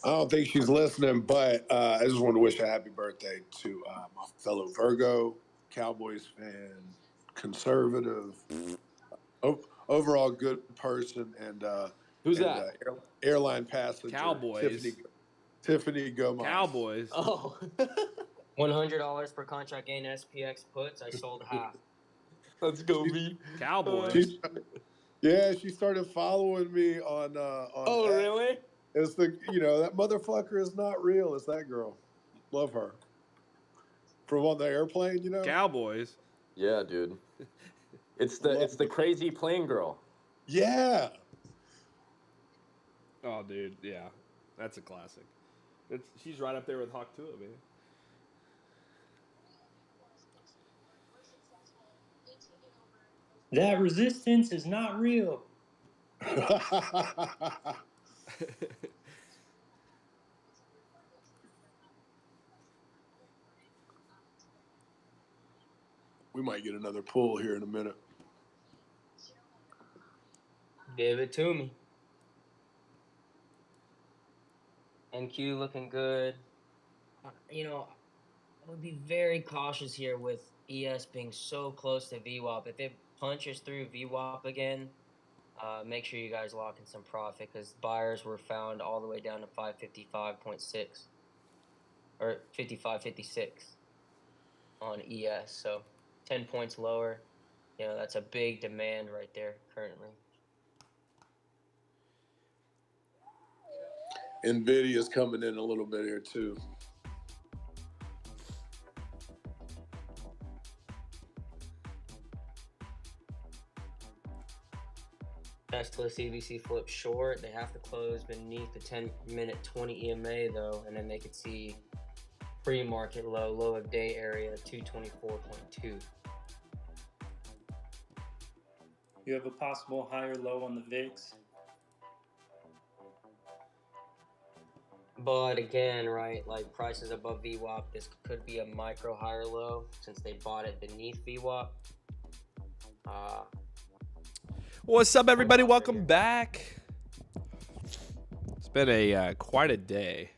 I don't think she's listening, but I just want to wish a happy birthday to my fellow Virgo, Cowboys fan, conservative, overall good person, and who's that? Airline passenger, Cowboys. Tiffany Gomez. Cowboys. Oh. $100 per contract gain SPX puts. I sold half. Let's go, B. Cowboys. She started following me on. Oh, X. really? It's that motherfucker is not real. It's that girl. Love her. From on the airplane, Cowboys. Yeah, dude. It's the crazy plane girl. Yeah. Oh, dude, yeah, that's a classic. She's right up there with Hawk Tua, man. That resistance is not real. We might get another pull here in a minute. Give it to me. NQ looking good. I would be very cautious here with ES being so close to VWAP. If it punches through VWAP again, make sure you guys lock in some profit because buyers were found all the way down to 555.6 or 55.56 on ES. So 10 points lower. That's a big demand right there currently. NVIDIA's coming in a little bit here too. Tesla CBC flip short. They have to close beneath the 10-minute 20 EMA though, and then they could see pre-market low of day area 224.2. You have a possible higher low on the VIX. But again, right, like prices above VWAP, this could be a micro higher low since they bought it beneath VWAP. What's up, everybody? Welcome back. It's been quite a day,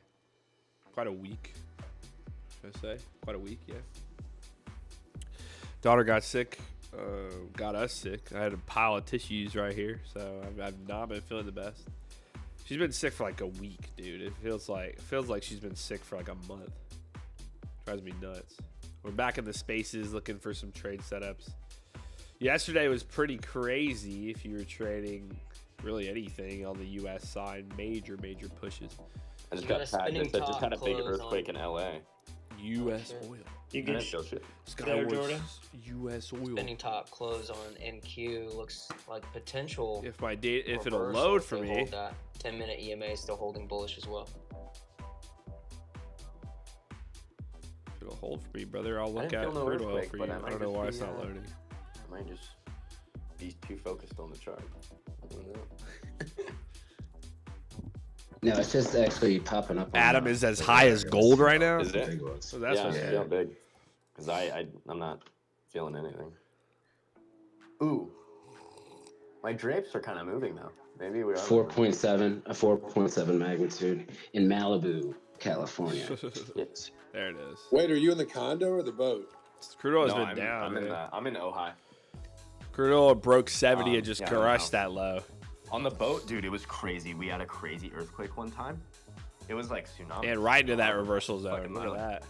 quite a week. Should I say quite a week? Yeah. Daughter got sick. Got us sick. I had a pile of tissues right here, so I've not been feeling the best. She's been sick for like a week, dude. It feels like she's been sick for like a month. Drives me nuts. We're back in the spaces looking for some trade setups. Yesterday was pretty crazy if you were trading really anything on the U.S. side. Major pushes. I just got tagged. I just had a big earthquake in L.A. U.S. oil. You get shit. Jordan. U.S. oil. Spinning top close on NQ looks like potential. If it'll load for me. Hold that 10-minute EMA is still holding bullish as well. If it'll hold for me, brother, I'll look at crude oil for you. I don't know why it's not loading. I might just be too focused on the chart. I don't know. No, it's just actually popping up. Adam is as high as gold right now. Is it? So that's yeah, big. Because I'm not feeling anything. Ooh, my drapes are kind of moving now. Maybe we are. 4.7 magnitude in Malibu, California. Yes. There it is. Wait, are you in the condo or the boat? Crude oil has been down. I'm in Ojai. Crude oil broke 70 and just crushed that low. On the boat, dude, it was crazy. We had a crazy earthquake one time. It was like tsunami. And right into that reversal zone. Look at that.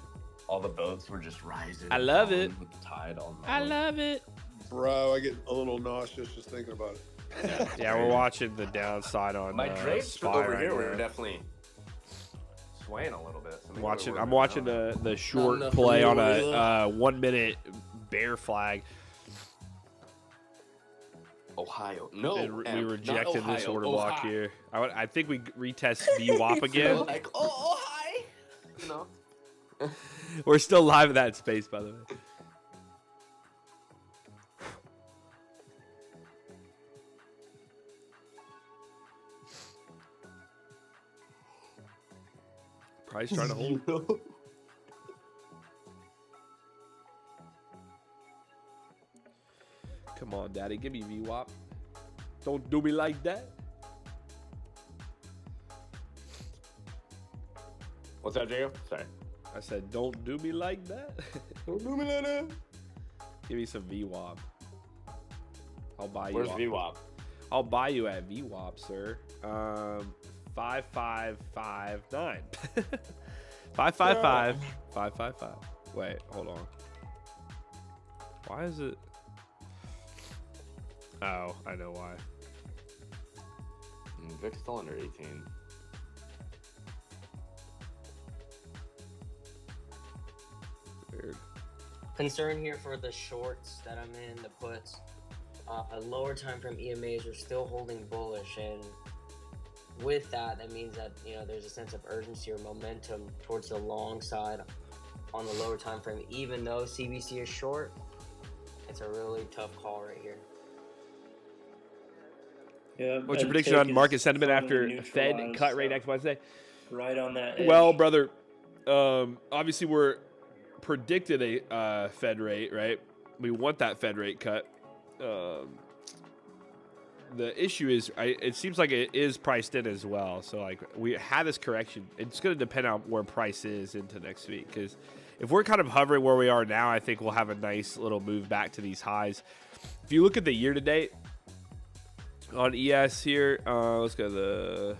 All the boats were just rising. I love it. With the tide on I love it. Bro, I get a little nauseous just thinking about it. Yeah, we're watching the downside on my drapes SPY over right here now. were definitely swaying a little bit. So I'm watching the short play on a 1 minute bear flag. Ohio. No, we rejected Ohio, this order block here. I think we retest VWAP again. Like, hi. You know. We're still live in that space, by the way. Price trying to hold. Come on, daddy. Give me VWAP. Don't do me like that. What's that, Jacob? Sorry. I said, don't do me like that. Don't do me like that. Give me some VWAP. I'll buy you. Where's VWAP? I'll buy you at VWAP, sir. 5559. 555 555. Wait, hold on. Why is it? Oh, I know why. Vic's still under 18. Weird. Concern here for the shorts that I'm in, the puts. A lower time frame EMAs are still holding bullish, and with that, that means that there's a sense of urgency or momentum towards the long side on the lower time frame. Even though CBC is short, it's a really tough call right here. Yeah. What's your and prediction take on is market sentiment finally after Fed neutralized, cut rate so next Wednesday? right on that edge. Well, brother, obviously we're predicted a Fed rate, right? We want that Fed rate cut. The issue is, it seems like it is priced in as well. So, like, we had this correction. It's going to depend on where price is into next week. Because if we're kind of hovering where we are now, I think we'll have a nice little move back to these highs. If you look at the year-to-date on ES here, let's go to the...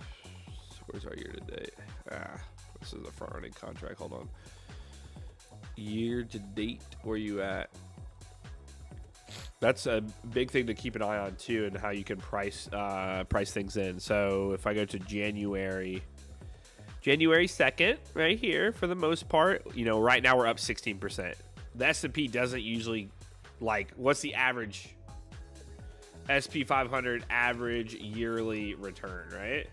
Where's our year-to-date? This is a front-running contract. Hold on. Year-to-date, where you at? That's a big thing to keep an eye on too, and how you can price things in. So if I go to January 2nd, right here, for the most part, right now we're up 16%. The S&P doesn't usually, what's the average SP 500 average yearly return, right?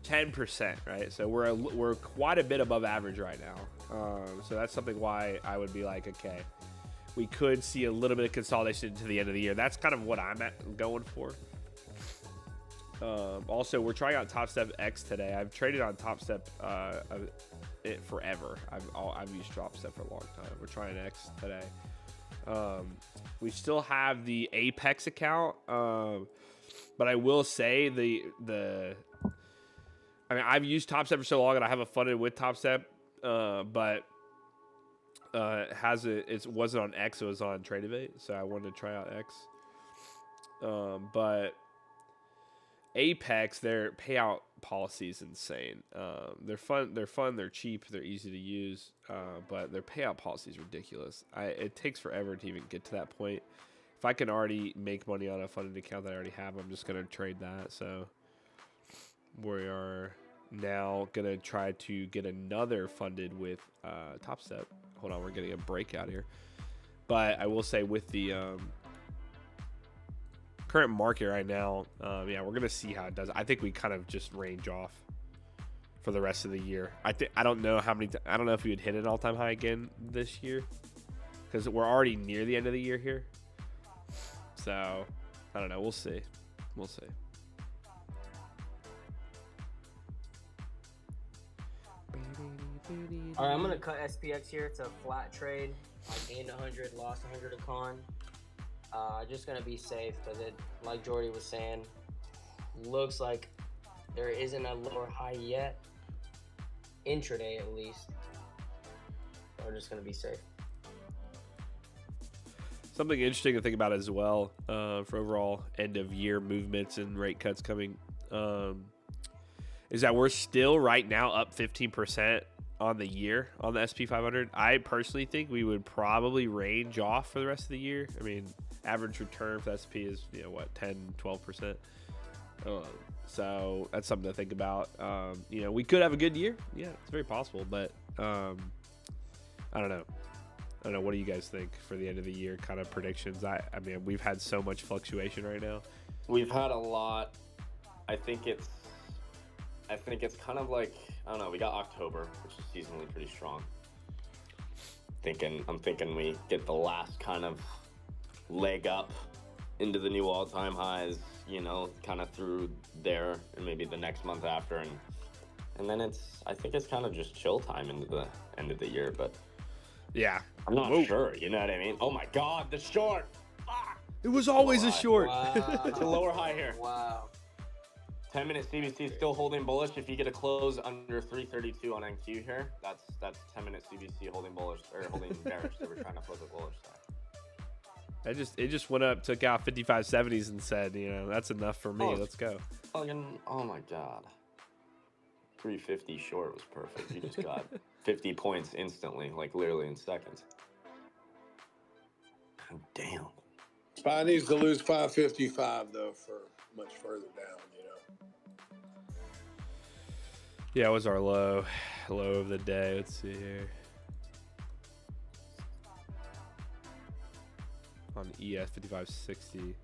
10%, right? So we're quite a bit above average right now. So that's something why I would be like, okay, we could see a little bit of consolidation to the end of the year. That's kind of what I'm going for. Also, we're trying out Top Step X today. I've traded on Top Step it forever. I've used Top Step for a long time. We're trying X today. We still have the Apex account, but I will say I've used Top Step for so long, and I haven't funded with Top Step, but it wasn't on X, it was on Tradeovate, so I wanted to try out X. But Apex, their payout policy is insane. They're fun, they're cheap, they're easy to use, but their payout policy is ridiculous. It takes forever to even get to that point. If I can already make money on a funded account that I already have, I'm just going to trade that. So we are now going to try to get another funded with Top Step. Hold on, we're getting a breakout here. But I will say with the current market right now, we're going to see how it does. I think we kind of just range off for the rest of the year. I don't know if we would hit an all-time high again this year, because we're already near the end of the year here. So, I don't know. We'll see. We'll see. All right, I'm gonna cut SPX here. It's a flat trade. I gained 100, lost 100 a con. Just gonna be safe, because it, like Jordy was saying, looks like there isn't a lower high yet, intraday at least. So we're just gonna be safe. Something interesting to think about as well, for overall end of year movements and rate cuts coming, is that we're still right now up 15% on the year on the SP 500. I personally think we would probably range off for the rest of the year. I mean, average return for the SP is 10, 12%. So that's something to think about. We could have a good year. Yeah, it's very possible, but I don't know. What do you guys think for the end of the year kind of predictions? I mean, we've had so much fluctuation right now. We've had a lot. I think it's kind of like, I don't know, we got October, which is seasonally pretty strong. I'm thinking we get the last kind of leg up into the new all-time highs, kind of through there, and maybe the next month after, and then I think it's kind of just chill time into the end of the year, but yeah, I'm not sure, you know what I mean? Oh my God, the short! Ah! It was always a short. Wow. It's a lower high here. Wow. 10-minute CBC still holding bullish. If you get a close under 332 on NQ here, that's 10-minute CBC holding bullish or holding bearish. So we're trying to flip it bullish side. It just went up, took out 55.70s and said, you know, that's enough for me. Oh, Let's go. Fucking, oh my god. 350 short was perfect. You just got 50 points instantly, like literally in seconds. God damn. SPY needs to lose 555 though for much further down, you know. Yeah, it was our low of the day. Let's see here. On ES 5560.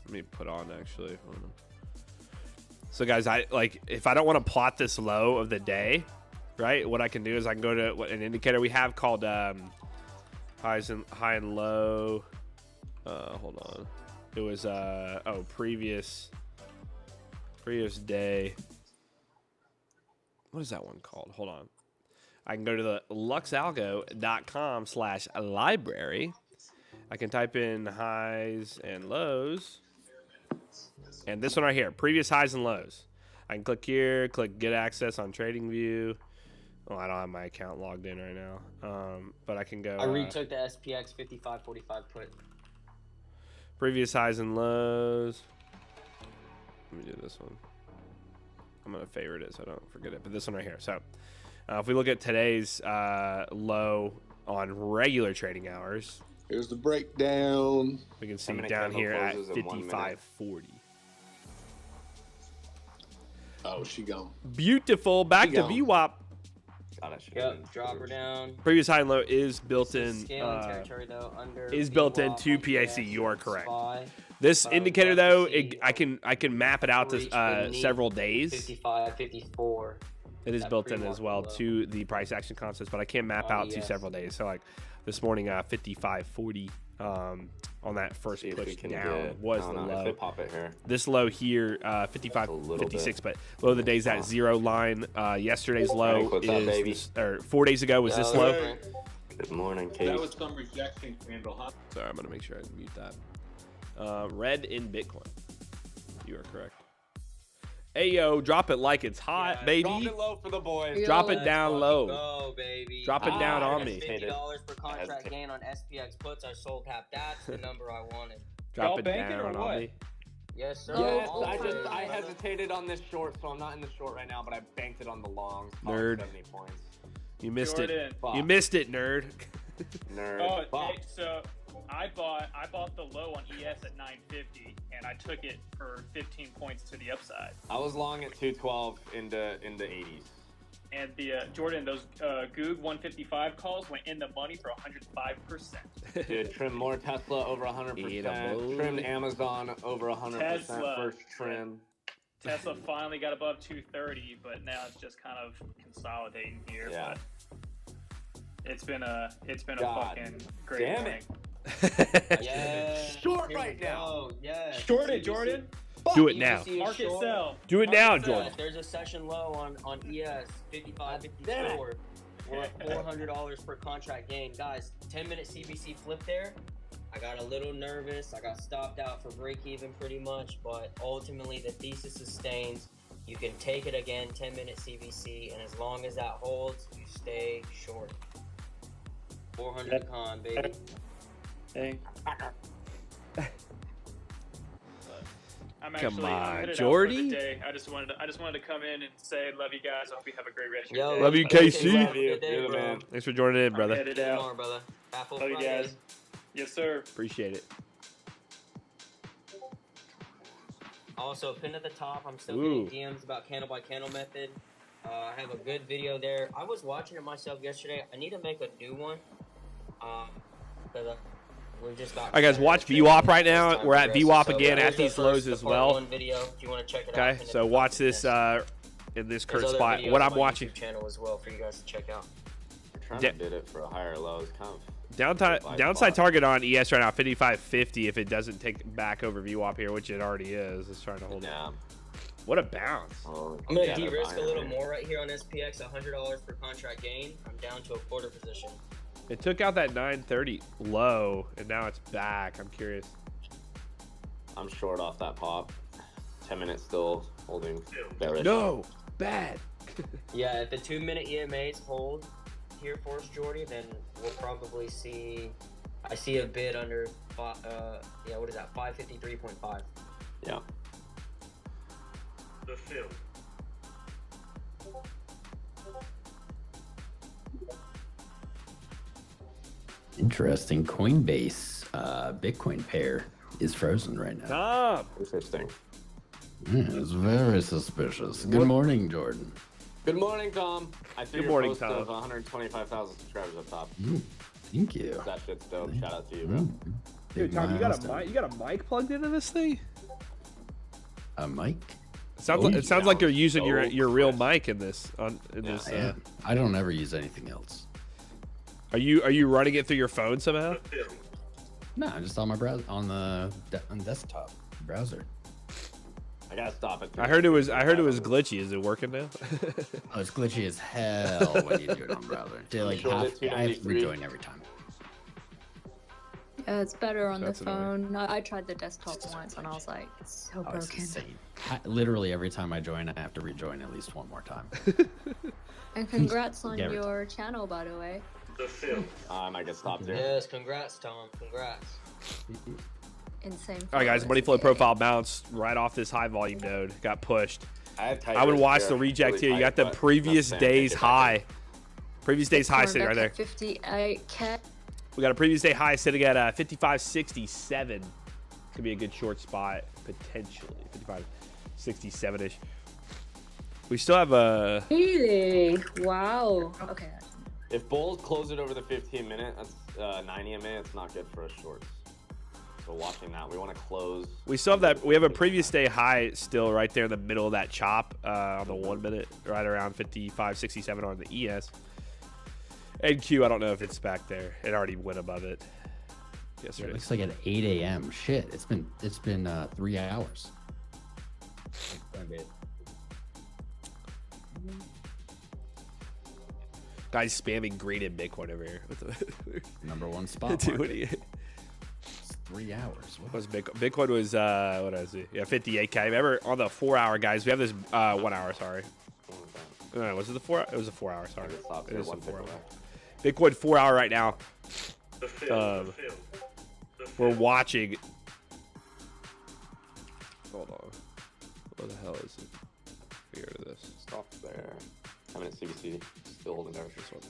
Let me put on actually. Hold on. So guys, if I don't want to plot this low of the day, right? What I can do is I can go to an indicator we have called high and low. Hold on. It was previous day. What is that one called? Hold on. I can go to the luxalgo.com/library. I can type in highs and lows. And this one right here, previous highs and lows. I can click here, click get access on TradingView. Oh, I don't have my account logged in right now. But I can go. I retook the SPX 55.45 put. Previous highs and lows. Let me do this one. I'm going to favorite it so I don't forget it. But this one right here. So if we look at today's low on regular trading hours. Here's the breakdown. We can see down here at 55.40. Oh, she gone. Beautiful. Back to VWAP. Yep, drop her down. Previous high and low is built in. Scaling territory though, under is built into VWAP, PIC. You are correct. SPY. This indicator though, I can map it out to several days. 55, 54. It is That built in as well low. to the price action concepts, but I can map out to several days. So like this morning, 55.40 on that first push down was the low. If they pop it here. This low here, 55.56, but low of the day's that zero line. Yesterday's low is, or 4 days ago was this low. Good morning, Kate. That was some rejection scandal, huh? Sorry, I'm gonna make sure I mute that. Red in Bitcoin. You are correct. Ayo, drop it like it's hot, baby. Drop it low for the boys. Drop it down low. Go, baby. Drop it down on me. $50 per contract gain on SPX puts. I sold half. That's the number I wanted. Drop Y'all it banking down or on what? me. Yes, sir. Yes, Always. I hesitated on this short, so I'm not in the short right now, but I banked it on the longs. Nerd. 70 points. You missed Jordan. it. You missed it, nerd. Nerd. Oh, Fuck. hey, so I bought the low on ES at 950, and I took it for 15 points to the upside. I was long at 212 in the 80s. And the Jordan, those Goog 155 calls went in the money for 105%. Dude, trimmed more Tesla over 100%. Trimmed Amazon over 100%. Tesla. First trim. Tesla finally got above 230, but now it's just kind of consolidating here. Yeah. But it's been a God fucking great damn morning. it. Yeah. Short Here we right now. go. Yeah. Short it, Jordan. Do it now. Market sell. Do it now, Market sell. Jordan. There's a session low on ES 55, 54. We're at $400 per contract gain. Guys, 10-minute CBC flip there. I got a little nervous. I got stopped out for break even pretty much, but ultimately the thesis sustains. You can take it again, 10-minute CBC, and as long as that holds, you stay short. 400 con, baby. Hey. I'm Come actually on, headed out for Jordy. the day. I just wanted to come in and say love you guys. I hope you have a great rest of Yo, your day. Love you, thanks, KC. have a Love you. good day, You're the bro. man. Thanks for joining in, brother. Headed See you out. tomorrow, brother. Apple Love you Friday. guys. Yes, sir. Appreciate it. Also, pinned at the top, I'm still Ooh. getting DMs about candle by candle method. I have a good video there. I was watching it myself yesterday. I need to make a new one. Because we just got. All right, guys, watch VWAP right now. We're at VWAP again at these lows as well. One video, if you want to check it out. Okay, pinned at so the top watch of this in this There's current other spot. videos What on I'm my watching. YouTube channel as well for you guys to check out. Trying to bid it for a higher low. It's kind of Downside target on ES right now, 55.50 if it doesn't take back over VWAP here, which it already is. It's trying to hold it. yeah. What a bounce. Oh, I'm gonna yeah, they're de-risk a buying little it. more right here on SPX, $100 per contract gain. I'm down to a quarter position. It took out that 930 low, and now it's back. I'm curious. I'm short off that pop. 10 minutes still holding bearish. No, bad. Yeah, if the 2-minute EMAs hold here for us, Jordy, then we'll probably see. I see a bid under. Yeah, what is that? 553.5. Yeah. The field. Interesting. Coinbase Bitcoin pair is frozen right now. Tom. Interesting. It's very suspicious. Good morning, Jordan. Good morning, Tom. I see your morning, post Tom. of 125,000 subscribers up top. Thank you. That shit's dope. Shout out to you, bro. Dude, Tom, you got a mic plugged into this thing? A mic? It sounds like you're using so your real crisp. mic in this. This. I don't ever use anything else. Are you running it through your phone somehow? No, I'm just on my browser on the desktop browser. I gotta stop it. I heard it was glitchy. Is it working now? Oh, it's glitchy as hell when you do it on browser. Like Sure, I it's have to 293. rejoin every time. Yeah, it's better on That's the phone. I tried the desktop once and I was like, it's so Oh, it's broken. insane. Literally every time I join, I have to rejoin at least one more time. And congrats on Yeah, your channel, by the way. The field. I might get stopped there. Yes, congrats, Tom. Congrats. Insane. All right, guys. followers. Money flow Yay. profile bounced right off this high volume node. Got pushed. I would watch the reject here. You got the previous day's high. Previous day's high sitting right there. 58K. We got a previous day high sitting at 55.67. Could be a good short spot potentially. 55.67ish. We still have a. Really? Wow. Okay. If bulls close it over the 15-minute, that's 9 EMA. It's not good for us shorts. So watching that, we want to close. We still have that. We have a previous day high still right there in the middle of that chop on the 1 minute, right around 55.67 on the ES. NQ, I don't know if it's back there. It already went above it It yesterday. looks like at 8 a.m. Shit, it's been 3 hours. Guys spamming green in Bitcoin over here. What the- Number one spot. Dude, what market. do you? It's 3 hours. What was Bitcoin? Bitcoin was what did I see? Yeah, 58K. Remember on the 4 hour, guys? We have this 1 hour. Sorry. Was it the 4? It was a 4 hour. Sorry. It is a 4 hour. Bitcoin 4 hour right now. The field. We're watching. Hold on. What the hell is it? Here to this. Stop there. 10-minute CBC. Still holding there. This one.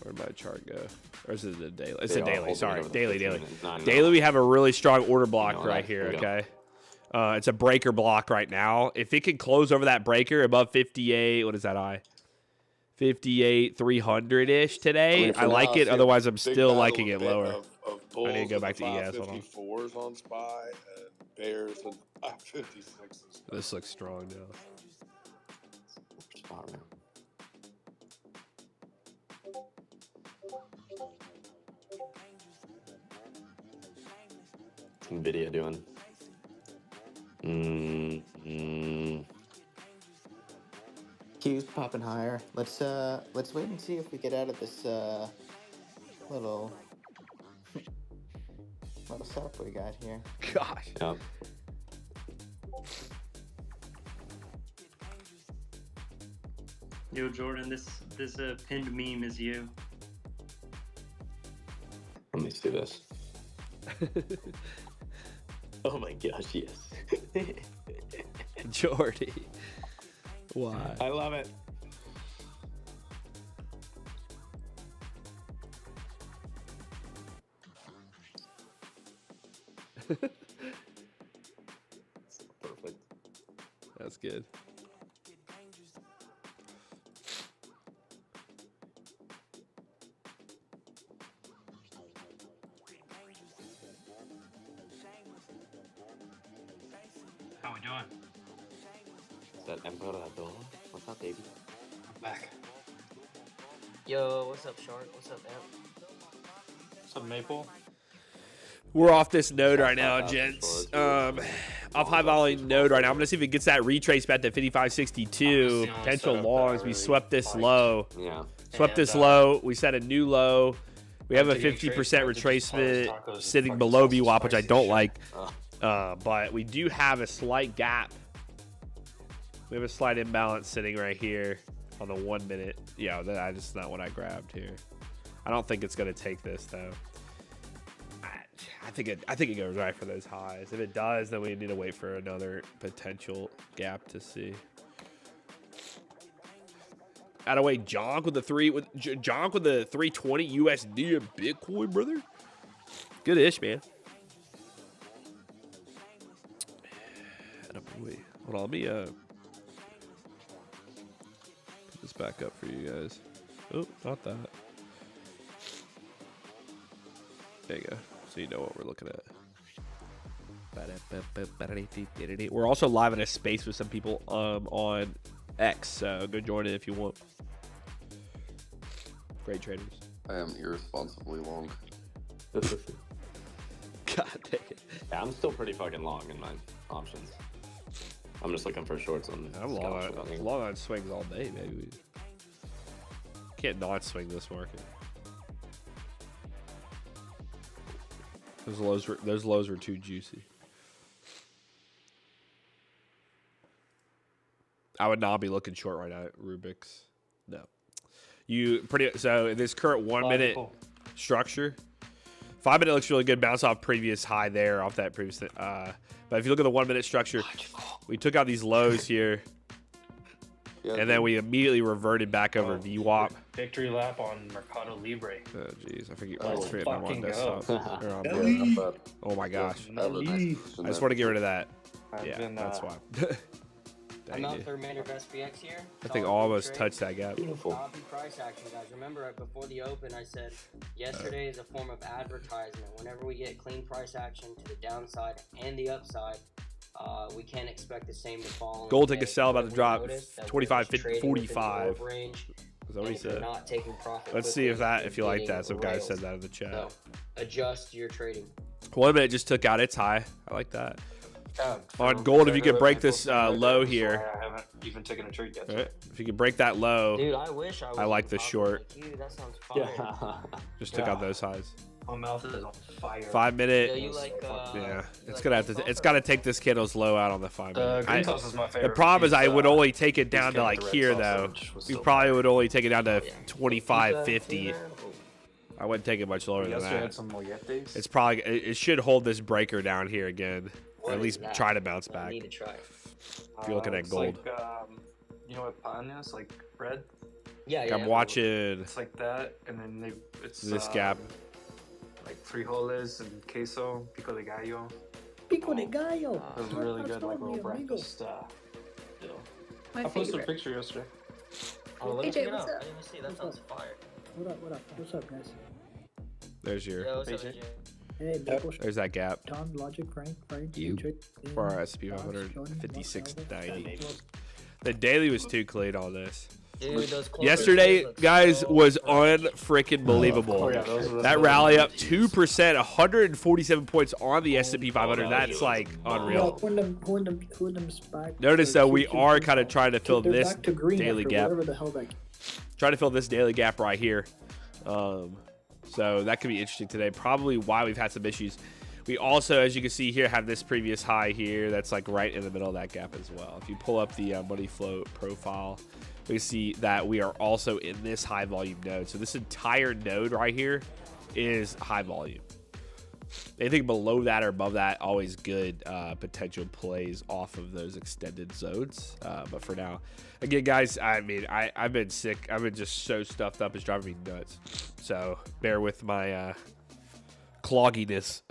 Where'd my chart go? Or is it the daily? It's They a are daily. holding Sorry, over the daily. 15 minutes. No, no. Daily, we have a really strong order block No, right that- here. here we go. Okay. It's a breaker block right now. If it can close over that breaker above 58, what is that high? 58 300-ish today. I like it. Otherwise, I'm still liking it lower. I need to go back to ES. Hold on. 554s on SPY and bears and 556s. This looks strong now. Spot, man. Nvidia doing. Q's popping higher. Let's wait and see if we get out of this little setup we got here. Gosh. Yeah. Yo, Jordan, this pinned meme is you. Let me see this. Oh my gosh, yes. Jordy. Why? I love it. Perfect. That's good. How we doing? Is that Emperador? What's up, baby? Back. Yo, what's up, Shark? What's up, Amp? What's up, Maple? We're off this node right now, gents. Off high volume node right now. I'm gonna see if it gets that retrace back to 55.62. Potential longs. We swept this low. Yeah. Swept this low. We set a new low. We have a 50% retracement sitting below VWAP, which I don't like. But we do have a slight gap. We have a slight imbalance sitting right here on the 1 minute. Yeah, that is not what I grabbed here. I don't think it's going to take this though. I think it goes right for those highs. If it does, then we need to wait for another potential gap to see. Out of way, Jonk with the 320 USD and Bitcoin, brother. Good ish, man. Wait, hold on, let me put this back up for you guys. Oh, not that. There you go. So you know what we're looking at. We're also live in a space with some people on X, so go join it if you want. Great traders. I am irresponsibly long. God dang it. Yeah, I'm still pretty fucking long in my options. I'm just looking for shorts on. I'm long on swings all day, baby. Can't not swing this market. Those lows were too juicy. I would not be looking short right now at Rubik's. No. So this current 1 minute structure, 5 minute looks really good. Bounce off previous high there, off that previous. But if you look at the 1 minute structure, we took out these lows here, and then we immediately reverted back over VWAP. Victory lap on Mercado Libre. Oh jeez, I forget. I'm on desktop. Oh my gosh. I just want to get rid of that. Yeah, that's why. I'm out the remainder of SPX here. I think all of us touched that gap. Copy price action, guys. Remember, before the open, I said yesterday is a form of advertisement. Whenever we get clean price action to the downside and the upside, we can't expect the same to fall. Gold take a sell about to drop 25, 50, 45. Is that what he said? Let's see if you like that. Some guys said that in the chat. So, adjust your trading. 1 minute just took out its high. I like that. On gold, if you could break this low here. I haven't even taken a trade yet. Right. If you could break that low. Dude, I wish I was. I like the short. Like you. That sounds fire. Just took out those highs. My mouth is on fire. 5 minute. Yeah, you like, it's gonna have to. It's got to take this candle's low out on the 5 minute. Green sauce is my favorite. The problem is I would only take it down to like here though. You probably would only take it down to 25, 50. I wouldn't take it much lower than that. It's probably. It should hold this breaker down here again. Or at least try to bounce back. I need to try. If you're looking at gold. Like, you know what pan is? Like red? Yeah, I'm watching. It's like that, and then it's this gap. Like frijoles and queso, pico de gallo. Pico de gallo. It was really good, like little breakfast deal. I posted a picture yesterday. Oh, let me AJ, check it what's out. up? I didn't even see. That sounds fire. What up? What's up, guys? There's your. Yeah, what's up, AJ? Hey, There's that gap. Tom, Logic, Frank, You. For our SP 500, 56.90. The daily was too clean on this. Dude, those Yesterday, guys, was unfreaking believable. That rally up 2%, 147 points on the S&P 500. That's like unreal. Notice though, we are kind of trying to fill this daily gap. Trying to fill this daily gap right here. So that could be interesting today. Probably why we've had some issues. We also, as you can see here, have this previous high here. That's like right in the middle of that gap as well. If you pull up the money flow profile, we see that we are also in this high volume node. So this entire node right here is high volume. Anything below that or above that, always good potential plays off of those extended zones. But for now, again, guys, I mean, I've been sick. I've been just so stuffed up. It's driving me nuts. So bear with my clogginess.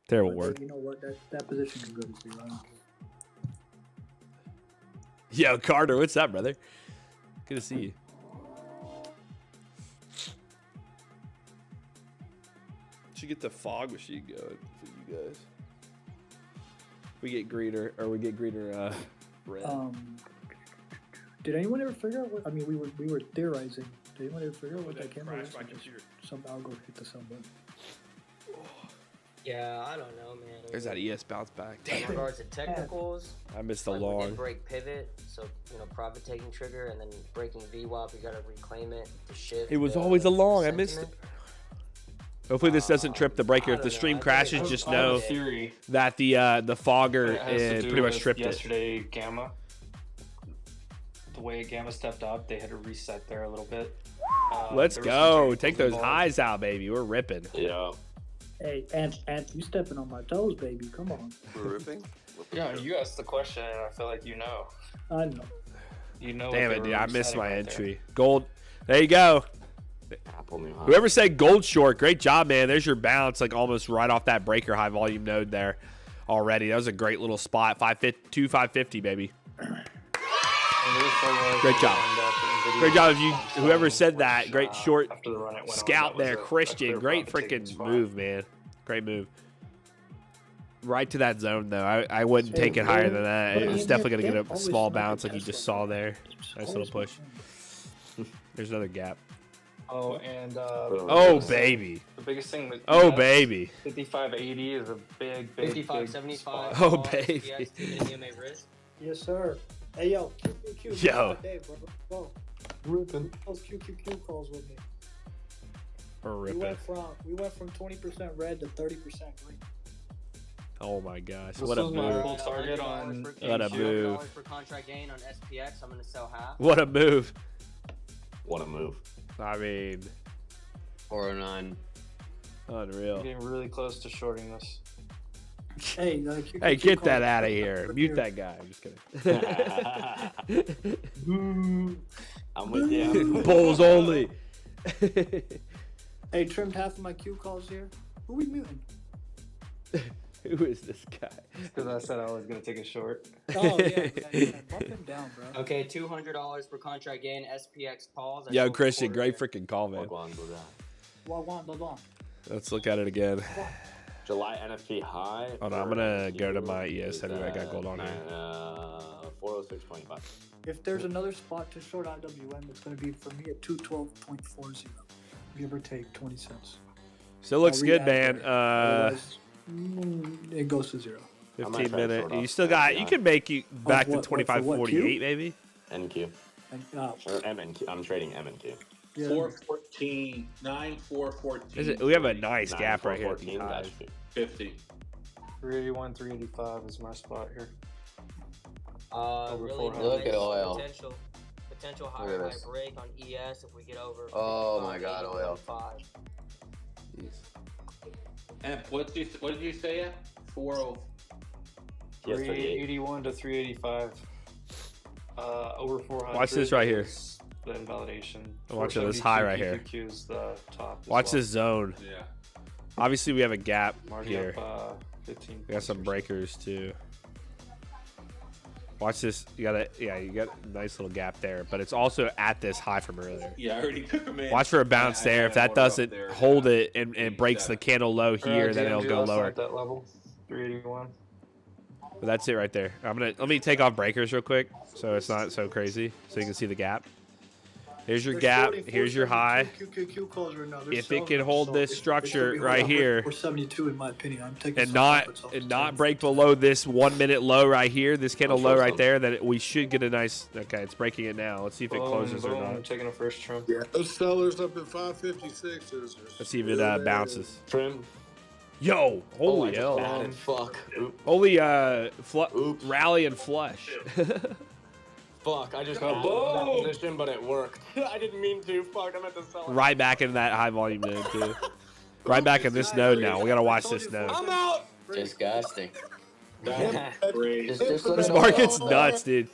Terrible word. You know what? That position can go to zero. Yo, Carter, what's up, brother? Good to see you. Should get the fog machine going for you guys. We get greener, red. Did anyone ever figure out what? I mean, we were theorizing. Did anyone ever figure out what that camera was? Somehow go hit the sun button. Yeah, I don't know, man. There's that ES bounce back. In regards to technicals, I missed the like long. we did break pivot, so profit taking trigger, and then breaking VWAP, you gotta reclaim it to shift. It was always a long. I missed it. Hopefully this doesn't trip the breaker. If the stream crashes, just know that the fogger pretty much tripped yesterday, Gamma. The way Gamma stepped up, they had to reset there a little bit. Let's go. Take those highs out, baby. We're ripping. Yeah. Hey, and you stepping on my toes, baby. Come on. We're ripping? Yeah, you asked the question, and I feel like you know. I know. You know. Damn it, dude. I missed my entry. Gold. There you go. Apple new high. Whoever said gold short, great job, man. There's your bounce, like almost right off that breaker high volume node there already. That was a great little spot. 550, baby. Great job. Great job of you, whoever said that. Great short scout there, Christian. Great freaking move, man. Great move. Right to that zone, though. I wouldn't take it higher than that. It's definitely going to get a small bounce like you just saw there. Nice little push. There's another gap. Oh, and oh, baby. The biggest thing with oh, baby. 5580 is a big 5575. Oh, baby. Yes, sir. Hey, yo, QQQ. Yo. Ripping. Those QQQ calls with me. We're ripping. We went from 20% red to 30% green. Oh my gosh! This What a was my move! full target on What a move! For contract gain on SPX, I'm gonna sell half. What a move! What a move! I mean, 409. Unreal. Getting really close to shorting this. Hey, hey, get that out of here! Mute that guy. I'm just kidding. I'm with you. Bulls only. Hey, trimmed half of my Q calls here. Who we muting? Who is this guy? Because I said I was gonna take a short. Oh yeah. Bump him down, bro. Okay, $200 per contract gain. SPX calls. Yo, Christian, great freaking call, man. Let's look at it again. July NFT high. Hold on, I'm gonna go to my ES header. I got gold on here. 406.25. If there's another spot to short IWM, it's gonna be for me at 212.40, give or take 20 cents. Still looks good, man. It goes to 0. 15 minute. You still got. You can make you back to 25.48, maybe. NQ. Or MNQ. I'm trading MNQ. Yeah. 414, 9414. We have a nice gap right here. 50. 381, 385 is my spot here. Really Look at oil. Potential high break on ES if we get over. Oh my God, oil. And what did you say at? 40. 381 to 385. Over 400. Watch this right here. The invalidation. Watch this high right here. Is the top. Watch this zone. Yeah. Obviously, we have a gap Mark here. Up, 15 We got some breakers too. Watch this. You got a nice little gap there, but it's also at this high from earlier. Yeah, I already took them in. Watch for a bounce there. If that doesn't hold it and breaks the candle low here, then it'll go lower. At that level, 381. But that's it right there. Let me take off breakers real quick so it's not so crazy, so you can see the gap. Here's your gap. Here's your high. If it can hold this structure right here, 472 in my opinion. I'm taking and not break below this 1 minute low right here, this candle low right there, then we should get a nice. Okay, it's breaking it now. Let's see if it closes or not. I'm taking a first trim. Yeah, those sellers up at 556. Let's see if it bounces. Trim. Yo, holy hell! Fuck. Holy rally and flush. Fuck, I just got that position, but it worked. I didn't mean to. Fuck, I meant to sell it. Right back into that high volume node, too. Right back in this node now. We got to watch this node. I'm out! Disgusting. This market's nuts, dude.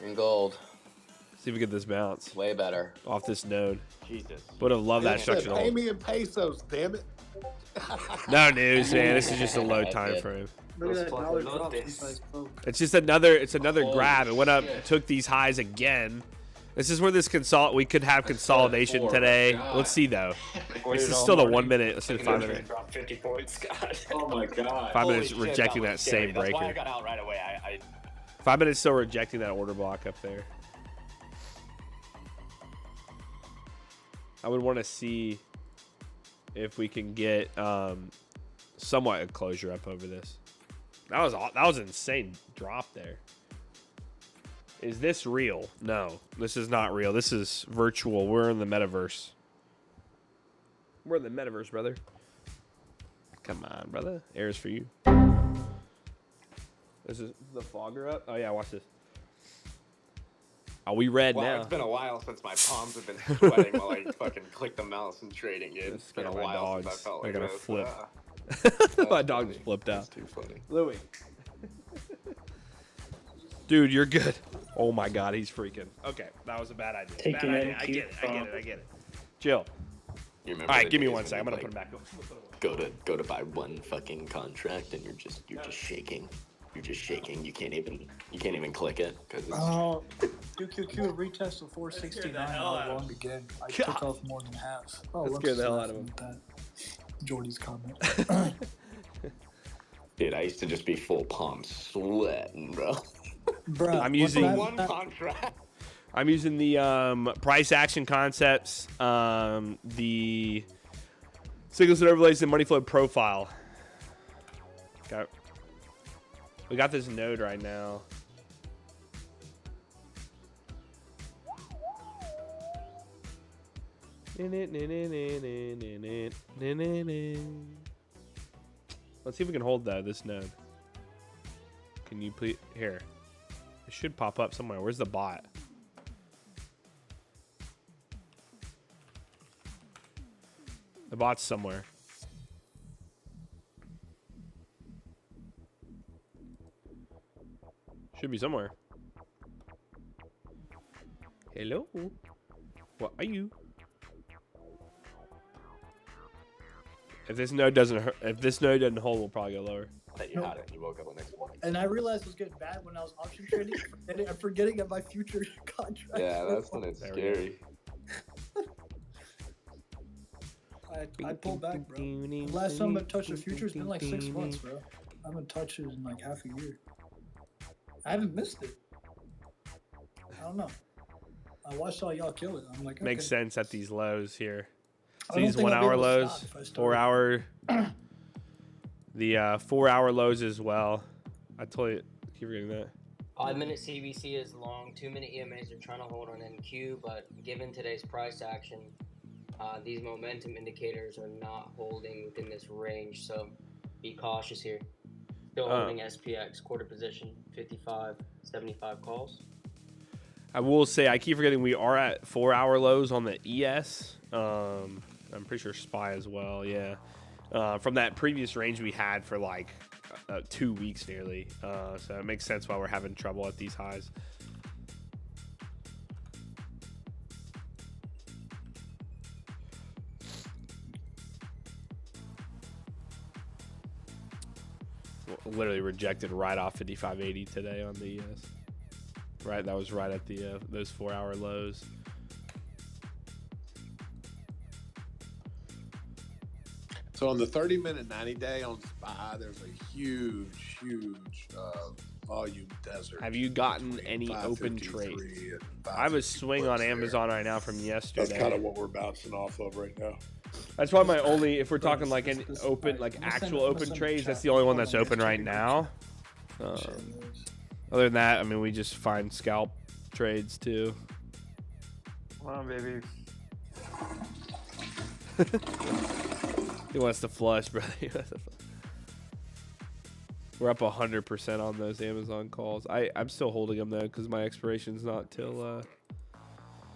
In gold. See if we get this bounce. Way better. Off this node. Jesus. Would have loved that structure. Pay me in pesos, damn it. No news, man. This is just a low time frame. Look at that dollar drop since I spoke. It's just another grab. It went up, took these highs again. This is where we could have consolidation today. Let's see though. This is still the 1 minute. Let's see the 5 minute. Drop 50 points, God. Oh my God. 5 minutes rejecting that same breaker. That's why I got out right away. 5 minutes still rejecting that order block up there. I would want to see if we can get somewhat a closure up over this. That was an insane drop there. Is this real? No, this is not real. This is virtual. We're in the metaverse. We're in the metaverse, brother. Come on, brother. Air's for you. Is the fogger up? Oh, yeah, watch this. Are we red wow, now? it's been a while since my palms have been sweating while I fucking click the mouse and trading, dude. It's been a while since I felt like gonna this. flip. That's My dog funny. just flipped out. That's too funny. Louis. Dude, you're good. Oh my God, he's freaking. Okay, that was a bad idea. Take Bad it idea. in, I keep get it. I get it. from- I get it. Chill. You All remember right, the give me days 1 when second. I'm you'd, gonna put like, him back. go to buy one fucking contract and you're just shaking. You're just shaking. You can't even click it because it's Oh, QQQ retest of 469. How long again? I took off more than half. Oh, That look, scared the hell out of him. Jordy's comment. dude. I used to just be full palm sweating, bro. Bruh, I'm using One contract. I'm using the price action concepts, the signals and overlays, and money flow profile. We got this node right now. Let's see if we can hold this node. Can you please here? It should pop up somewhere. Where's the bot? The bot's somewhere. Should be somewhere. Hello? What are you? If this node doesn't hold, we'll probably go lower. That you had it and you woke up the next morning. And I realized it was getting bad when I was option trading. I'm forgetting that my future contract. Yeah, that's when it's scary. I pulled back, bro. The last time I touched a future has been like 6 months, bro. I haven't touched it in like half a year. I haven't missed it. I don't know. I watched all y'all kill it. I'm like, okay. Makes sense at these lows here. I So don't these think 1 I'll be hour able to lows, stop if I start 4 it. hour, the 4 hour lows as well. I told you, keep forgetting that. 5-minute CBC is long. 2-minute EMAs are trying to hold on NQ, but given today's price action, these momentum indicators are not holding within this range, so be cautious here. Still holding SPX quarter position 55, 75 calls. I will say I keep forgetting we are at 4 hour lows on the ES. I'm pretty sure SPY as well. Yeah, from that previous range we had for like 2 weeks nearly. So it makes sense why we're having trouble at these highs. Literally rejected right off 55.80 today on the ES. Right, that was right at the those 4 hour lows. So on the 30-minute 90-day on SPY, there's a huge volume desert. Have you gotten any open trades? I have a swing on Amazon right now from yesterday. That's kind of what we're bouncing off of right now. That's why my only, if we're talking like an open, like actual open trades, that's the only one that's open right now. Other than that, I mean, we just find scalp trades too. Come on, baby. He wants to flush, brother. We're up 100% on those Amazon calls. I'm still holding them though because my expiration's not till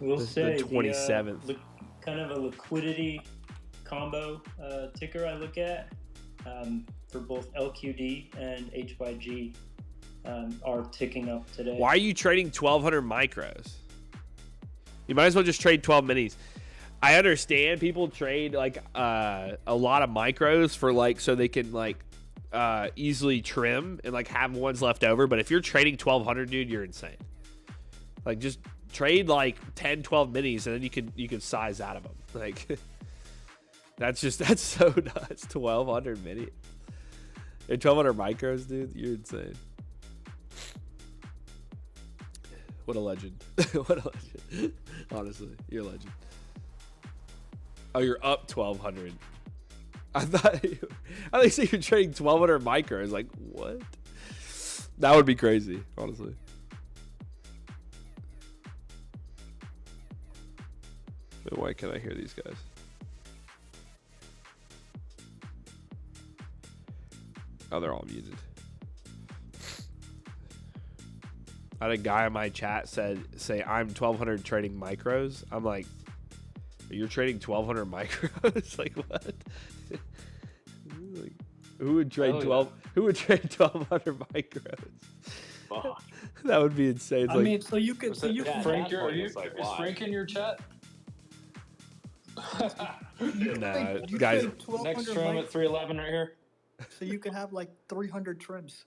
We'll say the 27th. Kind of a liquidity combo ticker I look at for both LQD and HYG are ticking up today. Why are you trading 1,200 micros? You might as well just trade 12 minis. I understand people trade like a lot of micros for like so they can like easily trim and like have ones left over. But if you're trading 1,200, dude, you're insane. Like just trade like 10, 12 minis and then you can size out of them. Like that's so nuts. 1,200 mini and 1,200 micros, dude. You're insane. What a legend. What a legend. Honestly, you're a legend. Oh, you're up 1,200. I thought you said you're trading 1,200 micros. Like, what? That would be crazy, honestly. But why can't I hear these guys? Oh, they're all muted. I had a guy in my chat say I'm 1,200 trading micros. I'm like, you're trading 1,200 micros? Like what? Like, who would trade 12? Yeah. Who would trade 1,200 micros? Fuck. That would be insane. It's I mean, so you could. Frank, is Frank in your chat? Nah, guys. Next trim at 311 right here. So you can have like 300 trims.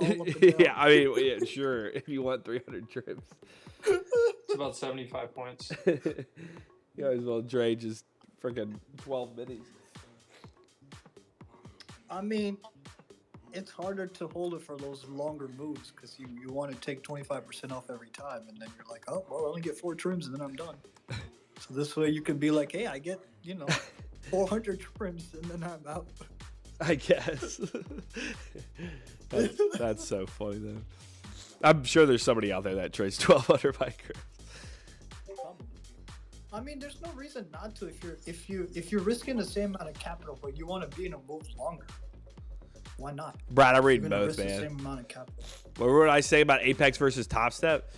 Yeah, I mean, yeah, sure. If you want 300 trims, it's about 75 points. You might as well trade just freaking 12 minis. I mean, it's harder to hold it for those longer moves because you want to take 25% off every time, and then you're like, oh, well, I only get 4 trims and then I'm done. So this way you can be like, hey, I get 400 trims and then I'm out. I guess. That's so funny though. I'm sure there's somebody out there that trades 1,200 micros. I mean, there's no reason not to if you're risking the same amount of capital, but you want to be in a move longer. Why not? Brad, I'm reading both, man. The same amount of capital. What would I say about Apex versus Top Step?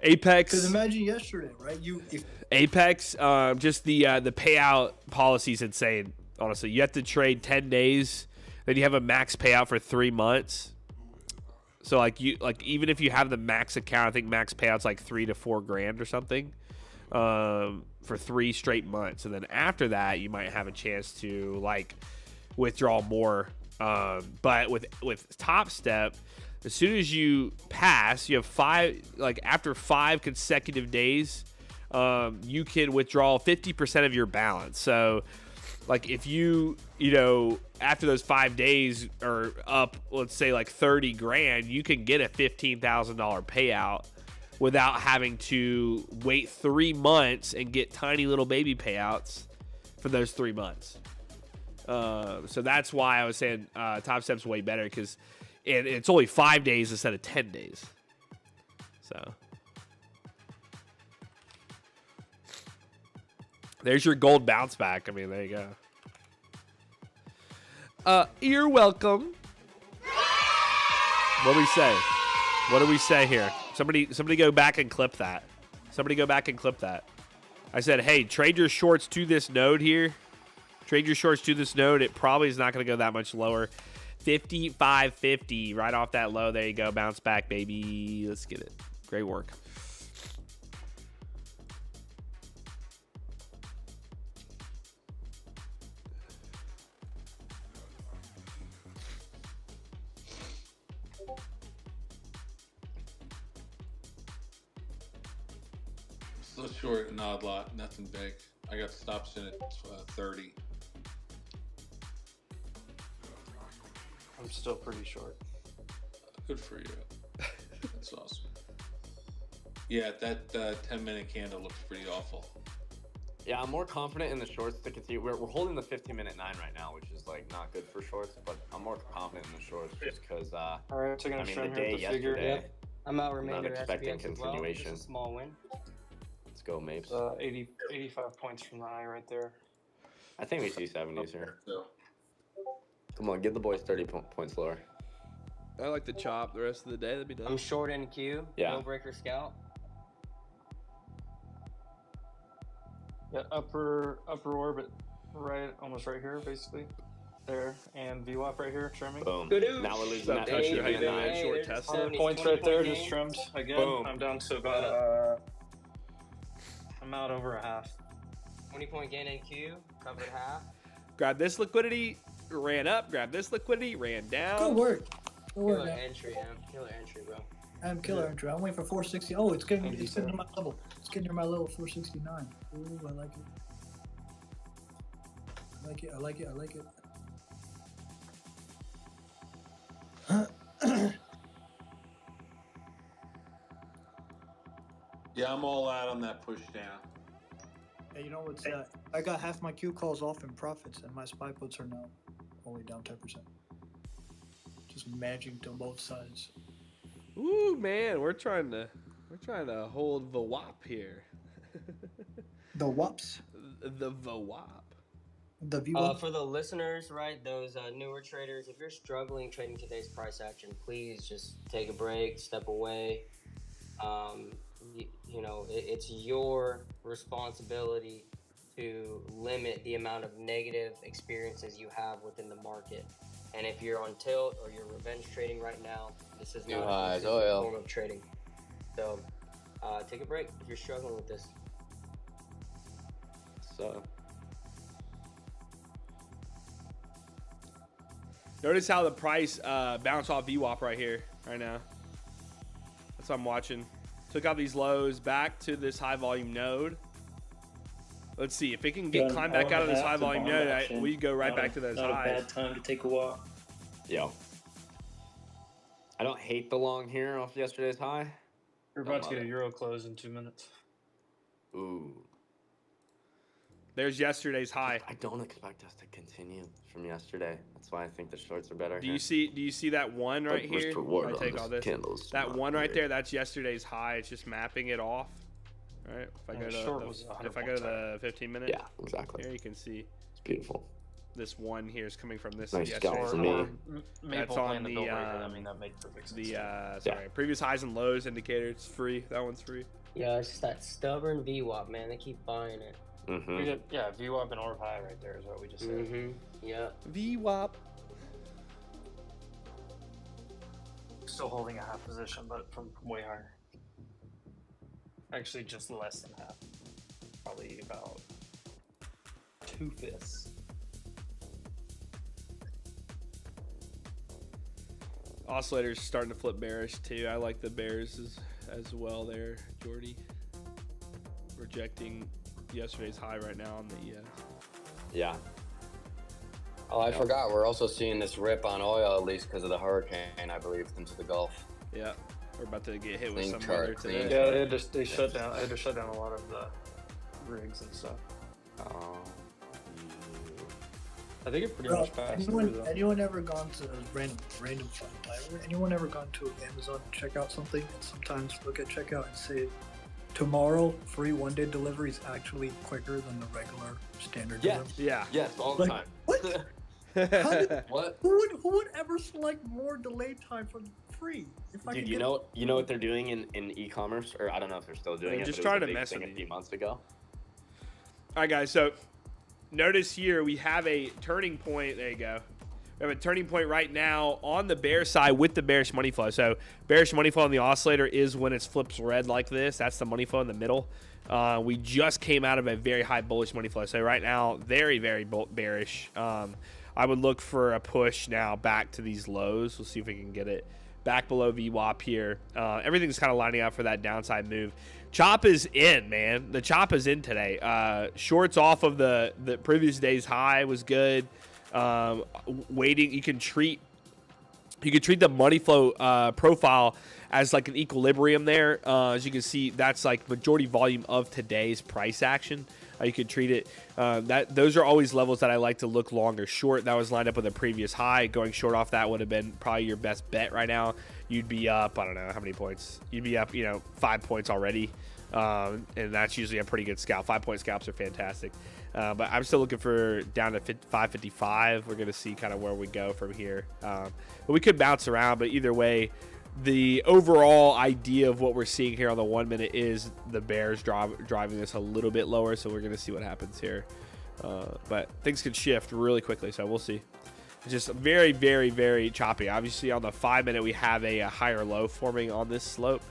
Apex. Because imagine yesterday, right? Apex, just the payout policy is insane. Honestly, you have to trade 10 days, then you have a max payout for 3 months. So even if you have the max account, I think max payout's like $3 to $4 grand or something, for 3 straight months, and then after that you might have a chance to withdraw more. But with Top Step, as soon as you pass, you have 5. After 5 consecutive days, you can withdraw 50% of your balance. So. If you after those 5 days are up, let's say 30 grand, you can get a $15,000 payout without having to wait 3 months and get tiny little baby payouts for those 3 months. So that's why I was saying Top Step's way better because it's only 5 days instead of 10 days. So there's your gold bounce back. I mean, there you go. You're welcome. What do we say? What do we say here? Somebody go back and clip that. Somebody go back and clip that. I said, hey, trade your shorts to this node here. Trade your shorts to this node. It probably is not going to go that much lower. 55.50 right off that low. There you go. Bounce back, baby. Let's get it. Great work. Still short an odd lot, nothing big. I got stops in at 30. I'm still pretty short. Good for you. That's awesome. Yeah, that 10-minute candle looks pretty awful. Yeah, I'm more confident in the shorts to continue. We're holding the 15-minute 9 right now, which is not good for shorts, but I'm more confident in the shorts just because. All right, taking a the day yesterday. Yep. I'm out remainder. Not expecting SPX continuation. Well. Just a small win. Let's go, Mapes. 85 points from the high right there. I think we see 70s here. Come on, give the boys 30 points lower. I like the chop the rest of the day. That'd be nice. I'm short in Q. Yeah. No breaker scout. Yeah, upper orbit, right, almost right here, basically. There, and VWAP right here, trimming. Boom. Good. Now we're losing that Hey, pressure in the 9. hey, short test. 100 points right there, just trimmed again. Boom. I'm down to about I'm out over a half. 20-point gain in Q. Covered half. Grab this liquidity, ran up. Grab this liquidity, ran down. Good work. Good work, Killer man. entry, man. Killer entry, bro. I'm killer entry. I'm waiting for 460. Oh, it's getting near my level. It's getting near my level 469. Ooh, I like it. I like it. Yeah, I'm all out on that push down. Hey, you know what's that? I got half my Q calls off in profits, and my spy puts are now only down 10%. Just managing to both sides. Ooh, man, we're trying to hold the WAP here. The WAPs. The VWAP. The VWAP? For the listeners, right, those newer traders, if you're struggling trading today's price action, please just take a break, step away. It's your responsibility to limit the amount of negative experiences you have within the market. And if you're on tilt or you're revenge trading right now, this is not a form of trading. So take a break if you're struggling with this. So notice how the price bounced off VWAP right here, right now. That's what I'm watching. Took out these lows back to this high volume node. Let's see if it can climb back out of this high volume node. We go right back to those highs. Not a bad time to take a walk. Yo, I don't hate the long here off yesterday's high. You're about to get a euro close in 2 minutes. Ooh. There's yesterday's high. I don't expect us to continue from yesterday. That's why I think the shorts are better. Do you see that one right here? I take all this. That one right there, that's yesterday's high. It's just mapping it off. All right. If I go to the 15 minute. Yeah, exactly. Here you can see. It's beautiful. This one here is coming from this. Nice scalp for me. That's on the that made perfect sense. previous highs and lows indicator. It's free. That one's free. Yeah, it's just that stubborn VWAP, man. They keep buying it. Mm-hmm. Yeah, VWAP and orb high right there is what we just said. Mm-hmm. Yeah. VWAP. Still holding a half position, but from way higher. Actually, just less than half. Probably about 2/5. Oscillator's starting to flip bearish too. I like the bears as well there, Jordy. Rejecting yesterday's high right now on the ES. Yeah. Oh, I forgot. We're also seeing this rip on oil, at least because of the hurricane, I believe, into the Gulf. Yeah, we're about to get hit with Clean some chart, weather today. clean Yeah, they shut down. They had to shut down a lot of the rigs and stuff. I think it pretty much passed through though. Anyone ever gone to random fun time? Anyone ever gone to Amazon to check out something and sometimes look at checkout and say, tomorrow free 1 day delivery is actually quicker than the regular standard delivery? Yeah. Yes, all the time. What? What? Who would ever select more delay time for free? If I Dude, could you know what they're doing in e-commerce, or I don't know if they're still doing it. Just but trying it was to a big mess thing with a you. few months ago. All right, guys. So notice here we have a turning point. There you go. We have a turning point right now on the bear side with the bearish money flow. So bearish money flow on the oscillator is when it flips red like this. That's the money flow in the middle. We just came out of a very high bullish money flow. So right now, very, very bearish. I would look for a push now back to these lows. We'll see if we can get it back below VWAP here. Everything's kind of lining up for that downside move. Chop is in, man. The chop is in today. Shorts off of the previous day's high was good. Waiting, you could treat the money flow profile as like an equilibrium there. As you can see, that's like majority volume of today's price action. You could treat it. Those are always levels that I like to look long or short. That was lined up with a previous high. Going short off that would have been probably your best bet right now. You'd be up, I don't know how many points. You'd be up, 5 points already. And that's usually a pretty good scalp. 5 point scalps are fantastic. But I'm still looking for down to 555. We're going to see kind of where we go from here. But we could bounce around. But either way, the overall idea of what we're seeing here on the 1 minute is the bears driving this a little bit lower. So we're going to see what happens here. But things could shift really quickly. So we'll see. It's just very, very, very choppy. Obviously, on the 5 minute, we have a higher low forming on this slope.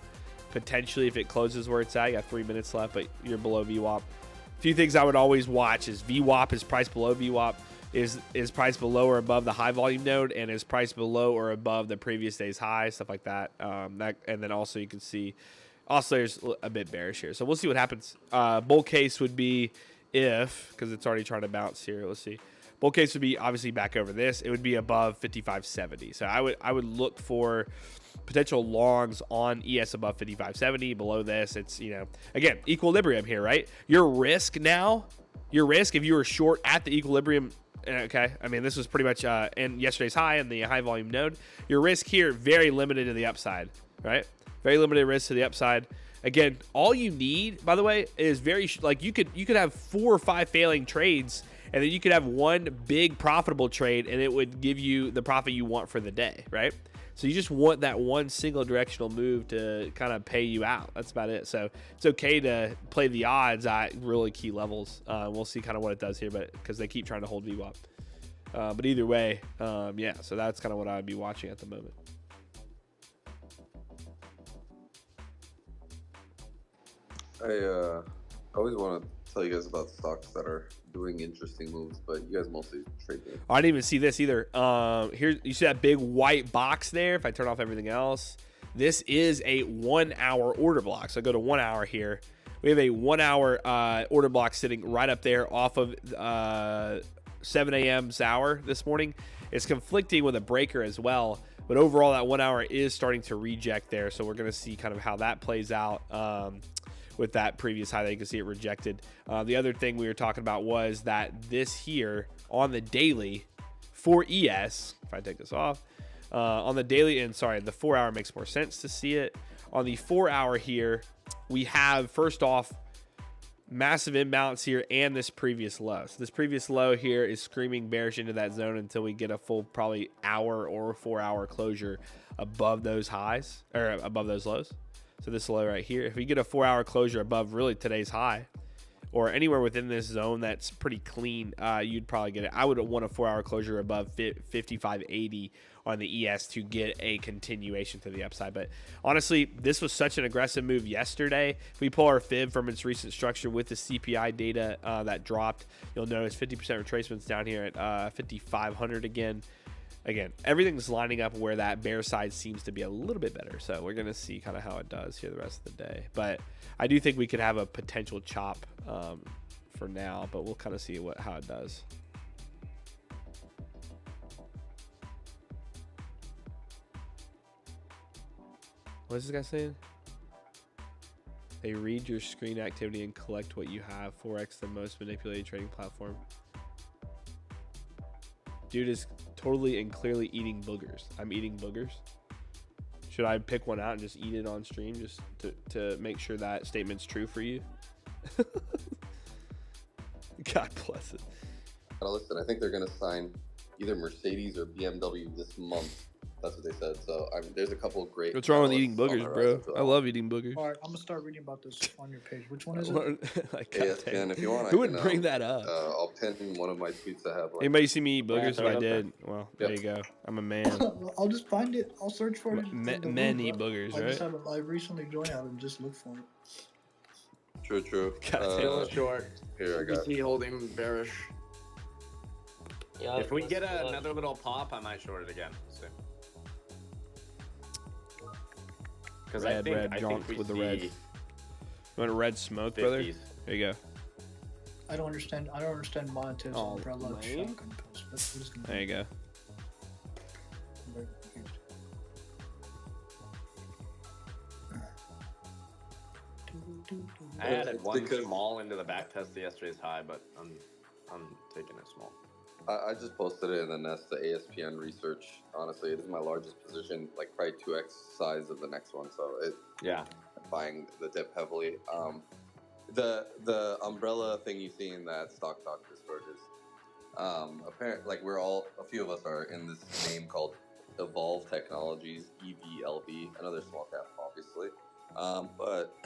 Potentially, if it closes where it's at, you got 3 minutes left, but you're below VWAP. A few things I would always watch is VWAP is priced below VWAP, is priced below or above the high volume node, and is priced below or above the previous day's high, stuff like that. And then also you can see oscillator's a bit bearish here. So we'll see what happens. Bull case would be because it's already trying to bounce here. Let's see. Bull case would be obviously back over this. It would be above 55.70. So I would look for potential longs on ES above 55.70. Below this, it's, again, equilibrium here, right? Your risk if you were short at the equilibrium, okay, I mean, this was pretty much in yesterday's high in the high volume node. Your risk here, very limited to the upside, right? Very limited risk to the upside. Again, all you need, by the way, is you could have 4 or 5 failing trades and then you could have one big profitable trade, and it would give you the profit you want for the day, right? So you just want that one single directional move to kind of pay you out. That's about it. So it's okay to play the odds at really key levels. We'll see kind of what it does here, but because they keep trying to hold VWAP. But either way, yeah, so that's kind of what I would be watching at the moment. I always want to tell you guys about stocks that are doing interesting moves, but you guys mostly trade them. I didn't even see this either. Here, you see that big white box there? If I turn off everything else, this is a 1 hour order block. So I go to 1 hour here. We have a 1 hour order block sitting right up there off of 7 a.m.'s hour this morning. It's conflicting with a breaker as well, but overall that 1 hour is starting to reject there. So we're going to see kind of how that plays out with that previous high that you can see it rejected. The other thing we were talking about was that this here on the daily for ES, if I take this off, on the daily, and sorry, the 4 hour makes more sense to see it. On the 4 hour here, we have first off, massive imbalance here and this previous low. So this previous low here is screaming bearish into that zone until we get a full probably hour or 4 hour closure above those highs or above those lows. So this low right here, if we get a 4 hour closure above really today's high or anywhere within this zone that's pretty clean, you'd probably get it. I would want a 4 hour closure above 55.80 on the ES to get a continuation to the upside. But honestly, this was such an aggressive move yesterday. If we pull our fib from its recent structure with the CPI data that dropped, you'll notice 50% retracements down here at 5,500 again. Again, everything's lining up where that bear side seems to be a little bit better. So we're going to see kind of how it does here the rest of the day. But I do think we could have a potential chop for now, but we'll kind of see how it does. What is this guy saying? They read your screen activity and collect what you have. 4x the most manipulated trading platform. Dude is totally and clearly eating boogers. I'm eating boogers. Should I pick one out and just eat it on stream just to make sure that statement's true for you? God bless it. Listen, I think they're going to sign either Mercedes or BMW this month. That's what they said. So there's a couple of great. What's wrong with eating boogers, bro? I love eating boogers. All right, I'm gonna start reading about this on your page. Which one is it? Like, ESPN, if you want, who would bring that up? I'll pin one of my tweets that have. Like, anybody see me eat boogers? If I did, well, there you go. I'm a man. I'll just find it. I'll search for it. Men eat boogers, right? I recently joined out and just look for it. True. Short. Here I got. BBC holding bearish. Yeah, if we get another little pop, I might short it again. Because I think we with see the red. You want a red smoke, 50s. Brother? There you go. I don't understand Montez umbrella shotgun pills. There you go. I added one small into the back test of yesterday's high, but I'm taking it small. I just posted it in the Nest, the ASPN research. Honestly, it is my largest position, like probably 2x size of the next one. So I'm buying the dip heavily. The umbrella thing you see in that Stock Talk Discord is apparent. Like a few of us are in this name called Evolve Technologies, EVLV, another small cap, obviously. But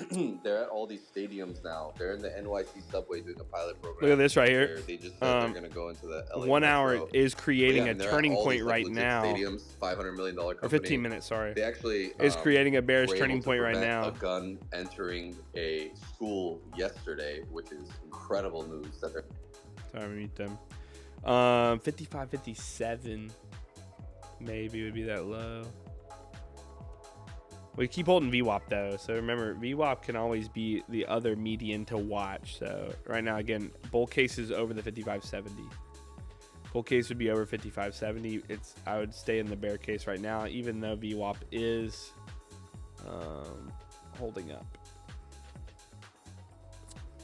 they're at all these stadiums now. They're in the NYC subway doing a pilot program. Look at this right here. They just said they're going to go into the LA 1 hour Metro. is creating a turning point right now. Stadiums, $500 million company. Or 15 minutes, sorry. They actually is creating a bearish turning point right now. A gun entering a school yesterday, which is incredible news. Sorry, I mute them. 55, 57 maybe would be that low. We keep holding VWAP though, so remember VWAP can always be the other median to watch. So right now, again, bull case is over the 55.70. Bull case would be over 55.70. I would stay in the bear case right now, even though VWAP is holding up.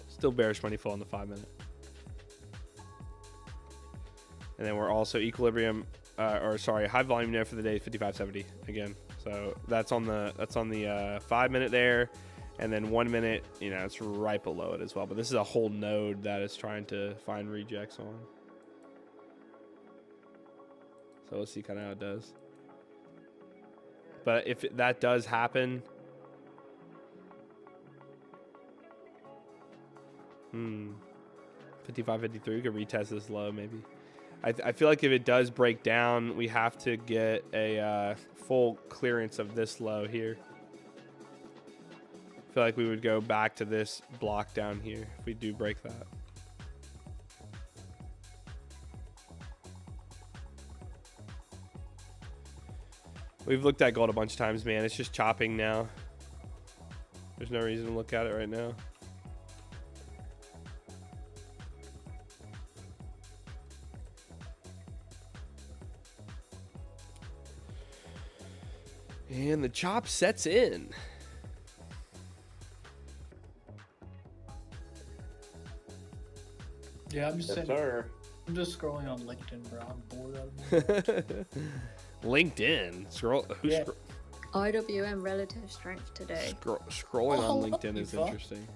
Still bearish money full on the 5 minute. And then we're also equilibrium, high volume there for the day, 55.70 again. So that's on the 5 minute there, And then 1 minute, you know, it's right below it as well. But this is a whole node that is trying to find rejects on. So we'll see kind of how it does. But if that does happen, 55, 53, we could retest this low maybe. I feel like if it does break down, we have to get a full clearance of this low here. I feel like we would go back to this block down here if we do break that. We've looked at gold a bunch of times, man. It's just chopping now. There's no reason to look at it right now. And the chop sets in. Yeah, I'm just Yes, saying. sir. I'm just scrolling on LinkedIn, bro. I'm bored out of it. LinkedIn. Yeah. IWM relative strength today. Scrolling Oh, on LinkedIn is fuck. interesting.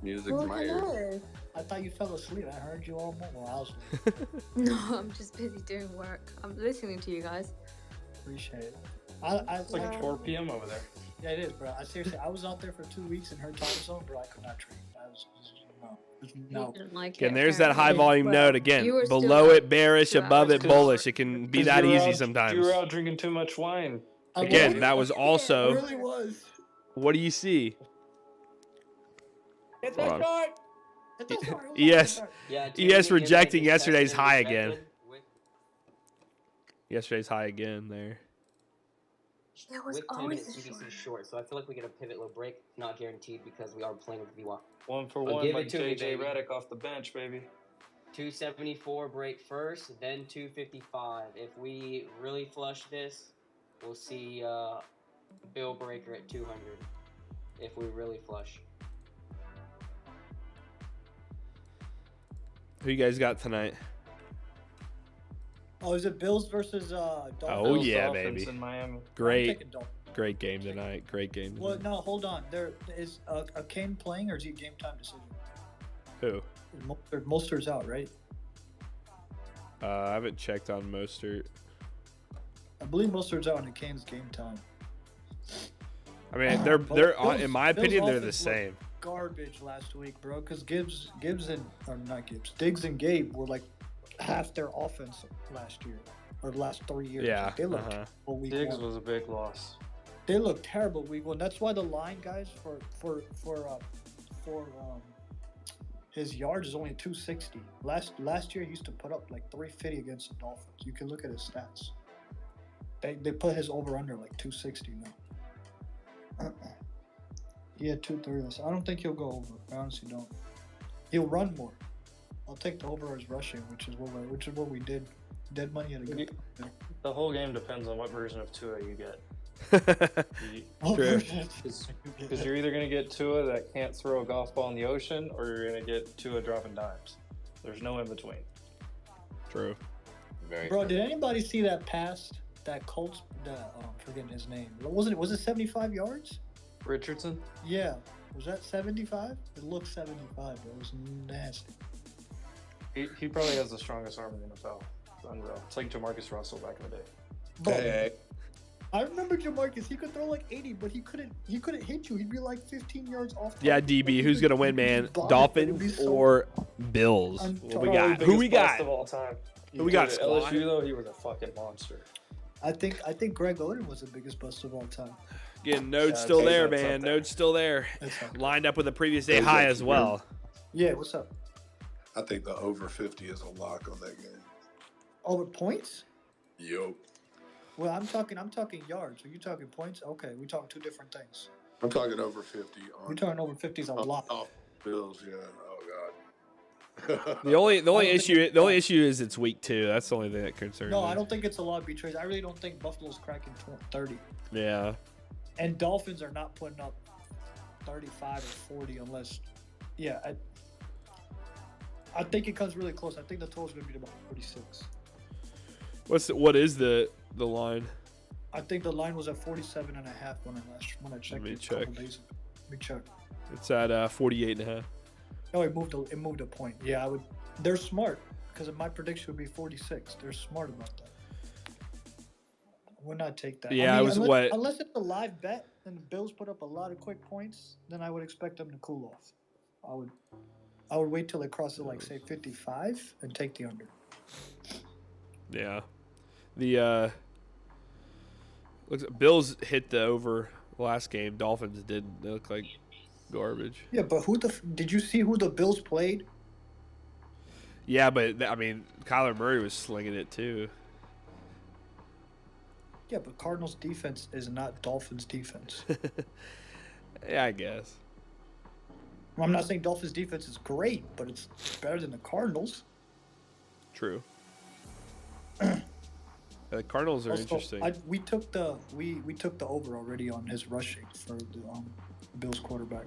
Music's Well, my ears. hello. I thought you fell asleep. I heard you all morning. Well, I was asleep. No, I'm just busy doing work. I'm listening to you guys. Appreciate it. It's like 4 p.m. over there. Yeah, it is, bro. I seriously, I was out there for 2 weeks in her time zone, bro. I could not trade. No. You didn't like Again, it, there's that high apparently. volume Well, node again. you were still Below up it bearish, 2 above hours it bullish. It can be that you were easy out- sometimes. You were out drinking too much wine. Again, that was It also. really was. What do you see? It's Hold on. short. It's a short. ES, Yeah, ES Timmy, rejecting it's yesterday's tested and high again. rejected with- Yesterday's high again there. There was With 10 always minutes a CBC short. short, so I feel like we get a pivot low break. Not guaranteed because we are playing with VWAP. 1 for I'll 1 give by it to me, JJ baby. Redick off the bench, baby. 274 break first, then 255. If we really flush this, we'll see bill breaker at 200. If we really flush. Who you guys got tonight? Oh, is it Bills versus Dolphins? Oh Bills, yeah, Dolphins baby. in Miami. I'm Great, taking Dolphins. great game tonight. Great game Well, tonight. no, hold on. There is a Kane playing, or is he a game time decision? Who? Mostert's out, right? I haven't checked on Mostert. I believe Mostert's out, and Kane's game time. I mean, they're Bills- in my Bills opinion, they're the offense looked same. Garbage last week, bro. Because Diggs and Gabe were like half their offense last year or the last 3 years. Yeah. Like, they looked terrible week Diggs one. was a big loss. They looked terrible week one. That's why the line, guys, for his yards is only 260. Last year he used to put up like 350 against the Dolphins. You can look at his stats. They put his over under like 260 now. He had 230. I don't think he'll go over. I honestly don't. He'll run more. I'll take the over as rushing, which is what we did. Dead money at a good. The whole game depends on what version of Tua you get. True. Because you're either going to get Tua that can't throw a golf ball in the ocean, or you're going to get Tua dropping dimes. There's no in between. True. Very Bro, true. did anybody see that pass? That Colts. I'm forgetting his name. Was it 75 yards? Richardson? Yeah. Was that 75? It looked 75, but it was nasty. He probably has the strongest arm in the NFL. It's unreal. It's like Jamarcus Russell back in the day. Bro, Hey, I remember Jamarcus. He could throw like 80, but he couldn't hit you. He'd be like 15 yards off. Yeah, target. DB. Like, Who's gonna win, he'd man? just bomb it, Dolphins it'd be so- or Bills? I'm What we probably got? Who we Biggest bust got? of all time. Who we got? Dude, Squad? LSU though, he was a fucking monster. I think Greg Oden was the biggest bust of all time. Again, Node's Yeah, still I'd say there, that's man. up there. Node's still there. That's not- Lined up with a previous day high as well. Yeah, what's up? I think the over 50 is a lock on that game. Over points? Yo. Well, I'm talking yards. Are you talking points? Okay, we're talking two different things. I'm talking over 50 We're on talking over 50 is a lot. off Bills, yeah. Oh god. The only don't think issue is it's week 2. That's the only thing that concerns No, me. I don't think it's a lot of betrays. I really don't think Buffalo's cracking 30. Yeah. And Dolphins are not putting up 35 or 40 unless, yeah. I think it comes really close. I think the total's going to be about 46. What is the line? I think the line was at 47.5 when I checked me it a couple check. days ago. Let me check. It's at 48.5. Oh, it moved a point. Yeah, I would. They're smart because my prediction would be 46. They're smart about that. I would not take that. Yeah, I mean, I was unless it's a live bet and the Bills put up a lot of quick points, then I would expect them to cool off. I would wait till it crosses like say 55 and take the under. Yeah. The Bills hit the over last game. Dolphins didn't. They look like garbage. Yeah, but did you see who the Bills played? Yeah, but I mean, Kyler Murray was slinging it too. Yeah, but Cardinals defense is not Dolphins defense. Yeah, I guess. Well, I'm not saying Dolphins defense is great, but it's better than the Cardinals. True. The Cardinals are Also, interesting. we took the over already on his rushing for the Bills quarterback.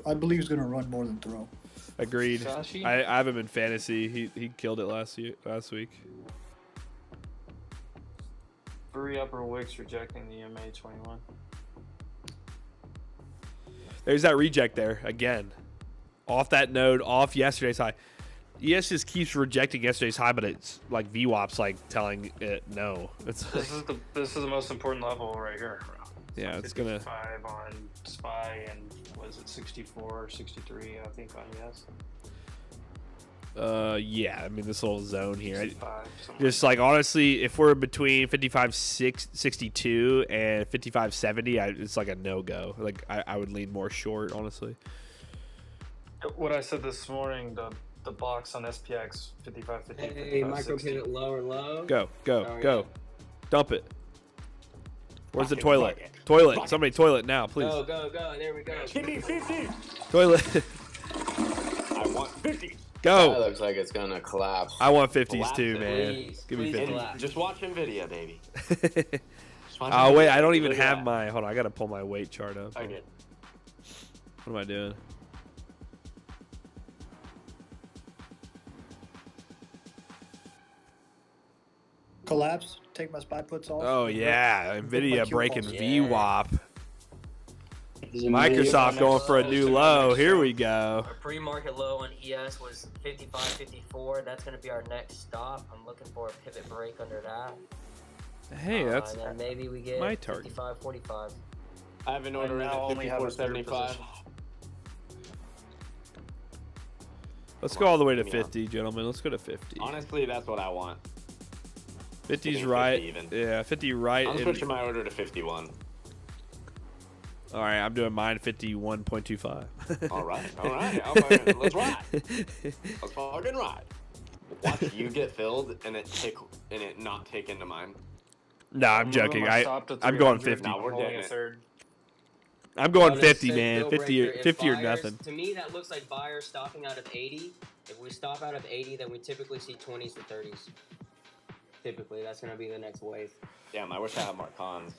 I believe he's going to run more than throw. Agreed. Sashi? I have him in fantasy. He killed it last week. 3 upper wicks rejecting the MA 21. There's that reject there again. Off that node, off yesterday's high. ES just keeps rejecting yesterday's high, but it's like VWAP's like telling it no. It's This is the most important level right here. Yeah, it's gonna 5 on SPY and was it 64 or 63? I think on ES. Yeah, I mean this little zone here. 65, Just like honestly, if we're between 55.62 and 55.70, it's like a no go. Like I would lean more short, honestly. What I said this morning, the box on SPX 55.50. Hey, micro hit it low. Go. Oh, Go. yeah. Dump it. Where's the Bucket, toilet? bucket. Toilet. Bucket. Somebody toilet now, please. Go. There we go. Give me 50. Toilet. I want 50. That Go. looks like it's gonna collapse. I want 50s Collapse too, it, man. please. Give me Please 50s. collapse. Just watch NVIDIA, baby. Oh wait, I don't even have my. Hold on, I gotta pull my weight chart up. Okay. What am I doing? Collapse. Take my SPY puts off. Oh yeah, Put my Nvidia Q breaking calls. VWAP. Microsoft going for a new low. Here we go. Our pre-market low on ES was 55.54. That's going to be our next stop. I'm looking for a pivot break under that. Hey, that's and then maybe we get my target. 55.45. I have an order in now at only have a third 54.75. position. Let's go all the way to Yeah. 50, gentlemen. Let's go to 50. Honestly, that's what I want. 50's Getting right. 50 even. Yeah, 50 right. I'm and- switching my order to 51. All right, I'm doing mine 51.25. All right. Let's ride. Let's fucking ride. Watch you get filled and it not take into mine. No, I'm moving joking. my stop to I'm going 300. 50. No, we're Holding getting a it. third. I'm going Well, 50, this man. deal 50 breaker, if 50 or buyers- nothing. To me, that looks like buyers stopping out of 80. If we stop out of 80, then we typically see 20s to 30s. Typically, that's going to be the next wave. Damn, I wish I had more cons.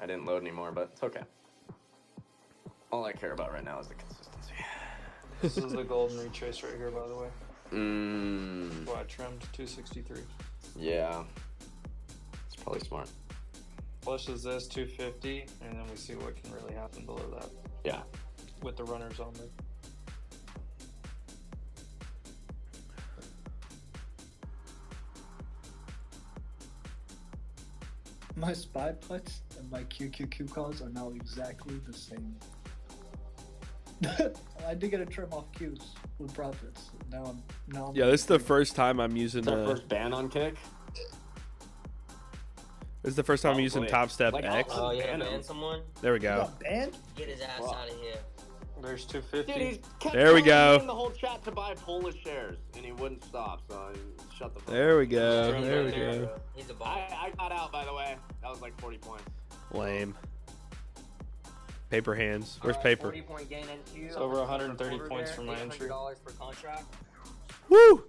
I didn't load anymore, but it's okay. All I care about right now is the consistency. This is the golden retrace right here, by the way. Mmm. So I trimmed 263. Yeah. It's probably smart. Flushes this 250, and then we see what can really happen below that. Yeah. With the runners only. My SPY puts and my QQQ calls are now exactly the same. I did get a trim off Qs with profits. Now I'm. Yeah, this is the first time I'm using It's our first ban on kick. This is the first time I'm using Probably. Top Step Like, X. Oh, yeah, ban him. ban someone? There we You go. got banned? Get his ass Wow. out of here. There's 250. Dude, he kept There we telling go. me in the whole chat to buy Polish shares, and he wouldn't stop. So I shut the fuck There we up. go. Trim There we right there. go. He's a ball. I got out, by the way. That was like 40 points. Lame. Paper hands. Where's Alright, paper? 40-point gain NQ. It's over I'm looking 130 for a points quarter for my there, entry. $800 per contract. Woo!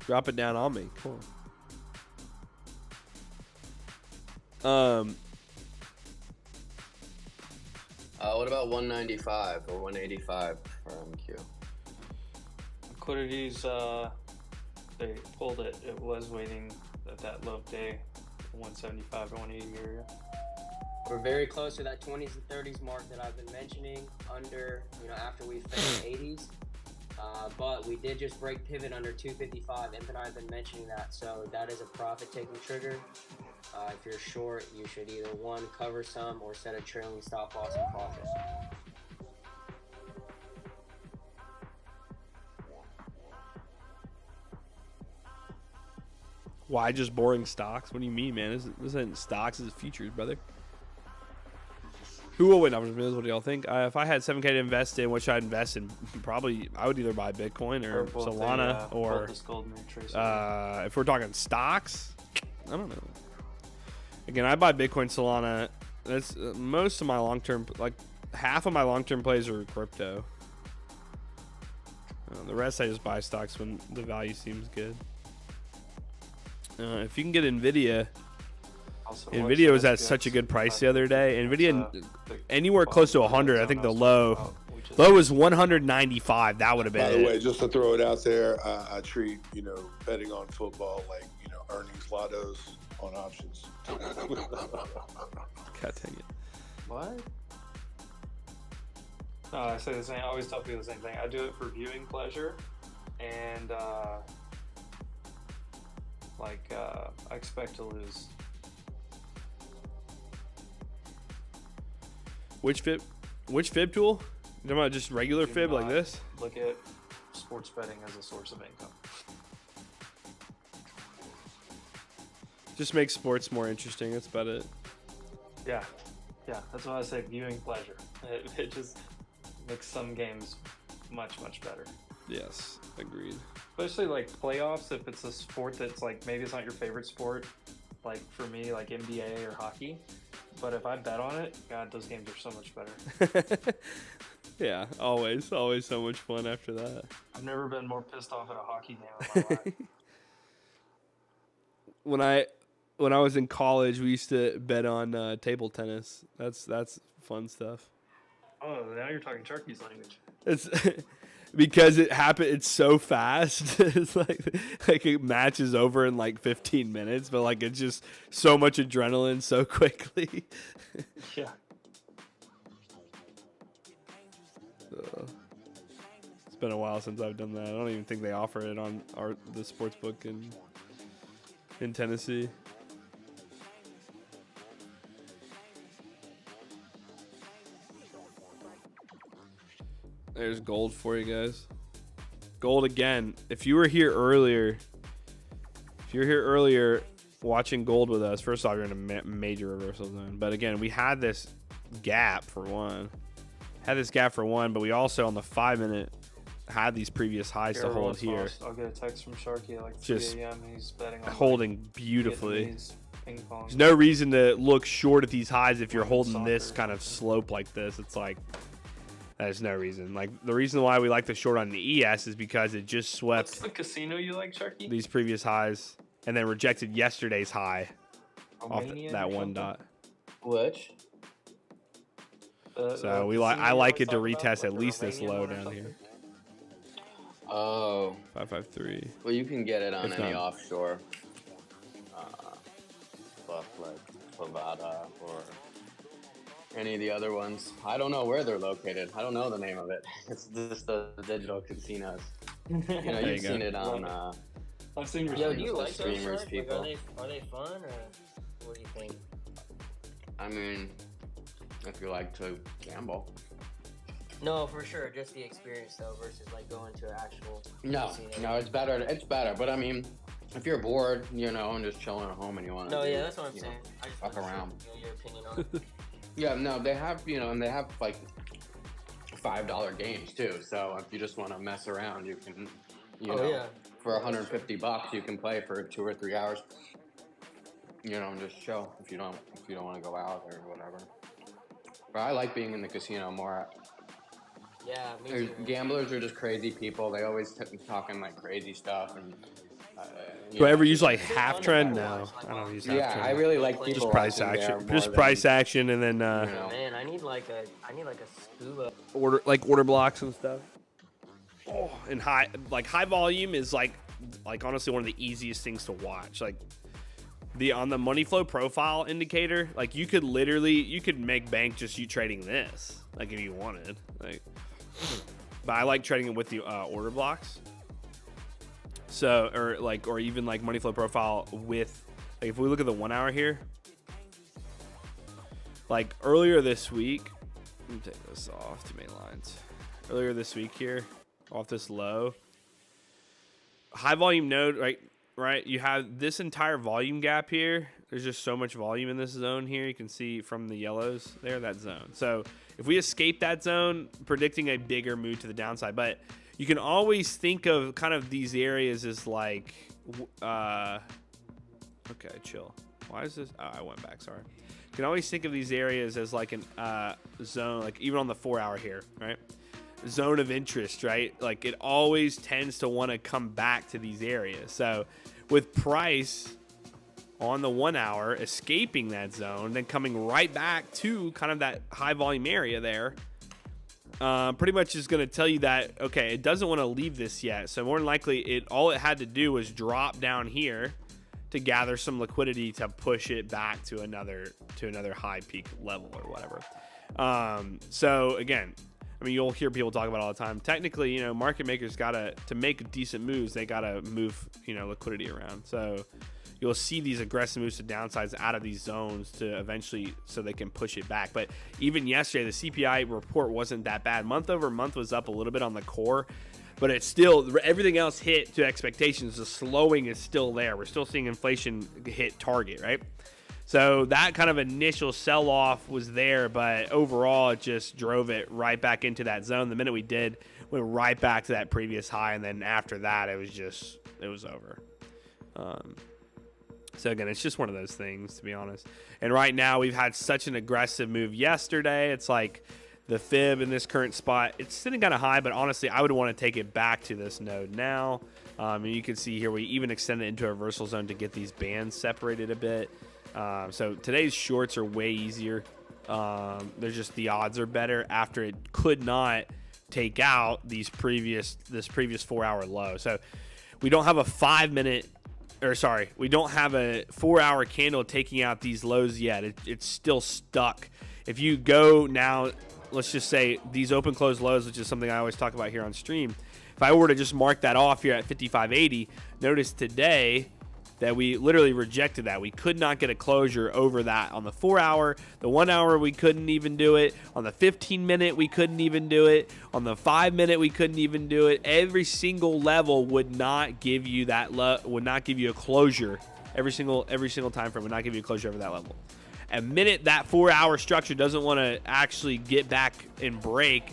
Drop it down on me. Come on. What about 195 or 185 for MQ? Liquidities, they pulled it. It was waiting at that low day, 175 or 180 area. We're very close to that 20s and 30s mark that I've been mentioning under, after we fed the 80s. But we did just break pivot under 255. Imp and I have been mentioning that, so that is a profit-taking trigger. If you're short, you should either, one, cover some or set a trailing stop loss and profit. Why just boring stocks? What do you mean, man? This isn't stocks, this is futures, brother. Who will win? What do y'all think? If I had $7K to invest in, what should I invest in? Probably, I would either buy Bitcoin or Solana, or if we're talking stocks, I don't know. Again, I buy Bitcoin, Solana. That's most of my long-term, like half of my long-term plays are crypto. The rest I just buy stocks when the value seems good. If you can get NVIDIA, NVIDIA was at such a good price the other day. NVIDIA anywhere close to 100. I think the low was 195. That would have been. By the way, just to throw it out there, I treat betting on football like earnings lottos on options. God dang it! What? No, I say the same. I always tell people the same thing. I do it for viewing pleasure, and I expect to lose. Which fib tool? You talking about just regular fib like this? Look at sports betting as a source of income. Just makes sports more interesting. That's about it. Yeah, that's why I say viewing pleasure. It just makes some games much, much better. Yes, agreed. Especially like playoffs, if it's a sport that's like, maybe it's not your favorite sport, like for me, like NBA or hockey. But if I bet on it, God, those games are so much better. Yeah, always so much fun after that. I've never been more pissed off at a hockey game in my life. When I was in college, we used to bet on table tennis. That's fun stuff. Oh, now you're talking Sharky's language. It's because it happened. It's so fast. It's like a match is over in like 15 minutes, but like it's just so much adrenaline so quickly. Yeah. It's been a while since I've done that. I don't even think they offer it on the sports book in Tennessee. There's gold for you guys. Gold again. If you were here earlier watching gold with us, first off, you're in a major reversal zone. But again, we had this gap for one. But we also on the 5-minute had these previous highs to hold here. Lost. I'll get a text from Sharky at like 3 a.m. He's betting on holding beautifully. Ping pong. There's no reason to look short at these highs if you're holding this kind of slope like this. It's like there's no reason. Like the reason why we like the short on the ES is because it just swept. What's the casino you like, Sharky? These previous highs and then rejected yesterday's high off that one dot. Which? So I like it to retest at least this low down here. Oh. 553. Well, you can get it on any offshore stuff like Bovada or any of the other ones. I don't know where they're located. I don't know the name of it. It's just the digital casinos. You've seen it on. I've seen. Yo, do you like those streamers, sites? people. Like, are they fun or what do you think? I mean, if you like to gamble. No, for sure. Just the experience though, versus like going to an actual. No, it's better. It's better. But I mean, if you're bored, and just chilling at home and you want to. No, yeah, that's what I'm saying. I just fuck around. Your opinion on it. Yeah, no, they have, and they have like $5 games too. So if you just want to mess around, you can, for $150, you can play for 2 or 3 hours. And just chill if you don't want to go out or whatever. But I like being in the casino more. Yeah, me too. Gamblers are just crazy people. They always talking like crazy stuff and. Do I ever use like half trend? No, I don't use half trend. Yeah, I really like people just price action. Just price action, and then man, I need like a scuba order blocks and stuff. Oh, and high volume is like honestly one of the easiest things to watch. Like on the money flow profile indicator, like you could make bank just you trading this, like if you wanted, like. But I like trading it with the order blocks. So or even like money flow profile with, like if we look at the 1 hour here, like earlier this week, let me take this off to main lines. Earlier this week here, off this low, high volume node, right? You have this entire volume gap here. There's just so much volume in this zone here. You can see from the yellows there, that zone. So if we escape that zone, predicting a bigger move to the downside. But you can always think of kind of these areas as like, okay, chill. Why is this? Oh, I went back, sorry. You can always think of these areas as like an zone, like even on the 4 hour here, right? Zone of interest, right? Like it always tends to want to come back to these areas. So with price on the 1 hour escaping that zone, then coming right back to kind of that high volume area there, pretty much is going to tell you that, okay, it doesn't want to leave this yet. So more than likely, all it had to do was drop down here to gather some liquidity to push it back to another high peak level or whatever. So again, I mean, you'll hear people talk about it all the time. Technically, you know, market makers to make decent moves, they gotta move, you know, liquidity around. So you'll see these aggressive moves to downsides out of these zones to eventually, so they can push it back. But even yesterday, the CPI report wasn't that bad. Month over month was up a little bit on the core, but it's still, everything else hit to expectations. The slowing is still there. We're still seeing inflation hit target, right? So that kind of initial sell-off was there, but overall it just drove it right back into that zone. The minute we did, went right back to that previous high, and then after that, it was over. So again, it's just one of those things, to be honest. And right now, we've had such an aggressive move yesterday. It's like the fib in this current spot, it's sitting kind of high, but honestly, I would want to take it back to this node now. And you can see here, we even extended it into a reversal zone to get these bands separated a bit. So today's shorts are way easier. They're just, the odds are better after it could not take out this previous 4 hour low. So we don't have a 5 minute, or sorry, we don't have a 4 hour candle taking out these lows yet. It's still stuck. If you go now, let's just say these open close lows, which is something I always talk about here on stream. If I were to just mark that off here at 55.80, notice today that we literally rejected that. We could not get a closure over that on the 4 hour. The 1 hour, we couldn't even do it. On the 15 minute, we couldn't even do it. On the 5 minute, we couldn't even do it. Every single level would not give you that, would not give you a closure. Every single time frame would not give you a closure over that level. A minute that 4 hour structure doesn't want to actually get back and break,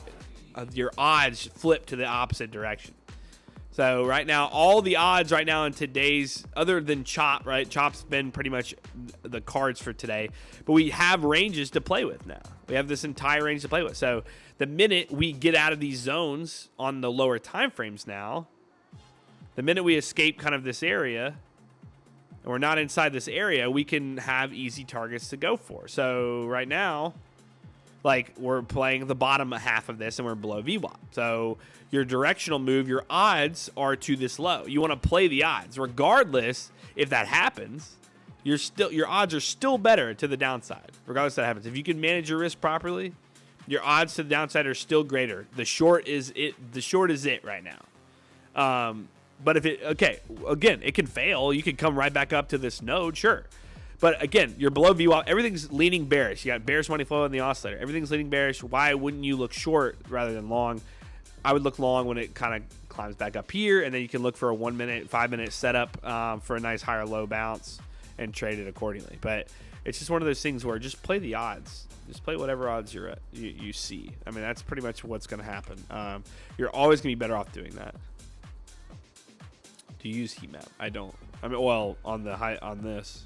your odds flip to the opposite direction. So right now, all the odds right now in today's, other than Chop, right? Chop's been pretty much the cards for today. But we have ranges to play with now. We have this entire range to play with. So the minute we get out of these zones on the lower time frames now, the minute we escape kind of this area, and we're not inside this area, we can have easy targets to go for. So right now, like, we're playing the bottom half of this and we're below VWAP. So your directional move, your odds are to this low. You want to play the odds. Regardless if that happens, your odds are still better to the downside. Regardless if that happens. If you can manage your risk properly, your odds to the downside are still greater. The short is it right now. But if again, it can fail. You can come right back up to this node, sure. But again, you're below VWAP. Everything's leaning bearish. You got bearish money flow in the oscillator. Everything's leaning bearish. Why wouldn't you look short rather than long? I would look long when it kind of climbs back up here, and then you can look for a 1 minute, 5 minute setup for a nice higher low bounce and trade it accordingly. But it's just one of those things where just play the odds. Just play whatever odds you see. I mean, that's pretty much what's going to happen. You're always going to be better off doing that. To use heat map, I don't. I mean, well, on this.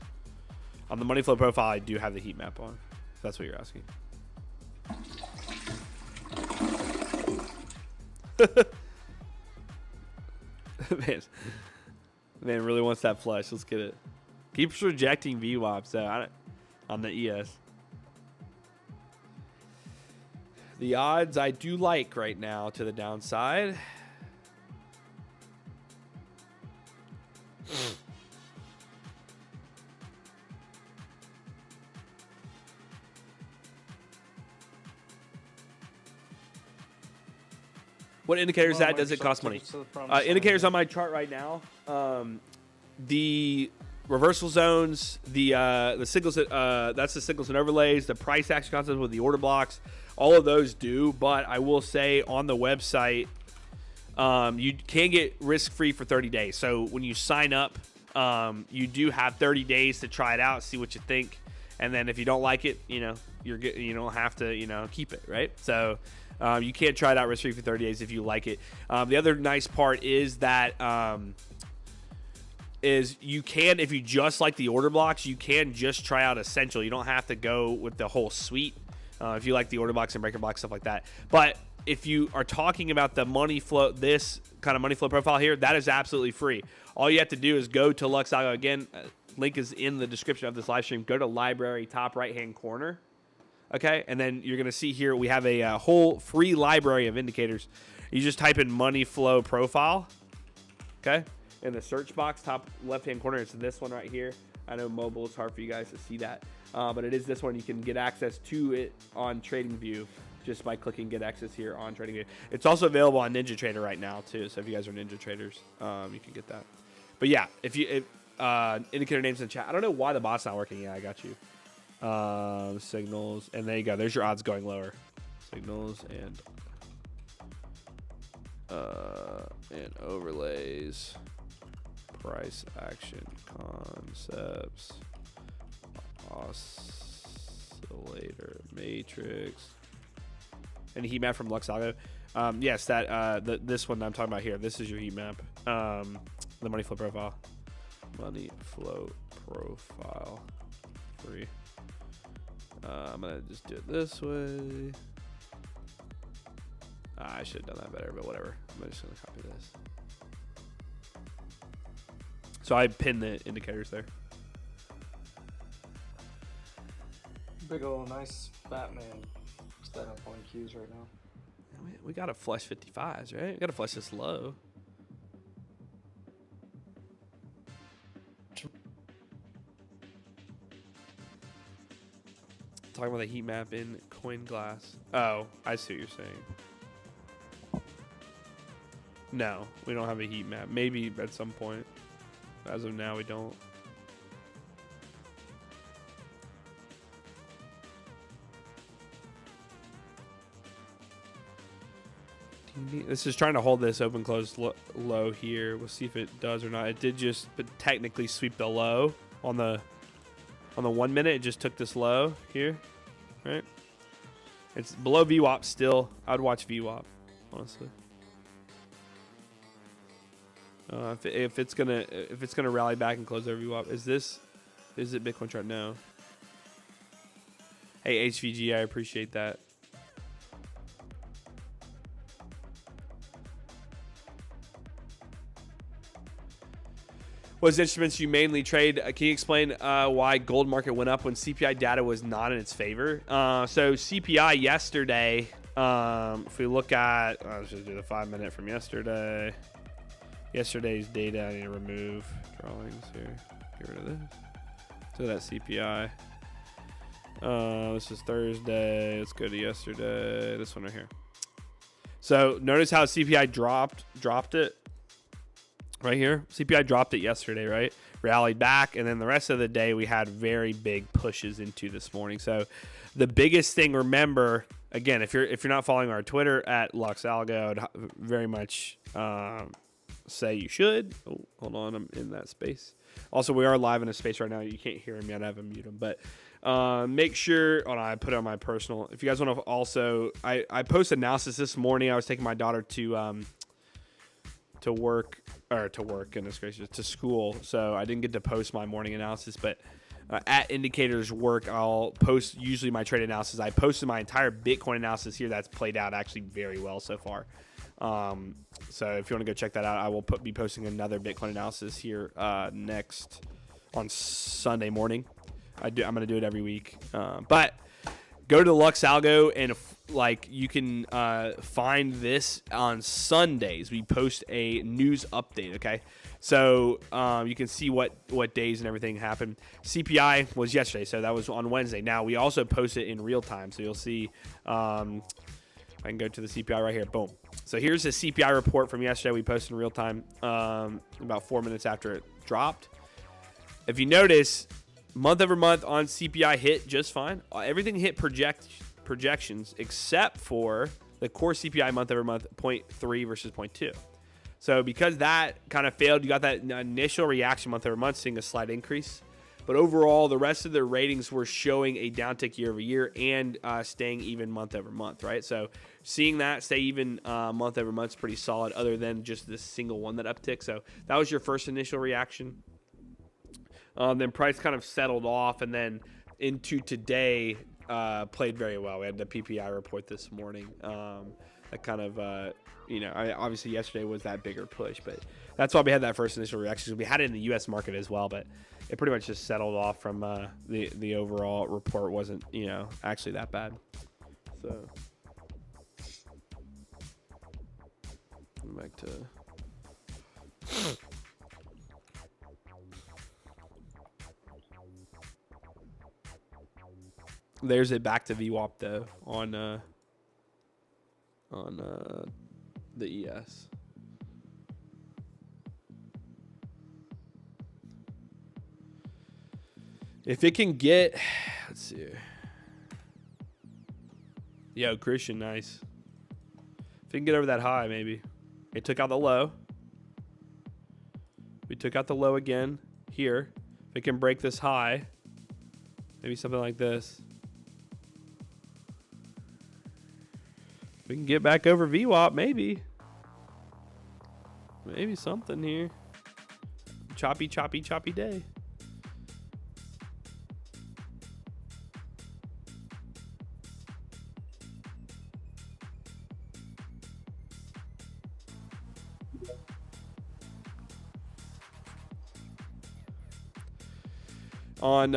On the money flow profile, I do have the heat map on. If that's what you're asking. Man really wants that flush. Let's get it. Keeps rejecting VWAP, so on the ES. The odds I do like right now to the downside. What indicator is Come on, that? Does it Microsoft, cost take money? us to the promised land, Indicators man. on my chart right now. The reversal zones, the signals that's the signals and overlays, the price action concepts with the order blocks. All of those do, but I will say on the website, you can get risk-free for 30 days. So when you sign up, you do have 30 days to try it out, see what you think, and then if you don't like it, you don't have to keep it, right? So you can try it out risk-free for 30 days if you like it. The other nice part is that you can, if you just like the order blocks, you can just try out Essential. You don't have to go with the whole suite if you like the order blocks and breaker blocks, stuff like that. But if you are talking about the money flow, this kind of money flow profile here, that is absolutely free. All you have to do is go to LuxAlgo. Again, link is in the description of this live stream. Go to library, top right-hand corner. Okay, and then you're going to see here we have a whole free library of indicators. You just type in money flow profile. Okay, in the search box, top left-hand corner, it's this one right here. I know mobile is hard for you guys to see that, but it is this one. You can get access to it on TradingView just by clicking get access here on TradingView. It's also available on NinjaTrader right now too, so if you guys are Ninja traders, you can get that. But yeah, if indicator names in the chat. I don't know why the bot's not working. Yeah, I got you. Signals, and there you go. There's your odds going lower. Signals and overlays, price action concepts, oscillator matrix, and heat map from LuxAlgo. Yes, that this one I'm talking about here. This is your heat map. The money flow profile. Money flow profile. Free. I'm gonna just do it this way. I should have done that better, but whatever. I'm just gonna copy this. So I pinned the indicators there. Big ol' nice Batman setup on Qs right now. We gotta flush 55s, right? We gotta flush this low. Talking about the heat map in coin glass. Oh, I see what you're saying. No, we don't have a heat map. Maybe at some point. As of now, we don't. This is trying to hold this open close low here. We'll see if it does or not. It did just technically sweep the low on the 1 minute. It just took this low here, right? It's below VWAP still. I'd watch VWAP, honestly. If it's gonna rally back and close over VWAP, is it Bitcoin chart? No. Hey HVG, I appreciate that. What instruments you mainly trade? Can you explain why gold market went up when CPI data was not in its favor? So CPI yesterday, if we look at, let's just do the 5 minute from yesterday. Yesterday's data, I need to remove drawings here. Get rid of this. So that CPI. This is Thursday. Let's go to yesterday. This one right here. So notice how CPI dropped it. Right here, CPI dropped it yesterday, right? Rallied back, and then the rest of the day we had very big pushes into this morning. So the biggest thing, remember, again, if you're not following our Twitter at LuxAlgo, I'd very much say you should. Oh, hold on, I'm in that space. Also, we are live in a space right now. You can't hear him yet. I have to mute him, but make sure. Oh no, I put it on my personal. If you guys want to also, I posted analysis this morning. I was taking my daughter to school, so I didn't get to post my morning analysis, but at Indicators Work, I'll post usually my trade analysis. I posted my entire Bitcoin analysis here. That's played out actually very well so far. So if you want to go check that out, I will be posting another Bitcoin analysis here next on Sunday morning. I'm going to do it every week, but go to LuxAlgo and you can find this on Sundays. We post a news update, okay? So you can see what days and everything happened. CPI was yesterday, so that was on Wednesday. Now, we also post it in real time, so you'll see I can go to the CPI right here. Boom. So here's the CPI report from yesterday. We posted in real time about 4 minutes after it dropped. If you notice, month over month on CPI hit just fine. Everything hit projections except for the core CPI month over month 0.3 versus 0.2. So because that kind of failed, you got that initial reaction month over month, seeing a slight increase. But overall, the rest of the ratings were showing a downtick year over year and staying even month over month, right? So seeing that stay even month over month is pretty solid, other than just this single one that upticked. So that was your first initial reaction. Then price kind of settled off, and then into today played very well. We had the PPI report this morning. That kind of, obviously yesterday was that bigger push, but that's why we had that first initial reaction. We had it in the U.S. market as well, but it pretty much just settled off from the overall report wasn't, actually that bad. So back to there's it back to VWAP though on the ES. If it can get, let's see. Yo, Christian, nice. If it can get over that high, maybe. It took out the low. We took out the low again here. If it can break this high, maybe something like this. We can get back over VWAP, maybe. Maybe something here. Choppy day. On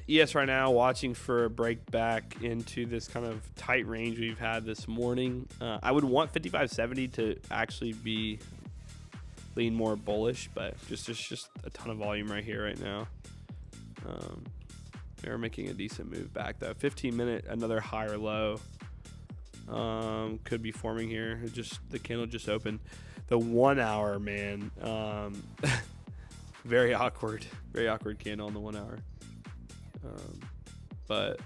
ES right now, watching for a break back into this kind of tight range we've had this morning. I would want 55.70 to actually lean more bullish, but just a ton of volume right here right now. They're making a decent move back though. 15-minute, another higher low could be forming here. The candle just opened. The 1 hour, man. Very awkward candle on the 1 hour. But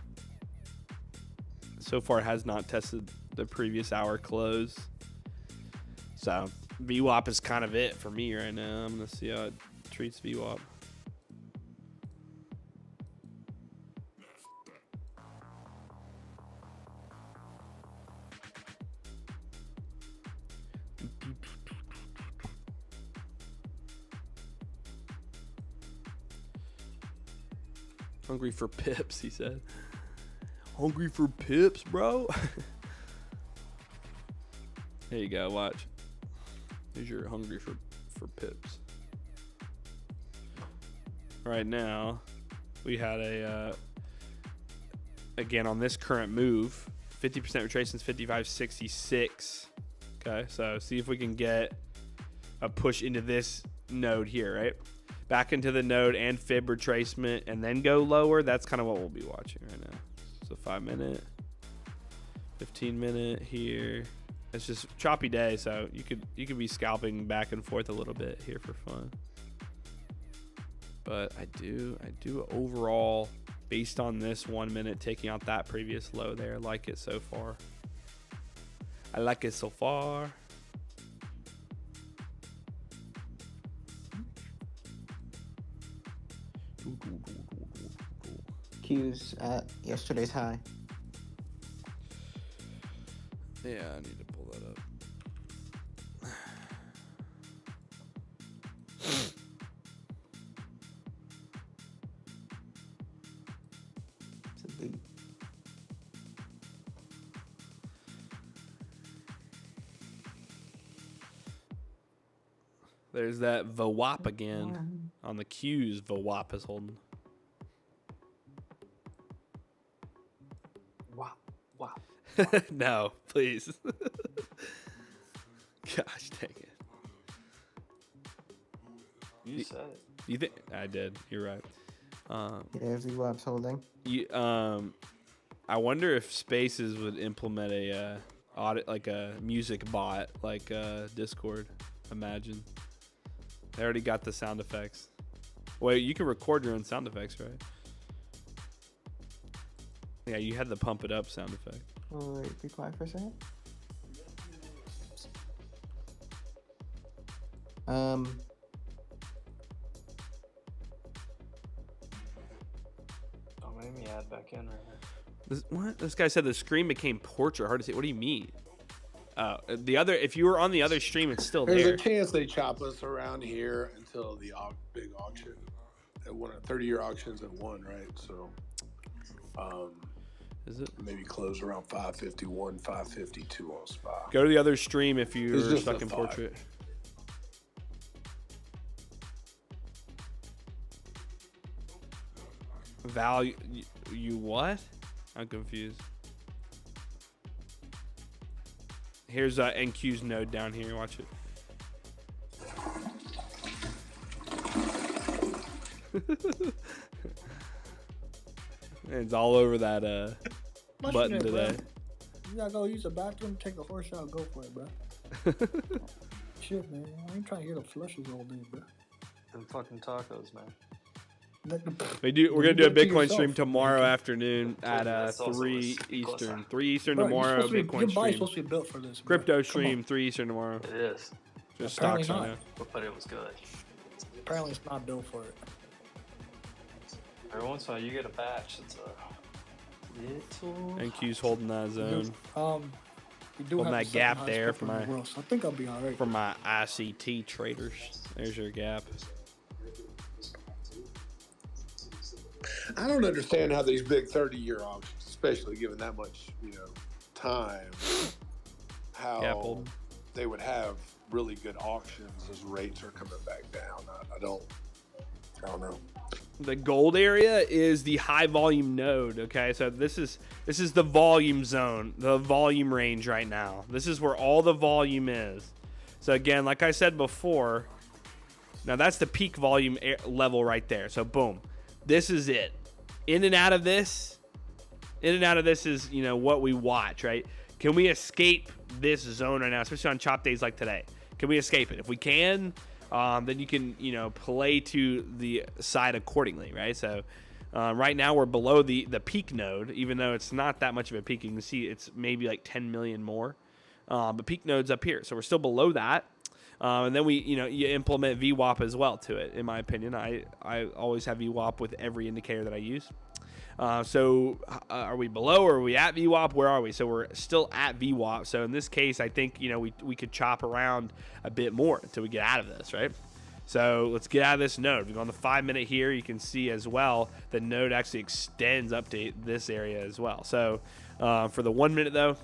so far has not tested the previous hour close. So VWAP is kind of it for me right now. I'm going to see how it treats VWAP. Hungry for pips, he said. Hungry for pips, bro. There you go, watch. Here's your hungry for pips. Right now, we had again on this current move, 50% retracements, 55.66. Okay, so see if we can get a push into this node here, right? Back into the node and fib retracement, and then go lower. That's kind of what we'll be watching right now. So 5 minute, 15 minute here. It's just choppy day, so you could be scalping back and forth a little bit here for fun. But I do overall, based on this 1 minute taking out that previous low there, like it so far. I like it so far. Q's at yesterday's high. Yeah, I need to pull that up. It's a big. There's that VWAP again. On the Q's, VWAP is holding. No, please. Gosh dang it. You said it. You think I did? You're right. There's the VWAP's holding. I wonder if Spaces would implement audit, like a music bot, like Discord. Imagine. They already got the sound effects. Wait, you can record your own sound effects, right? Yeah, you had the pump it up sound effect. Oh, wait, be quiet for a second. Oh, maybe add back in right now. What? This guy said the screen became portrait. Hard to see. What do you mean? If you were on the other stream, it's still There's there. a chance they chop us around here until the big auction. At one 30-year auctions at 1, right? So, is it maybe close around 551, 552 on spot. Go to the other stream if you're just stuck a in thought. portrait. Value, you what? I'm confused. Here's NQ's node down here. Watch it. It's all over that button today. You gotta go use the bathroom, take a horse out, go for it, bro. Shit, man. I ain't trying to hear the flushes all day, bro. Them fucking tacos, man. We're gonna do a You do it to Bitcoin stream yourself. tomorrow afternoon at That's also 3 a Eastern. 3 Eastern Bro, tomorrow. Your Bitcoin body's stream. supposed to be built for this, bro. Crypto Come stream on. 3 Eastern tomorrow. It is. Just Apparently stocks right not. now. But it was good. Apparently it's not built for it. Every once in a while, you get a batch. It's a little. NQ's holding that zone. We do Holding have that the gap second there highest for pepper in my the world, so I think I'll be all right. for my ICT traders. There's your gap. I don't understand how these big 30-year auctions, especially given that much, time, how they would have really good auctions as rates are coming back down. I don't know. The gold area is the high volume node. Okay, so this is the volume zone, the volume range right now. This is where all the volume is. So again, like I said before, now that's the peak volume level right there. So boom, this is it. In and out of this is what we watch, right? Can we escape this zone right now, especially on chop days like today? Can we escape it? If we can, then you can play to the side accordingly, right? So right now we're below the peak node, even though it's not that much of a peak. You can see it's maybe like 10 million more, but peak node's up here, so we're still below that. And then you implement VWAP as well to it. In my opinion, I always have VWAP with every indicator that I use. So are we below or are we at VWAP? Where are we? So we're still at VWAP. So in this case, I think we could chop around a bit more until we get out of this, right? So let's get out of this node. We go on the 5 minute here. You can see as well the node actually extends up to this area as well. So for the 1 minute though,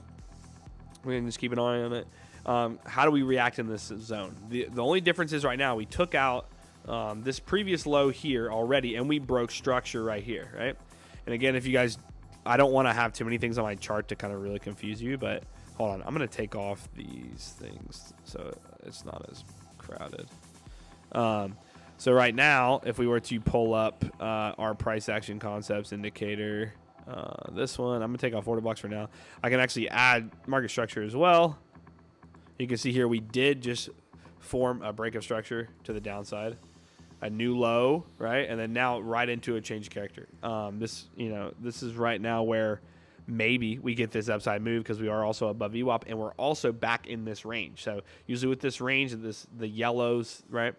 we can just keep an eye on it. How do we react in this zone? The only difference is right now we took out this previous low here already, and we broke structure right here, right? And again, if you guys, I don't want to have too many things on my chart to kind of really confuse you, but hold on. I'm going to take off these things so it's not as crowded. So right now, if we were to pull up our price action concepts indicator, this one, I'm going to take off order blocks for now. I can actually add market structure as well. You can see here we did just form a breakup structure to the downside, a new low, right? And then now right into a change of character. This is right now where maybe we get this upside move because we are also above VWAP and we're also back in this range. So usually with this range and the yellows, right,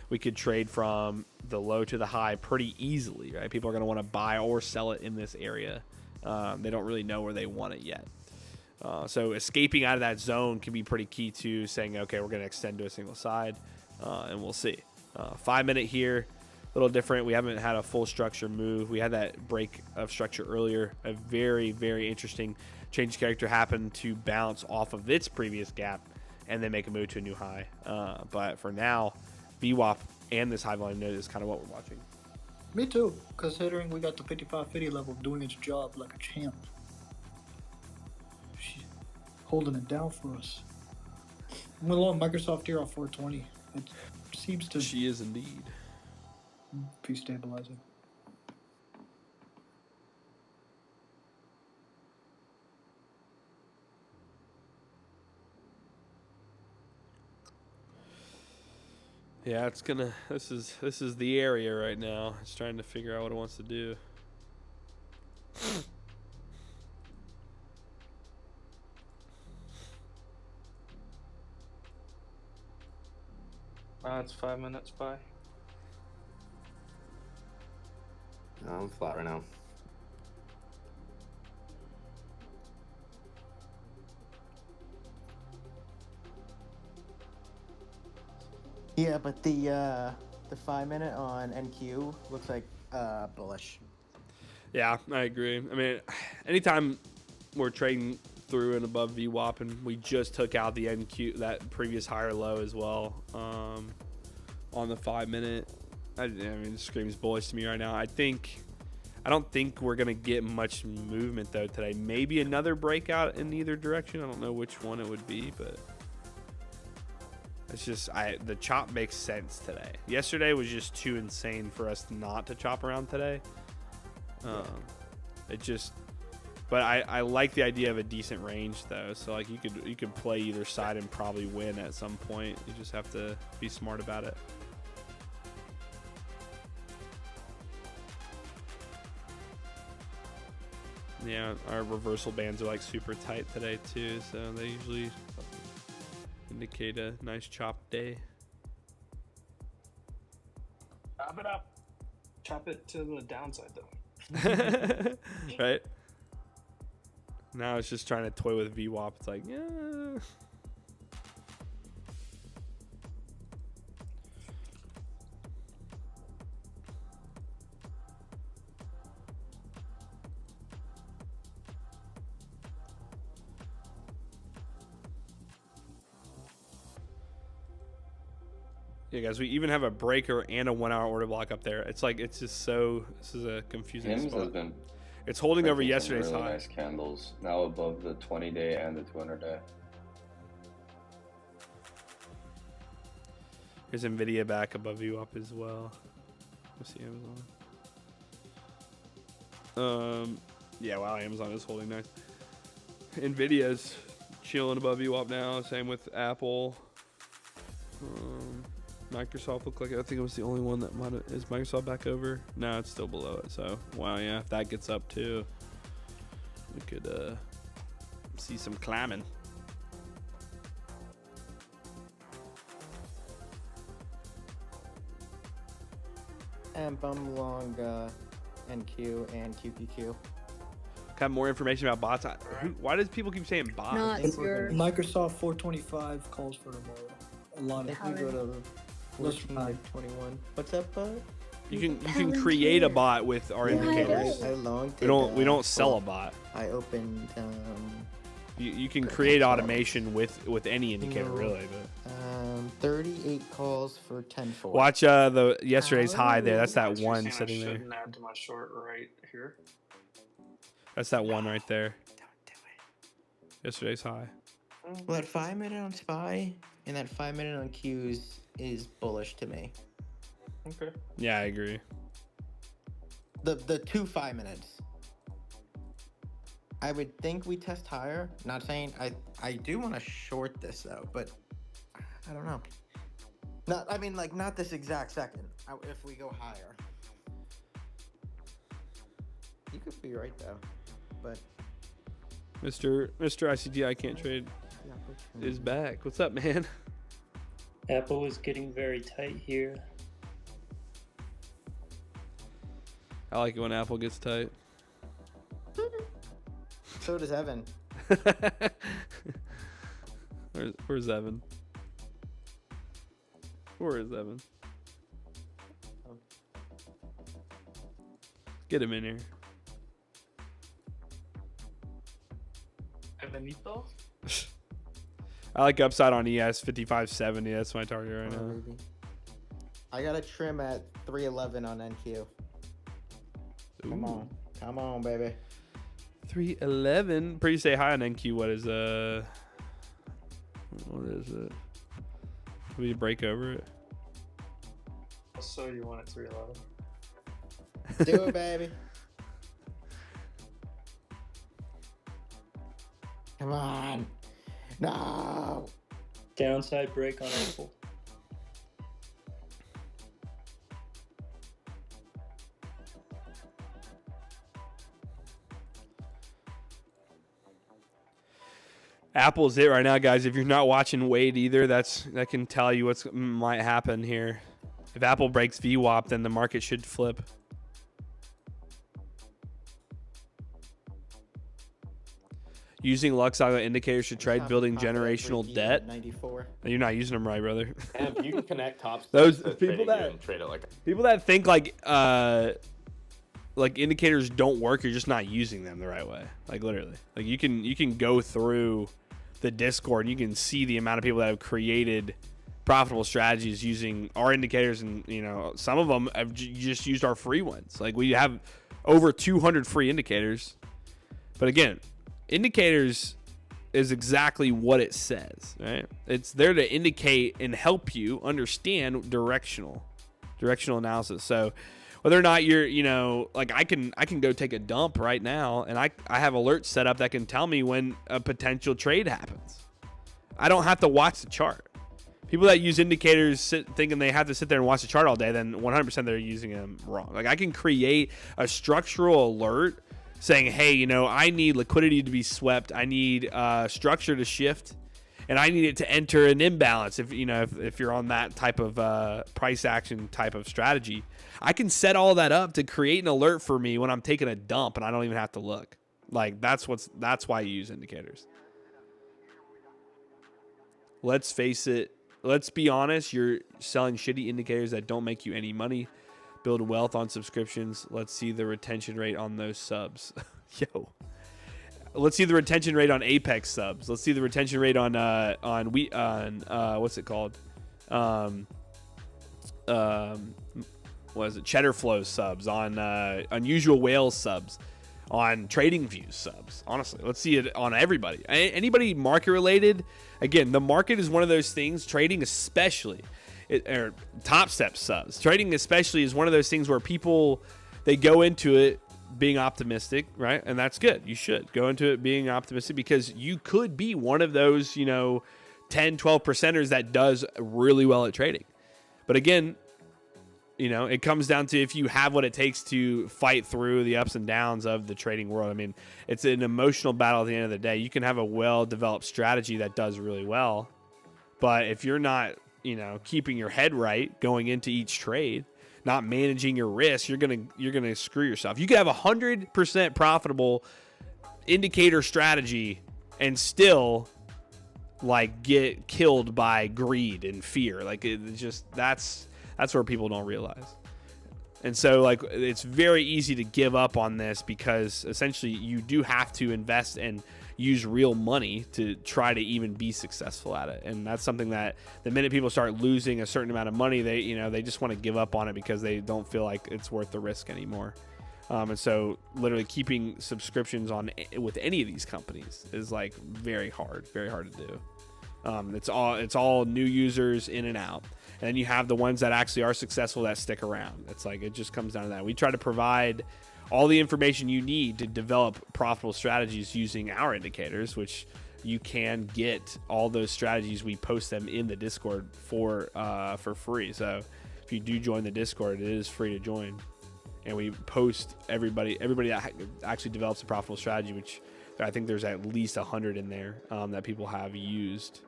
we could trade from the low to the high pretty easily, right? People are going to want to buy or sell it in this area. They don't really know where they want it yet. So escaping out of that zone can be pretty key to saying, okay, we're going to extend to a single side, and we'll see. 5 minute here, a little different. We haven't had a full structure move. We had that break of structure earlier. A very, very interesting change of character happened to bounce off of its previous gap and then make a move to a new high. But for now, VWAP and this high volume node is kind of what we're watching. Me too, considering we got the 5550 level doing its job like a champ. She's holding it down for us. I'm along Microsoft here on 420. It seems to. She is indeed. Be stabilizing. Yeah, it's gonna. This is the area right now. It's trying to figure out what it wants to do. It's 5 minutes by. No, I'm flat right now. Yeah, but the 5 minute on NQ looks like bullish. Yeah, I agree. I mean, anytime we're trading through and above VWAP, and we just took out the NQ, that previous higher low as well, on the 5 minute. I mean, it screams bullish to me right now. I don't think we're gonna get much movement though today. Maybe another breakout in either direction. I don't know which one it would be, but it's just the chop makes sense today. Yesterday was just too insane for us not to chop around today. But I like the idea of a decent range though. So like you could play either side and probably win at some point. You just have to be smart about it. Yeah, our reversal bands are like super tight today too, so they usually indicate a nice chop day. Chop it up. Chop it to the downside though. Right? Now it's just trying to toy with VWAP. It's like, yeah. Yeah, guys, we even have a breaker and a 1 hour order block up there. It's like, it's just so, this is a confusing Hims spot. has been It's holding over making some yesterday's really high. nice candles, now above the 20-day and the 200-day. Here's NVIDIA back above VWAP as well. Let's see Amazon. Yeah, wow, Amazon is holding nice. NVIDIA's chilling above VWAP now. Same with Apple. Microsoft looked like, I think it was the only one that is Microsoft back over. No, it's still below it. So wow, yeah, if that gets up too, we could see some climbing. And bum long NQ and QQQ. Have more information about bots. Why does people keep saying bots? No, it's your Microsoft 425 calls for tomorrow. A lot of If we go to 14.21. What's up, bud? You can create a bot with our indicators. We don't sell a bot. I opened. You can create automation with any indicator really, but 38 calls for 10-4. watch the yesterday's high there. That's that one I sitting there. shouldn't add to my short right here. That's that one right there. Yesterday's high. Well, that 5 minute on SPY and that 5 minute on Qs is bullish to me. Okay. Yeah, I agree. The 2 5 minutes. I would think we test higher. Not saying I do want to short this though, but I don't know. Not this exact second. If we go higher, you could be right though, but Mr. ICT, I can't trade is back. What's up, man? Apple is getting very tight here. I like it when Apple gets tight. So does Evan. Where's Evan? Where is Evan? Get him in here. Evanito? I like upside on ES 5570. That's my target right now. Maybe. I got a trim at 311 on NQ. Ooh. Come on, baby. 311. Pretty say high on NQ. What is it? We break over it. So you want it 311? Do it, baby. Come on. No. Downside break on Apple. Apple's it right now, guys. If you're not watching Wade either, that can tell you what's might happen here. If Apple breaks VWAP, then the market should flip. Using Luxottica indicators to trade building generational debt. 94. You're not using them right, brother. And you can connect top Those to people trading that and trade it like people that think like indicators don't work, you're just not using them the right way. Like literally, like you can go through the Discord and you can see the amount of people that have created profitable strategies using our indicators, and some of them have just used our free ones. Like we have over 200 free indicators, but again, indicators is exactly what it says, right? It's there to indicate and help you understand directional analysis. So whether or not you're, like I can go take a dump right now and I have alerts set up that can tell me when a potential trade happens. I don't have to watch the chart. People that use indicators thinking they have to sit there and watch the chart all day, then 100% they're using them wrong. Like I can create a structural alert saying, hey, I need liquidity to be swept. I need structure to shift, and I need it to enter an imbalance. If you're on that type of price action type of strategy, I can set all that up to create an alert for me when I'm taking a dump, and I don't even have to look. Like that's why you use indicators. Let's face it. Let's be honest. You're selling shitty indicators that don't make you any money. Build wealth on subscriptions. Let's see the retention rate on those subs. Yo. Let's see the retention rate on Apex subs. Let's see the retention rate on what's it called? What is it? Cheddar Flow subs, on Unusual Whales subs, on Trading Views subs. Honestly, let's see it on everybody. Anybody market related. Again, the market is one of those things. Trading especially. Or Top Step subs. Trading especially is one of those things where people, they go into it being optimistic, right? And that's good. You should go into it being optimistic because you could be one of those, 10, 12%ers that does really well at trading. But again, it comes down to if you have what it takes to fight through the ups and downs of the trading world. I mean, it's an emotional battle at the end of the day. You can have a well-developed strategy that does really well, but if you're not keeping your head right going into each trade, not managing your risk, you're gonna screw yourself. You could have 100% profitable indicator strategy and still like get killed by greed and fear. Like that's where people don't realize. And so like it's very easy to give up on this because essentially you do have to invest and use real money to try to even be successful at it. And that's something that the minute people start losing a certain amount of money, they just want to give up on it because they don't feel like it's worth the risk anymore. And so literally keeping subscriptions on with any of these companies is like very hard to do. It's all new users in and out. And then you have the ones that actually are successful that stick around. It's like, it just comes down to that. We try to provide all the information you need to develop profitable strategies using our indicators, which you can get all those strategies. We post them in the Discord for free. So if you do join the Discord, it is free to join. And we post everybody that actually develops a profitable strategy, which I think there's at least 100 in there that people have used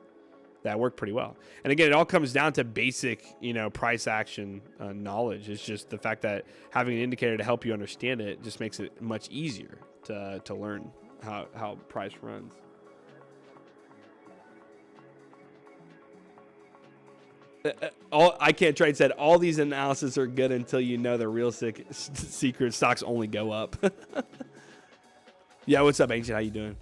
that work pretty well. And again, it all comes down to basic, price action knowledge. It's just the fact that having an indicator to help you understand it just makes it much easier to learn how price runs. I Can't Trade said all these analysis are good until you know the real secret stocks only go up. Yeah, what's up, Ancient? How you doing?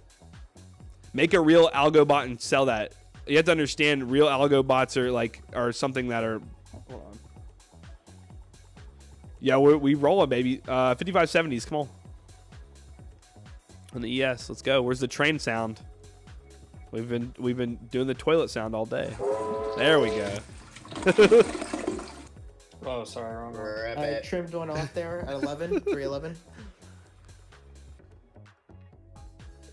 Make a real algo bot and sell that. You have to understand real algo bots are something that are. Hold on. Yeah, we roll it, baby. 5570s, come on. On the ES, let's go. Where's the train sound? We've been doing the toilet sound all day. There we go. Oh, sorry, wrong one. I trimmed one off there at 11, 311.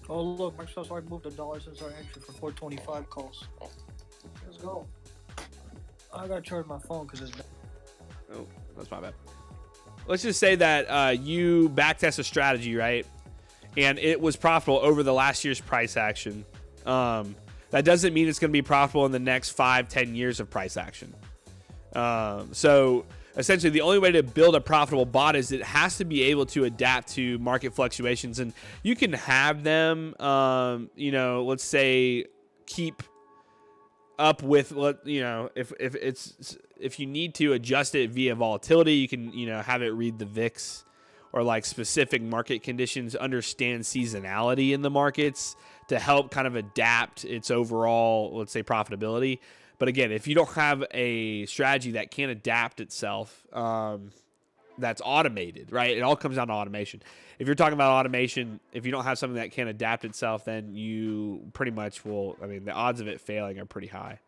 Oh look, Microsoft's already moved $1 since our entry for 425 calls. Let's go. I gotta charge my phone because it's. Oh, that's my bad. Let's just say that you backtest a strategy, right? And it was profitable over the last year's price action. That doesn't mean it's going to be profitable in the next 5-10 years of price action. So essentially, the only way to build a profitable bot is it has to be able to adapt to market fluctuations, and you can have them, let's say, keep up with what if you need to adjust it via volatility, you can have it read the VIX or like specific market conditions, understand seasonality in the markets to help kind of adapt its overall, let's say, profitability. But again, if you don't have a strategy that can adapt itself, that's automated, right? It all comes down to automation. If you're talking about automation, if you don't have something that can adapt itself, then you pretty much will, the odds of it failing are pretty high.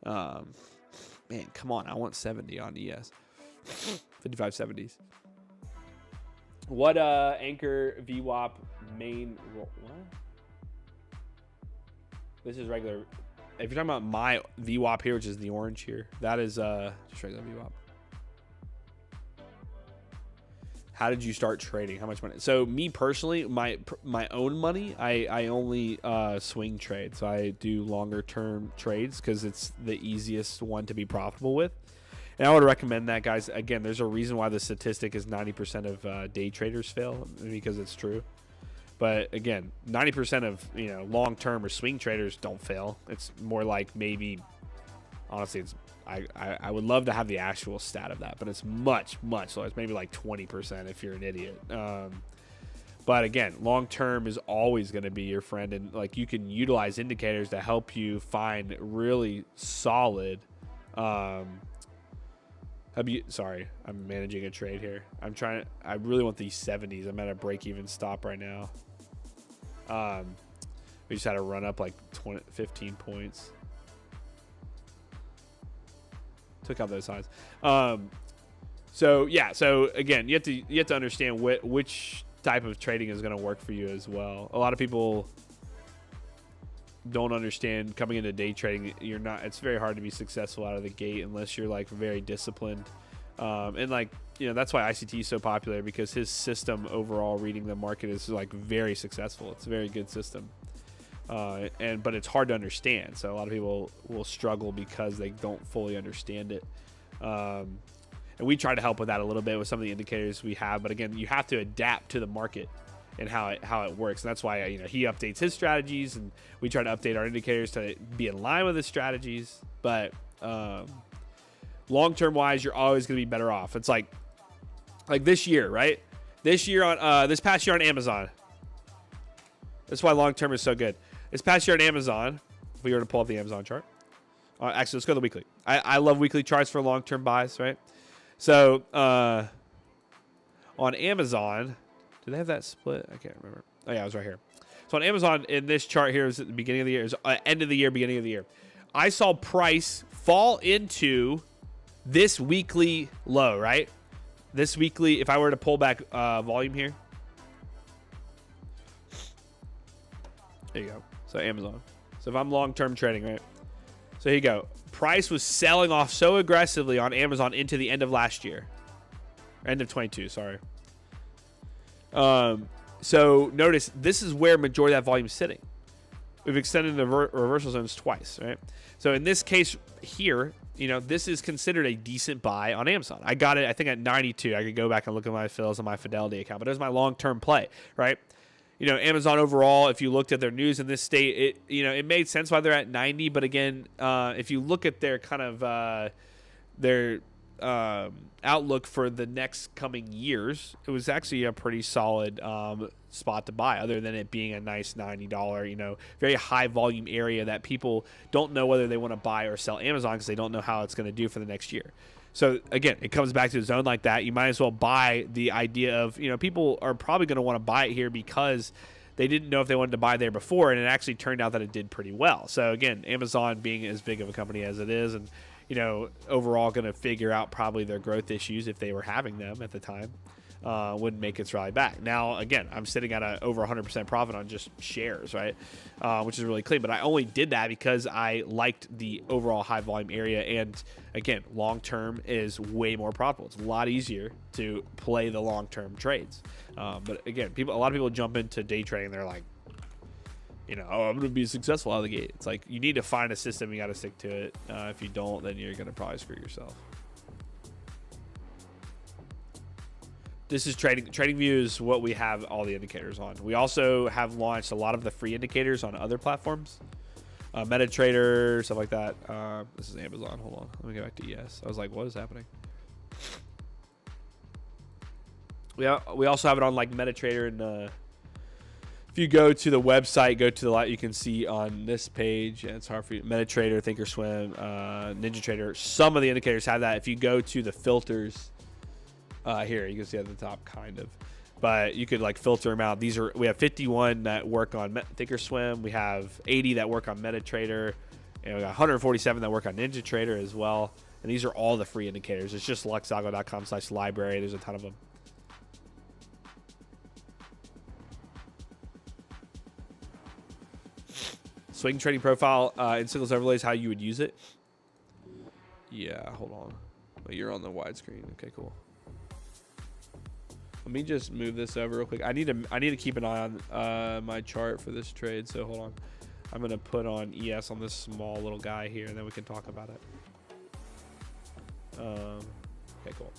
Man, come on. I want 70 on ES. 5570s. What anchor VWAP main role? What? This is regular. If you're talking about my VWAP here, which is the orange here, that is just regular VWAP. How did you start trading? How much money? So me personally, my own money, I only swing trade. So I do longer term trades because it's the easiest one to be profitable with. And I would recommend that, guys. Again, there's a reason why the statistic is 90% of day traders fail, because it's true. But again, 90% of long term or swing traders don't fail. It's more like maybe, honestly, it's I would love to have the actual stat of that, but it's much lower. It's maybe like 20% if you're an idiot. But again, long term is always going to be your friend, and like you can utilize indicators to help you find really solid. Sorry, I'm managing a trade here. I really want these 70s. I'm at a break-even stop right now. We just had to run up like 15 points. Took out those signs. So again, you have to understand which type of trading is going to work for you as well. A lot of people don't understand coming into day trading. It's very hard to be successful out of the gate unless you're like very disciplined. And like, that's why ICT is so popular, because his system overall reading the market is like very successful. It's a very good system. But it's hard to understand. So a lot of people will struggle because they don't fully understand it. And we try to help with that a little bit with some of the indicators we have. But again, you have to adapt to the market and how it works. And that's why he updates his strategies, and we try to update our indicators to be in line with his strategies. But long-term wise, you're always going to be better off. It's like this year, right? This past year on Amazon. That's why long-term is so good. This past year on Amazon, if we were to pull up the Amazon chart. Actually, let's go to the weekly. I love weekly charts for long-term buys, right? So on Amazon, do they have that split? I can't remember. Oh, yeah, it was right here. So on Amazon, in this chart here, is at the beginning of the year, is end of the year, beginning of the year. I saw price fall into this weekly low, right? This weekly, if I were to pull back volume here. There you go. So Amazon. So if I'm long-term trading, right? So here you go. Price was selling off so aggressively on Amazon into the end of last year. End of 22, sorry. So notice this is where majority of that volume is sitting. We've extended the reversal zones twice, right? So in this case here, this is considered a decent buy on Amazon. I got it, I think, at 92. I could go back and look at my fills on my Fidelity account, but it was my long-term play, right? Amazon overall, if you looked at their news in this state, it made sense why they're at 90. But again, if you look at their kind of their outlook for the next coming years, it was actually a pretty solid spot to buy, other than it being a nice $90, very high volume area that people don't know whether they want to buy or sell Amazon because they don't know how it's going to do for the next year. So again, it comes back to a zone like that. You might as well buy the idea of, people are probably going to want to buy it here because they didn't know if they wanted to buy there before, and it actually turned out that it did pretty well. So again, Amazon being as big of a company as it is, and overall going to figure out probably their growth issues if they were having them at the time, wouldn't make its rally back. Now, again, I'm sitting at over 100% profit on just shares, right? Which is really clean. But I only did that because I liked the overall high volume area. And again, long term is way more profitable. It's a lot easier to play the long term trades. But again, a lot of people jump into day trading. They're like, you know, oh, I'm going to be successful out of the gate. It's like you need to find a system. You got to stick to it. If you don't, then you're going to probably screw yourself. This is trading. TradingView is what we have all the indicators on. We also have launched a lot of the free indicators on other platforms. MetaTrader, stuff like that. This is Amazon. Hold on. Let me go back to ES. I was like, what is happening? We also have it on like MetaTrader, and if you go to the website, go to the lot, you can see on this page, and it's hard for you, MetaTrader, Thinkorswim, NinjaTrader, some of the indicators have that. If you go to the filters, here, you can see at the top, kind of. But you could like filter them out. We have 51 that work on Thinkorswim. We have 80 that work on MetaTrader. And we got 147 that work on NinjaTrader as well. And these are all the free indicators. It's just luxago.com/library. There's a ton of them. Swing trading profile in signals overlays, how you would use it. Yeah, hold on. Wait, you're on the widescreen. Okay, cool. Let me just move this over real quick. I need to keep an eye on my chart for this trade. So hold on. I'm gonna put on ES on this small little guy here, and then we can talk about it. Okay, cool.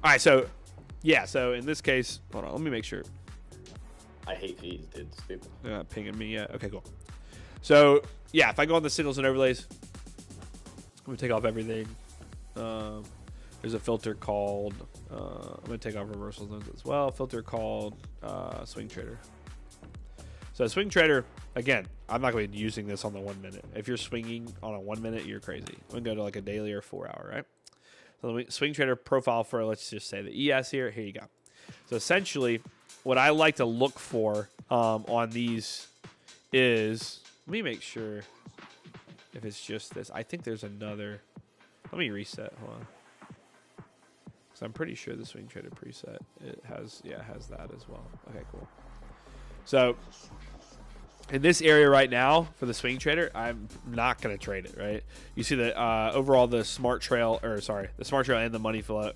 All right, so yeah, so in this case, hold on. Let me make sure. I hate fees, dude. Stupid. They're not pinging me yet. Okay, cool. So yeah, if I go on the signals and overlays, I'm gonna take off everything. There's a filter called, I'm going to take off reversal zones as well. Filter called Swing Trader. So Swing Trader, again, I'm not going to be using this on the 1 minute. If you're swinging on a 1 minute, you're crazy. I'm going to go to like a daily or 4 hour, right? So the Swing Trader profile for, let's just say the ES here. Here you go. So essentially, what I like to look for on these is, let me make sure if it's just this. I think there's another. Let me reset. Hold on. So I'm pretty sure the Swing Trader preset, it has that as well. Okay, cool. So in this area right now for the Swing Trader, I'm not going to trade it, right? You see that overall the Smart Trail and the Money Flow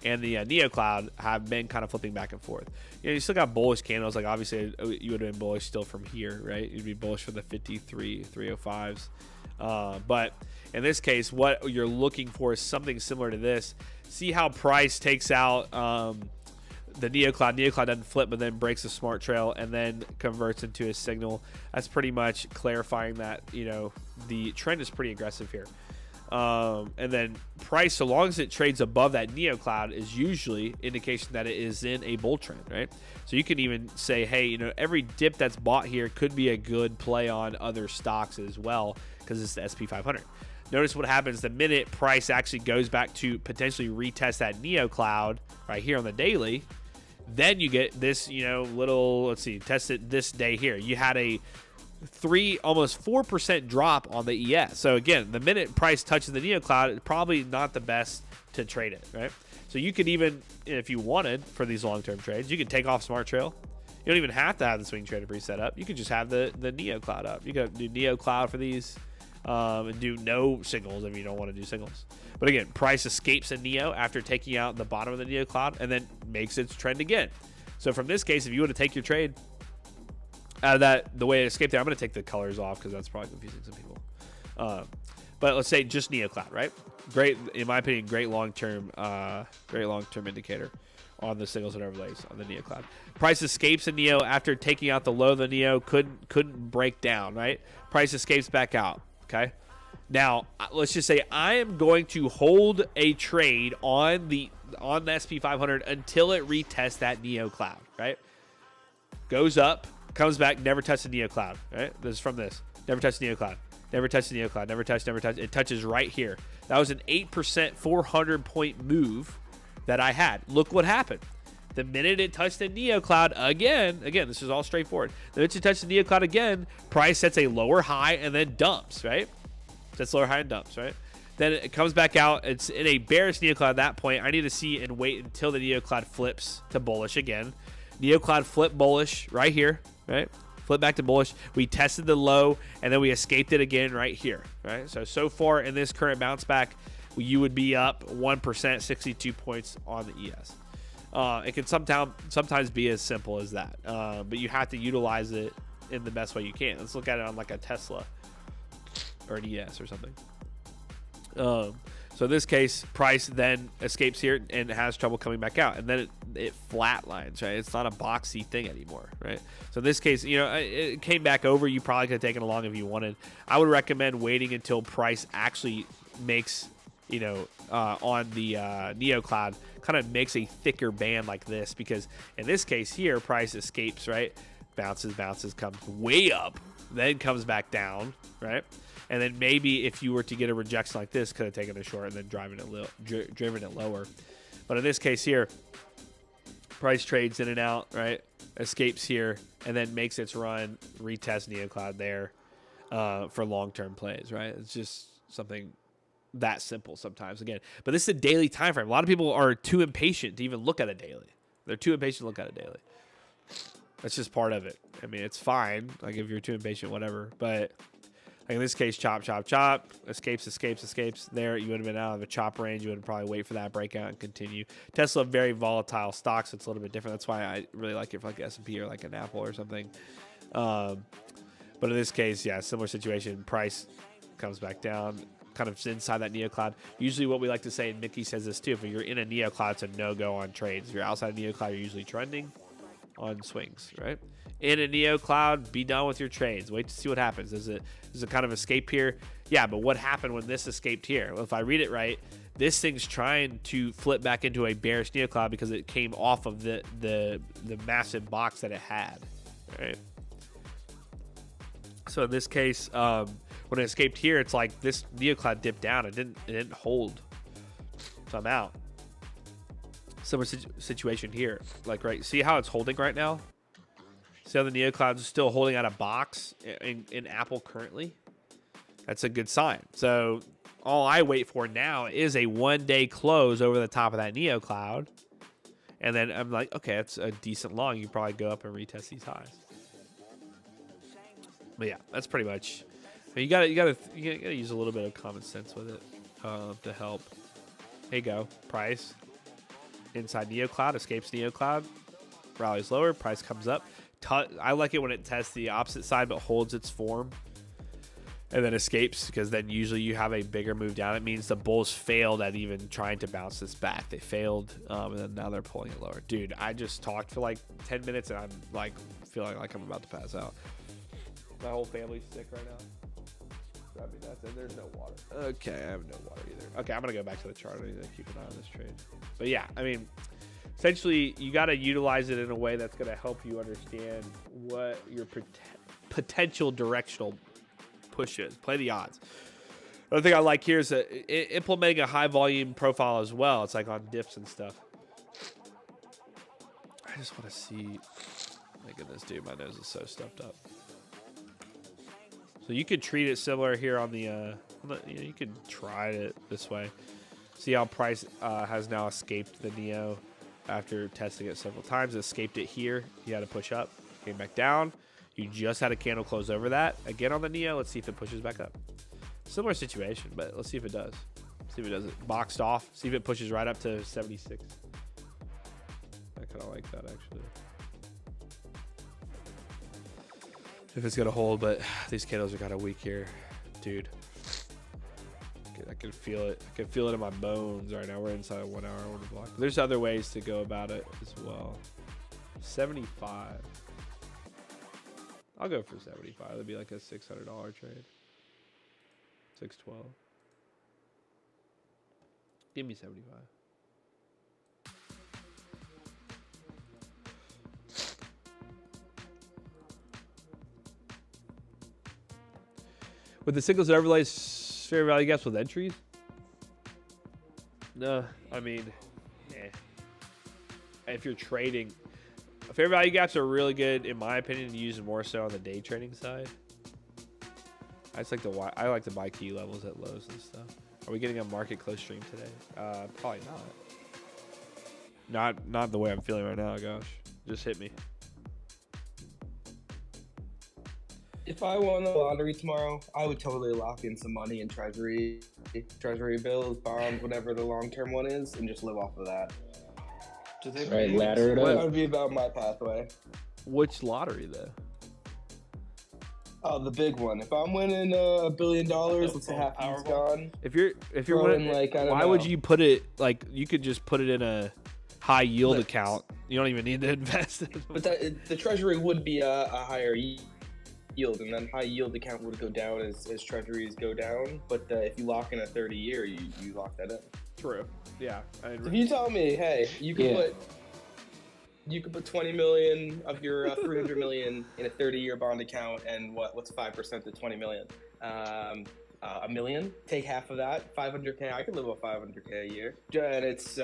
and the NeoCloud have been kind of flipping back and forth. You know, you still got bullish candles. Like obviously you would have been bullish still from here, right? You'd be bullish for the 305s. But in this case, what you're looking for is something similar to this. See how price takes out the NeoCloud. NeoCloud doesn't flip, but then breaks the Smart Trail and then converts into a signal. That's pretty much clarifying that, you know, the trend is pretty aggressive here. And then price, so long as it trades above that NeoCloud, is usually indication that it is in a bull trend, right? So you can even say, hey, you know, every dip that's bought here could be a good play on other stocks as well, because it's the SP 500. Notice what happens the minute price actually goes back to potentially retest that NeoCloud right here on the daily. Then you get this, you know, little, let's see, test it this day here. You had a almost 4% drop on the ES. So again, the minute price touches the NeoCloud, it's probably not the best to trade it, right? So you could even, if you wanted for these long-term trades, you could take off Smart Trail. You don't even have to have the Swing Trader preset up. You could just have the NeoCloud up. You could do NeoCloud for these. And do no signals if you don't want to do signals. But again, price escapes a Neo after taking out the bottom of the NeoCloud and then makes its trend again. So from this case, if you were to take your trade out of that, the way it escaped there, I'm going to take the colors off because that's probably confusing some people. But let's say just NeoCloud, right? Great, in my opinion, great long-term indicator on the signals and overlays on the NeoCloud. Price escapes a Neo after taking out the low of the Neo, couldn't break down, right? Price escapes back out. Okay. Now, let's just say I am going to hold a trade on the SP 500 until it retests that NeoCloud, right? Goes up, comes back, never touches the NeoCloud, right? This is from this. Never touches the NeoCloud. Never touches the NeoCloud. Never touch. It touches right here. That was an 8% 400-point move that I had. Look what happened. The minute it touched the NeoCloud again, this is all straightforward. The minute it touched the NeoCloud again, price sets a lower high and then dumps, right? Sets lower high and dumps, right? Then it comes back out. It's in a bearish NeoCloud at that point. I need to see and wait until the NeoCloud flips to bullish again. NeoCloud flip bullish right here, right? Flip back to bullish. We tested the low and then we escaped it again right here, right? So far in this current bounce back, you would be up 1%, 62 points on the ES. It can sometimes be as simple as that, but you have to utilize it in the best way you can. Let's look at it on like a Tesla or an ES or something. So in this case, price then escapes here and has trouble coming back out, and then it flatlines, right? It's not a boxy thing anymore, right? So in this case, you know, it came back over. You probably could have taken it along if you wanted. I would recommend waiting until price actually makes, you know, on the NeoCloud, kind of makes a thicker band like this, because in this case here, price escapes, right? Bounces, comes way up, then comes back down, right? And then maybe if you were to get a rejection like this, could have taken a short and then driven it lower. But in this case here, price trades in and out, right? Escapes here and then makes its run, retest NeoCloud there for long-term plays, right? It's just something that simple sometimes, again. But this is a daily time frame. A lot of people are too impatient to even look at a daily. They're too impatient to look at a daily. That's just part of it. I mean, it's fine. Like if you're too impatient, whatever. But like in this case, chop, escapes. There, you would have been out of a chop range. You would probably wait for that breakout and continue. Tesla, very volatile stock, so it's a little bit different. That's why I really like it for like S&P or like an Apple or something. But in this case, yeah, similar situation. Price comes back down, kind of inside that NeoCloud. Usually what we like to say, and Mickey says this too, if you're in a NeoCloud, it's a no-go on trades. If you're outside of NeoCloud, you're usually trending on swings, right? In a NeoCloud, be done with your trades. Wait to see what happens. Is it kind of escape here? Yeah, but what happened when this escaped here? Well, if I read it right, this thing's trying to flip back into a bearish NeoCloud because it came off of the massive box that it had, right? So in this case, when it escaped here, it's like this NeoCloud dipped down. It didn't hold. So I'm out. Similar situation here. Like, right, see how it's holding right now? See how the NeoCloud is still holding out a box in Apple currently? That's a good sign. So all I wait for now is a one-day close over the top of that NeoCloud. And then I'm like, okay, that's a decent long. You probably go up and retest these highs. But yeah, that's pretty much. I mean, you gotta use a little bit of common sense with it to help. Here you go. Price inside NeoCloud, escapes NeoCloud, rallies lower, price comes up. I like it when it tests the opposite side but holds its form and then escapes, because then usually you have a bigger move down. It means the bulls failed at even trying to bounce this back. They failed, and then now they're pulling it lower. Dude, I just talked for like 10 minutes and I'm like feeling like I'm about to pass out. My whole family's sick right now. Drive me nuts, and there's no water. Okay, I have no water either. Okay, I'm gonna go back to the chart. I need to keep an eye on this trade. But yeah, I mean, essentially, you got to utilize it in a way that's going to help you understand what your potential directional push is. Play the odds. Another thing I like here is implementing a high volume profile as well. It's like on dips and stuff. I just want to see. My goodness, dude, my nose is so stuffed up. So you could treat it similar here on the, you could try it this way. See how price has now escaped the Neo after testing it several times. It escaped it here. You had to push up, came back down. You just had a candle close over that. Again on the Neo, let's see if it pushes back up. Similar situation, but let's see if it does. See if it does it. Boxed off. See if it pushes right up to 76. I kind of like that, actually. If it's going to hold, but these candles are kind of weak here. Dude. I can feel it. I can feel it in my bones right now. We're inside a 1 hour order block. There's other ways to go about it as well. 75. I'll go for 75. That'd be like a $600 trade. 612. Give me 75. With the signals and overlays, fair value gaps with entries? No, I mean, if you're trading, fair value gaps are really good, in my opinion, to use more so on the day trading side. I like to buy key levels at lows and stuff. Are we getting a market close stream today? Probably not. Not the way I'm feeling right now. Gosh, just hit me. If I won the lottery tomorrow, I would totally lock in some money in treasury bills, bonds, whatever the long-term one is, and just live off of that. Right, ladder it up. That would be about my pathway. Which lottery, though? Oh, the big one. If I'm winning $1 billion, let's say half of it's gone. If you're Throw winning, in, like, I don't why would know. you put it like you could just put it in a high yield account? You don't even need to invest in it. But the treasury would be a higher yield, and then high yield account would go down as treasuries go down. But if you lock in a 30-year, you lock that in. True. Yeah. If you tell me, hey, you could put 20 million of your 300 million in a 30-year bond account, and what's 5% of 20 million? $1 million. Take half of that, 500K. I could live off 500K a year, and it's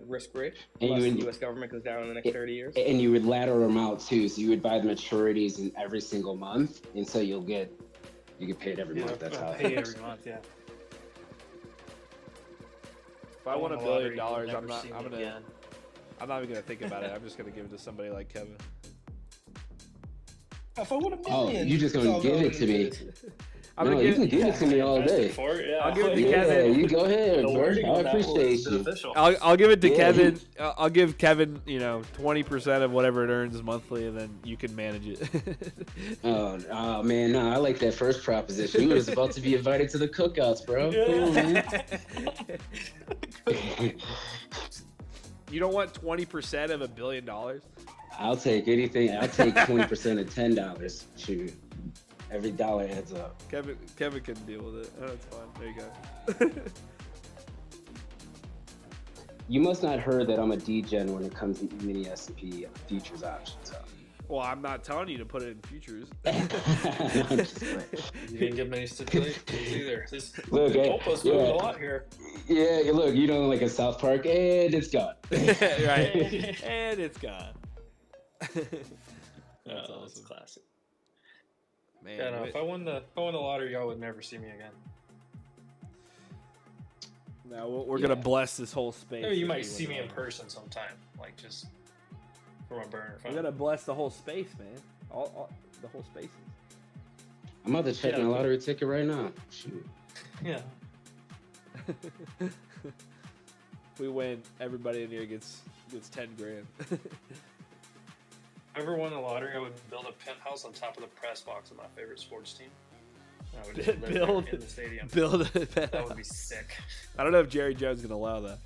risk free. Unless the U.S. government goes down in the next 30 years. And you would ladder them out too, so you would buy the maturities in every single month, and so you get paid every month. That's how it Pay works. every month, yeah. If I won $1 billion, you'll I'm never not see me even gonna think about it. I'm just gonna give it to somebody like Kevin. If I won $1 Oh, million, you just gonna give it to me? I'm No, gonna you give can give it to me all day. I'll give it to Yeah, Kevin. you go ahead, bro. I appreciate you. I'll give it to Yeah. Kevin. I'll give Kevin, 20% of whatever it earns monthly, and then you can manage it. Oh man, no, I like that first proposition. You was about to be invited to the cookouts, bro. Come on, man. You don't want 20% of $1 billion? I'll take anything. I'll take 20% of $10. Shoot, every dollar adds up. Kevin can deal with it. Oh, that's fine. There you go. You must not heard that I'm a degen when it comes to mini S&P futures options. So. Well, I'm not telling you to put it in futures. You didn't give many stipulations either. Look, Goalposts moving a lot here. Yeah, look, like a South Park, and it's gone. Right, and it's gone. That's awesome. Classic. Man, Yeah, no, if I won the lottery, y'all would never see me again. Now we're gonna bless this whole space. Maybe you might see me in person sometime, like just from a burner phone. We're gonna bless the whole space, man. All the whole spaces. I'm about to check my lottery ticket right now. Shoot. Yeah. We win. Everybody in here gets 10 grand. If I ever won the lottery, I would build a penthouse on top of the press box of my favorite sports team. I would just live there in the stadium. Build a That would be sick. I don't know if Jerry Jones can allow that.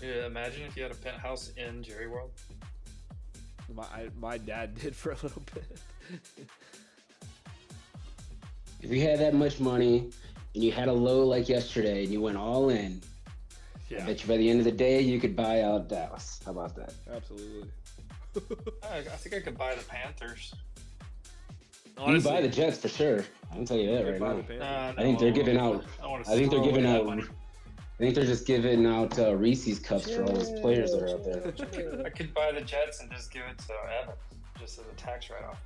Yeah, imagine if you had a penthouse in Jerry World. My dad did for a little bit. If you had that much money and you had a low like yesterday and you went all in, I bet you by the end of the day you could buy out Dallas. How about that? Absolutely. I think I could buy the Panthers. You buy the Jets for sure. I can tell you that right now. I think they're giving out. I think they're just giving out Reese's cups for all those players that are out there. I could buy the Jets and just give it to Evan, just as a tax write-off.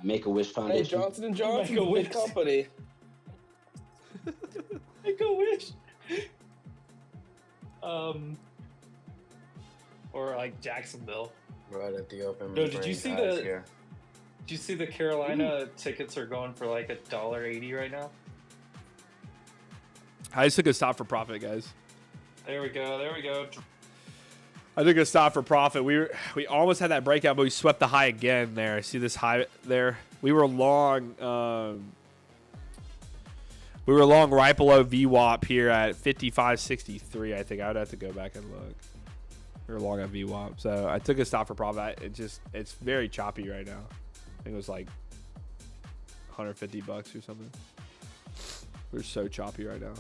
Make-A-Wish Hey, Foundation. Johnson & Johnson, Make-A-Wish. big company. Make-A-Wish. Or like Jacksonville. Right at the open. No, did you see the Carolina tickets are going for like $1.80 right now? I just took a stop for profit, guys. There we go. I took a stop for profit. We almost had that breakout, but we swept the high again there. See this high there? We were long right below VWAP here at 55.63. I think I would have to go back and look. We were long at VWAP. So I took a stop for profit. It's very choppy right now. I think it was like $150 or something. We're so choppy right now.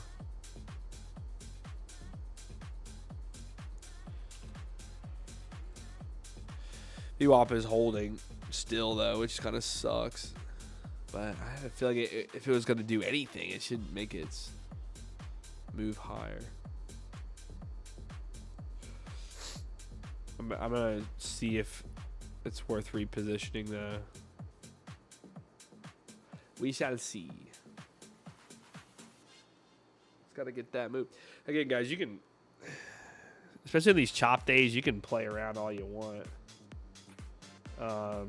VWAP is holding still though, which kind of sucks. But I feel like if it was going to do anything, it should make its move higher. I'm going to see if it's worth repositioning the... We shall see. It's got to get that move. Again, guys, you can... Especially in these chop days, you can play around all you want.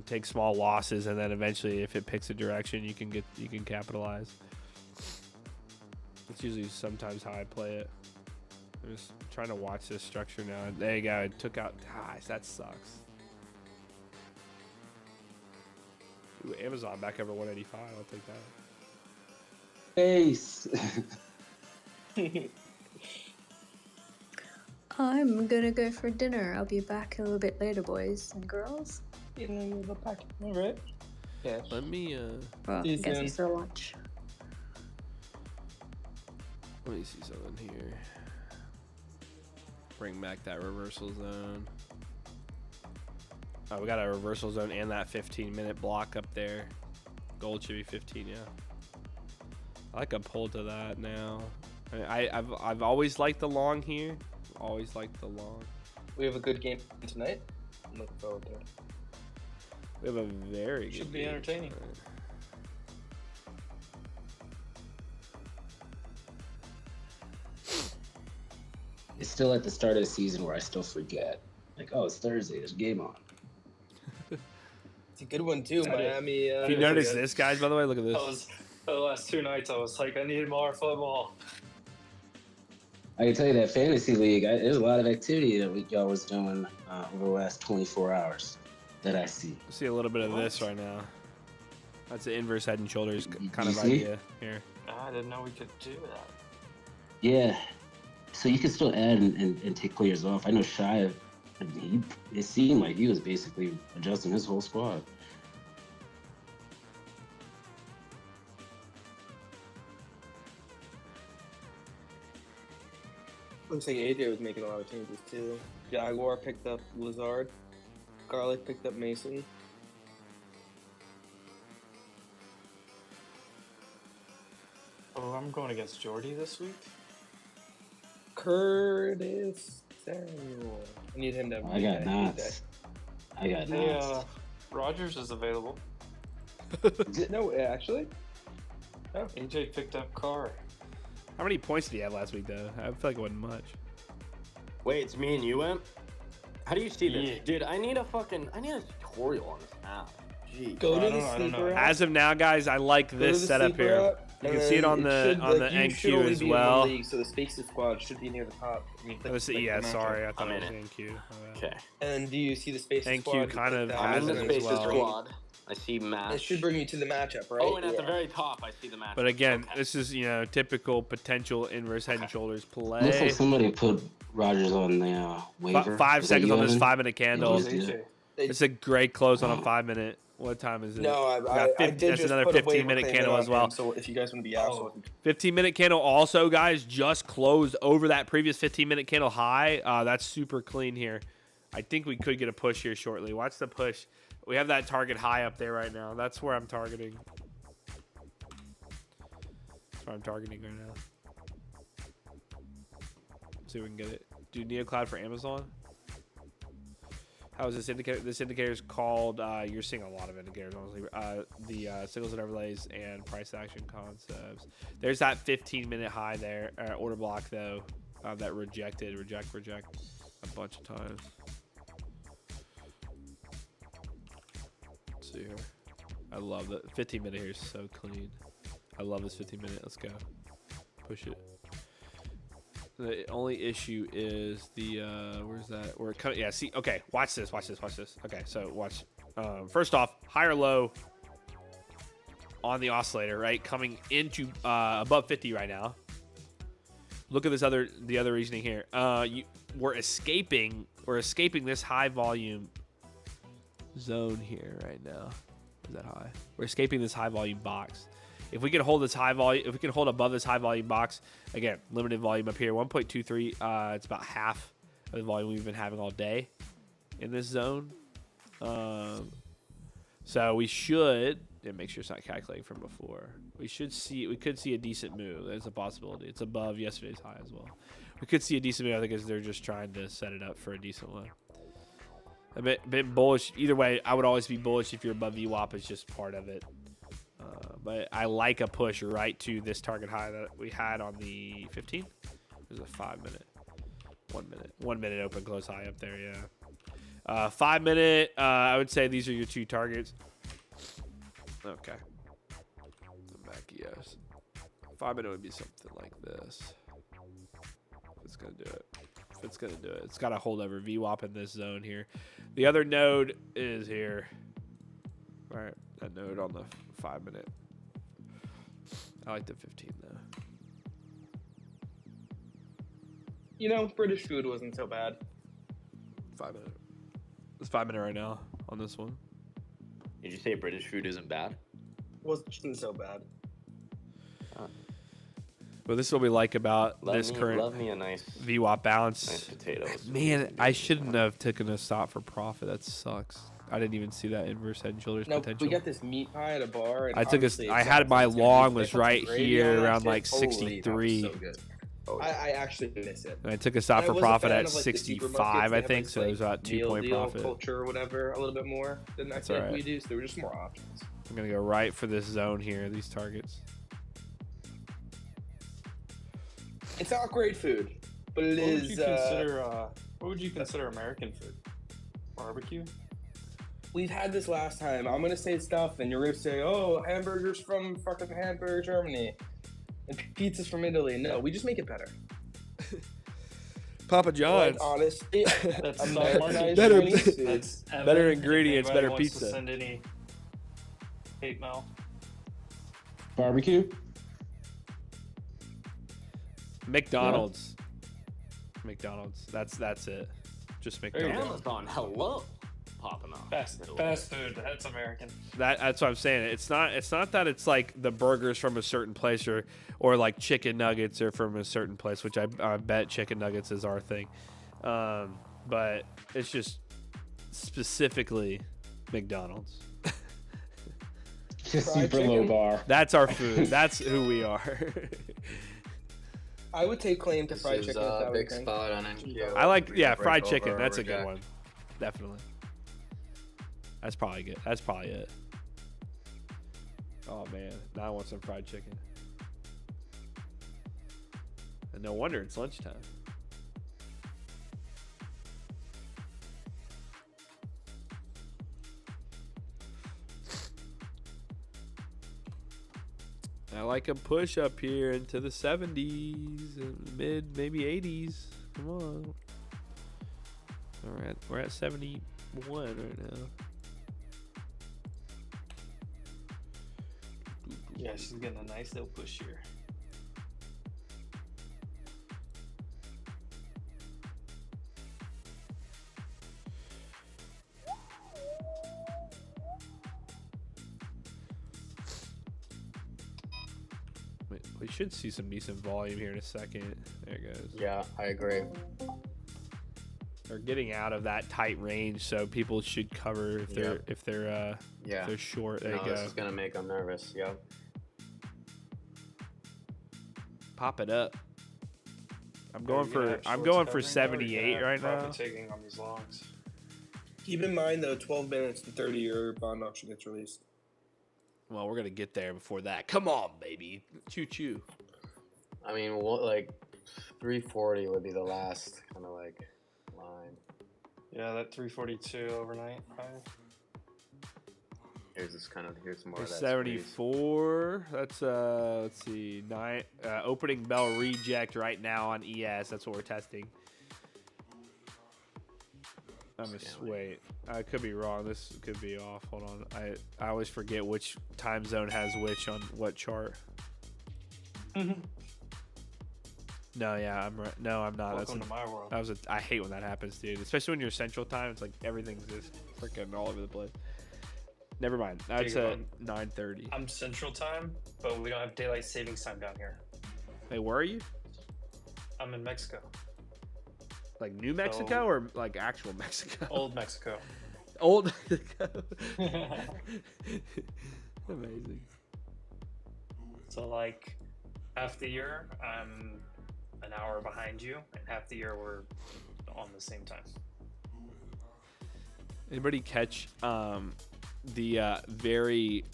Take small losses, and then eventually, if it picks a direction, you can capitalize. That's usually sometimes how I play it. I'm just trying to watch this structure now. There you go. It took out. Gosh, that sucks. Amazon back over 185. I'll take that. Ace. I'm gonna go for dinner. I'll be back a little bit later, boys and girls. All right. Yeah. Let me Well, I guess it's still lunch. let me see something here. Bring back that reversal zone. Oh, we got a reversal zone and that 15-minute block up there. Gold should be 15, yeah. I like a pull to that now. I've always liked the long here. Always liked the long. We have a good game tonight. I'm looking forward to it. We have a very good Should be game entertaining. tonight. It's still at the start of the season where I still forget. Like, oh, it's Thursday. There's a game on. It's a good one too, Miami. If you notice this, guys, by the way, look at this. The last 2 nights, I was like, I need more football. I can tell you that fantasy league, there's a lot of activity that y'all was doing over the last 24 hours that I see. See a little bit of this right now. That's an inverse head and shoulders kind of see? idea here. I didn't know we could do that. Yeah. So you can still add and take players off. I know Shia, it seemed like he was basically adjusting his whole squad. Looks like AJ was making a lot of changes too. Jaguar picked up Lazard. Garlic picked up Mason. Oh, I'm going against Jordy this week. Curtis Samuel. I need him to. I got knots. I got knots. Yeah, Rogers is available. No, actually. Oh, AJ picked up Carr. How many points did he have last week, though? I feel like it wasn't much. Wait, it's me and you, Imp? How do you see this? Yeah. Dude, I need a tutorial on this app. Jeez. Go to the sleeper app. As of now, guys, I like this setup here. You can see it on the NQ as well. So the Spaces squad should be near the top. Yeah, sorry, I thought it was NQ. Okay. And do you see the Spaces squad? NQ kind of I'm has in it the as Spaces well. squad. I see match. It should bring you to the matchup, right? Oh, and at the very top, I see the match. But again, this is, typical potential inverse head and shoulders play. Looks like somebody put Rogers on the waiver. 5 Was that seconds you, on this Evan? 5-minute candle. Yeah. It's a great close on a 5-minute. What time is it? No, I did that's just another put a waiver 15-minute claim candle in as on well. him, so if you guys want to be out, 15-minute candle also, guys, just closed over that previous 15-minute candle high. That's super clean here. I think we could get a push here shortly. Watch the push. We have that target high up there right now. That's where I'm targeting. That's where I'm targeting right now. See if we can get it. Do NeoCloud for Amazon. How is this indicator? This indicator is called, you're seeing a lot of indicators, honestly. The signals and overlays and price action concepts. There's that 15-minute high there, order block, though, that reject a bunch of times. Let's see here. I love that. 15-minute here is so clean. I love this 15-minute. Let's go. Push it. The only issue is the where's that? We're kind of, yeah. See, okay. Watch this. Okay, so watch. First off, high or low on the oscillator, right? Coming into above 50 right now. Look at the other reasoning here. We're escaping this high volume zone here right now. Is that high? We're escaping this high volume box. If we can hold this high volume, if we can hold above this high volume box, again, limited volume up here, 1.23. It's about half of the volume we've been having all day in this zone. So we should, and make sure it's not calculating from before. We could see a decent move. There's a possibility. It's above yesterday's high as well. We could see a decent move. I think because they're just trying to set it up for a decent one. A bit bullish. Either way, I would always be bullish if you're above VWAP. It's just part of it. But I like a push right to this target high that we had on the 15. There's a 5-minute. 1 minute open close high up there, yeah. 5 minute, I would say these are your two targets. Okay. The Macchios. 5 minute would be something like this. If it's going to do it. It's got to hold over VWAP in this zone here. The other node is here. All right. a note on the 5 minute. I like the 15 though. You know, British food wasn't so bad. 5 minute. It's 5 minute right now on this one. Did you say British food isn't bad? Wasn't so bad. But this is what we like about Love me a nice VWAP balance. Nice potatoes. Man, I shouldn't have taken a stop for profit. That sucks. I didn't even see that inverse head and shoulders No, potential. we got this meat pie at a bar. And I took I had my long was right here around like 63. So good. I actually miss it. And I took a stop I for was a profit fan at of, like, the deeper 65, buckets. They I have, think. like, So it was about meal 2-point deal profit. culture or whatever, a little bit more than I That's feel like all we right. do. So there were just more options. I'm gonna go right for this zone here. These targets. It's not great food, but it What would is. you consider? What would you consider American food? Barbecue. We've had this last time. I'm gonna say stuff, and you're gonna say, "Oh, hamburgers from fucking Hamburg, Germany, and pizzas from Italy." No, we just make it better. Papa John's. Like, honestly, That's Americanized better, Chinese food. better ingredients, Anybody better wants to pizza. send any hate mail? Barbecue. McDonald's. McDonald's. That's it. Just McDonald's. Amazon, hello. Popping off. Fast food. That's American. That's what I'm saying. It's not that it's like the burgers from a certain place or like chicken nuggets are from a certain place, which I bet chicken nuggets is our thing. But it's just specifically McDonald's. Just super low bar. That's our food. That's who we are. I would take claim to fried chicken. If that big was a thing. spot on NQ. I like Break fried over chicken. or That's a good reject. one. Definitely. That's probably good. That's probably it. Oh man, now I want some fried chicken. And no wonder it's lunchtime. I like a push up here into the 70s, mid, maybe 80s. Come on. All right, we're at 71 right now. Yeah, she's getting a nice little push here. We should see some decent volume here in a second. There it goes. Yeah, I agree. They're getting out of that tight range, so people should cover if they're if they're short. There you go. This is gonna make them nervous. Yep. Pop it up. I'm Are going you gonna for have I'm shorts going for covering that, or are you 78 gonna right have now. profit taking on these longs. Keep in mind though, 12 minutes and 30-year bond auction gets released. Well, we're gonna get there before that. Come on, baby, choo choo. I mean, like 340 would be the last kind of like line. Yeah, that 342 overnight high. Here's more of that. 74. That's let's see, opening bell reject right now on ES. That's what we're testing. Wait, I could be wrong. This could be off. Hold on. I always forget which time zone has which on what chart. No, yeah, I'm right. No, I'm not. Welcome to my world. I hate when that happens, dude. Especially when you're Central Time. It's like everything's just freaking all over the place. Never mind. That's at 9:30. I'm Central Time, but we don't have daylight savings time down here. Hey, where are you? I'm in Mexico. Like New Mexico or like actual Mexico? Old Mexico. Old Mexico. Amazing. So like half the year I'm an hour behind you, and half the year we're on the same time. Anybody catch the very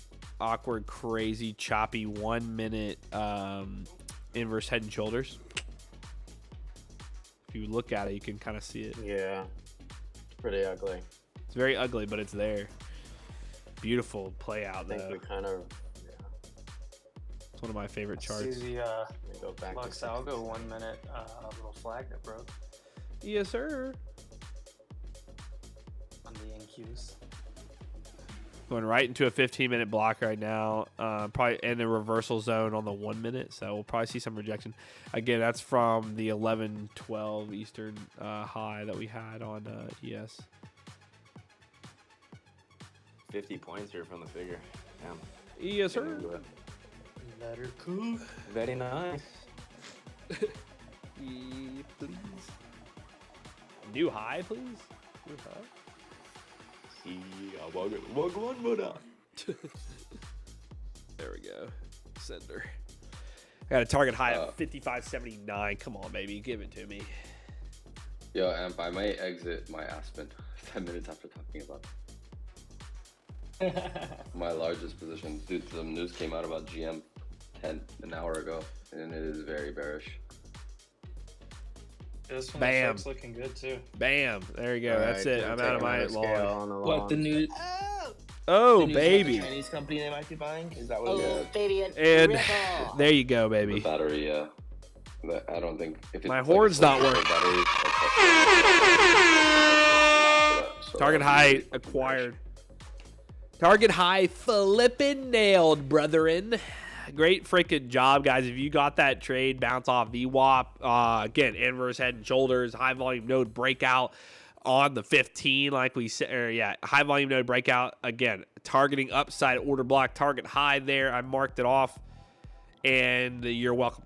awkward, crazy, choppy 1 minute inverse head and shoulders? If you look at it, you can kind of see it. Yeah, it's pretty ugly. It's very ugly, but it's there. Beautiful play out, though. I think we kind of. It's one of my favorite charts. See the go back Lux to Algo 1 minute little flag that broke Yes, sir. on the NQs. Going right into a 15-minute block right now, probably in a reversal zone on the 1 minute. So we'll probably see some rejection. Again, that's from the 11:12 Eastern high that we had on ES. 50 points here from the figure. Damn. Yes, sir. Let her cook. Very nice. Yeah, please. New high, please. New high. There we go. Sender. I got a target high of 55.79. Come on, baby. Give it to me. Yo, Amp, I might exit my Aspen 10 minutes after talking about my largest position. Dude, some news came out about GM an hour ago, and it is very bearish. This one Bam. looks looking good too. Bam. There you go. That's it. I'm out of my long. What the new? Oh, the news baby. about the Chinese company they might be buying? Is that what? Oh, it is? baby. And there you go, baby. The battery, yeah. I don't think if My it's horn's like not working. battery, Target high acquired. Target high flippin' nailed, brethren. Great freaking job, guys. If you got that trade, bounce off VWAP. Again, inverse head and shoulders, high volume node breakout on the 15, like we said. High volume node breakout. Again, targeting upside order block, target high there. I marked it off, and you're welcome.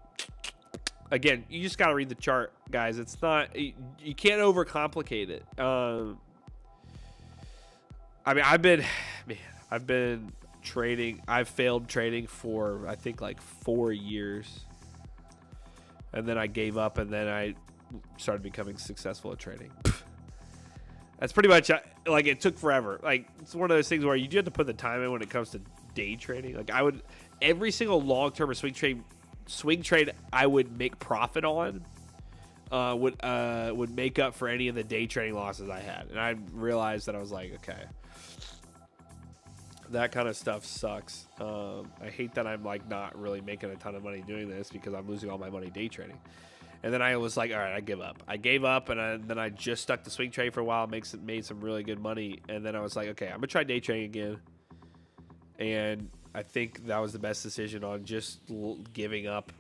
Again, you just got to read the chart, guys. It's not, you can't overcomplicate it. I mean, I've been trading. I've failed trading for, I think, like 4 years. And then I gave up, and then I started becoming successful at trading. That's pretty much, like, it took forever. Like, it's one of those things where you do have to put the time in when it comes to day trading. Like, every single long-term or swing trade I would make profit on would make up for any of the day trading losses I had. And I realized that I was like, okay, that kind of stuff sucks. I hate that I'm like not really making a ton of money doing this because I'm losing all my money day trading. And then I was like, all right, I give up. I gave up, and then I just stuck to swing trade for a while, made some really good money. And then I was like, okay, I'm gonna try day trading again. And I think that was the best decision on just giving up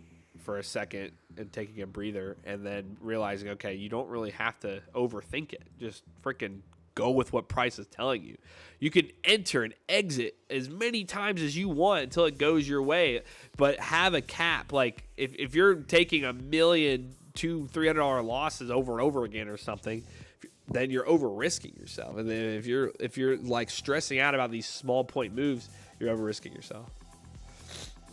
for a second and taking a breather, and then realizing, okay, you don't really have to overthink it. Just freaking go with what price is telling you. You can enter and exit as many times as you want until it goes your way, but have a cap. Like if you're taking $1 million, $200-$300 losses over and over again or something, then you're over risking yourself. And then if you're like stressing out about these small point moves, you're over risking yourself.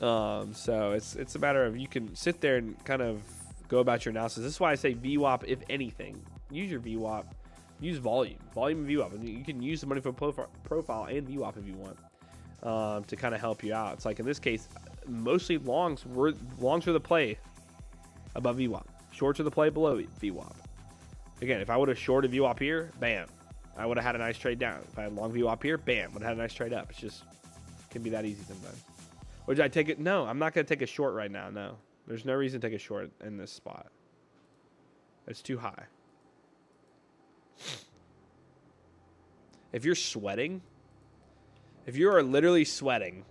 So it's a matter of, you can sit there and kind of go about your analysis. This is why I say VWAP, if anything. Use your VWAP. Use volume and VWAP. And you can use the money for profile and VWAP if you want, to kind of help you out. It's like in this case, mostly longs were the play above VWAP. Shorts are the play below VWAP. Again, if I would have shorted VWAP here, bam, I would have had a nice trade down. If I had long VWAP here, bam, would have had a nice trade up. It's just, can be that easy sometimes. Or did I take it? No, I'm not going to take a short right now. No, there's no reason to take a short in this spot. It's too high. If you're sweating, if you are literally sweating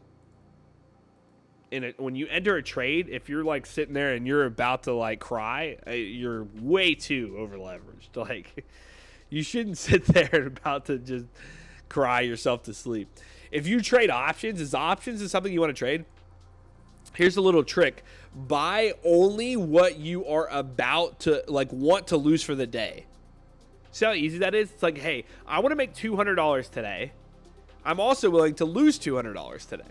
when you enter a trade, if you're like sitting there and you're about to like cry, you're way too over leveraged. Like, you shouldn't sit there and about to just cry yourself to sleep. If you trade options, is something you want to trade, here's a little trick. Buy only what you are about to want to lose for the day. See how easy that is? It's like, hey, I want to make $200 today. I'm also willing to lose $200 today.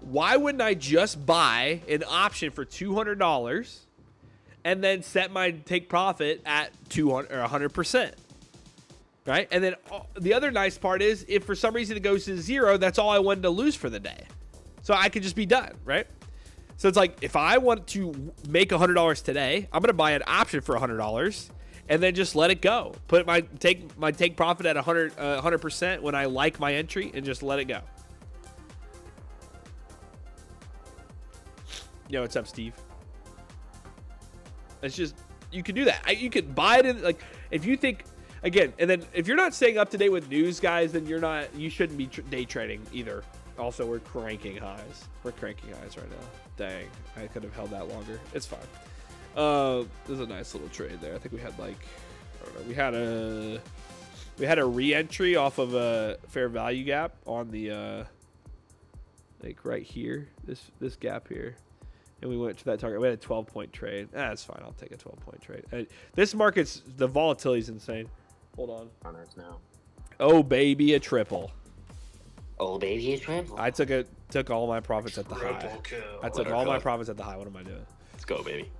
Why wouldn't I just buy an option for $200 and then set my take profit at 200 or 100%? Right? And then the other nice part is, if for some reason it goes to zero, that's all I wanted to lose for the day. So I could just be done, right? So it's like, if I want to make $100 today, I'm going to buy an option for $100 and then just let it go. Put my take profit at 100% when I like my entry, and just let it go. Yo, what's up, Steve? It's just, you can do that. You could buy it in, like, if you think, Again, and then if you're not staying up to date with news, guys, then you shouldn't be day trading either. Also, we're cranking highs. We're cranking highs right now. Dang, I could have held that longer. It's fine. There's a nice little trade there. I think we had like, I don't know, we had a re-entry off of a fair value gap on the like right here, this gap here, and we went to that target. We had a 12-point trade. That's fine. I'll take a 12-point trade. This market's, the volatility is insane. Hold on. Runners now. Oh baby, a triple. Oh baby, a triple. I took all my profits at the high. I took all my profits at the high. What am I doing? Let's go, baby.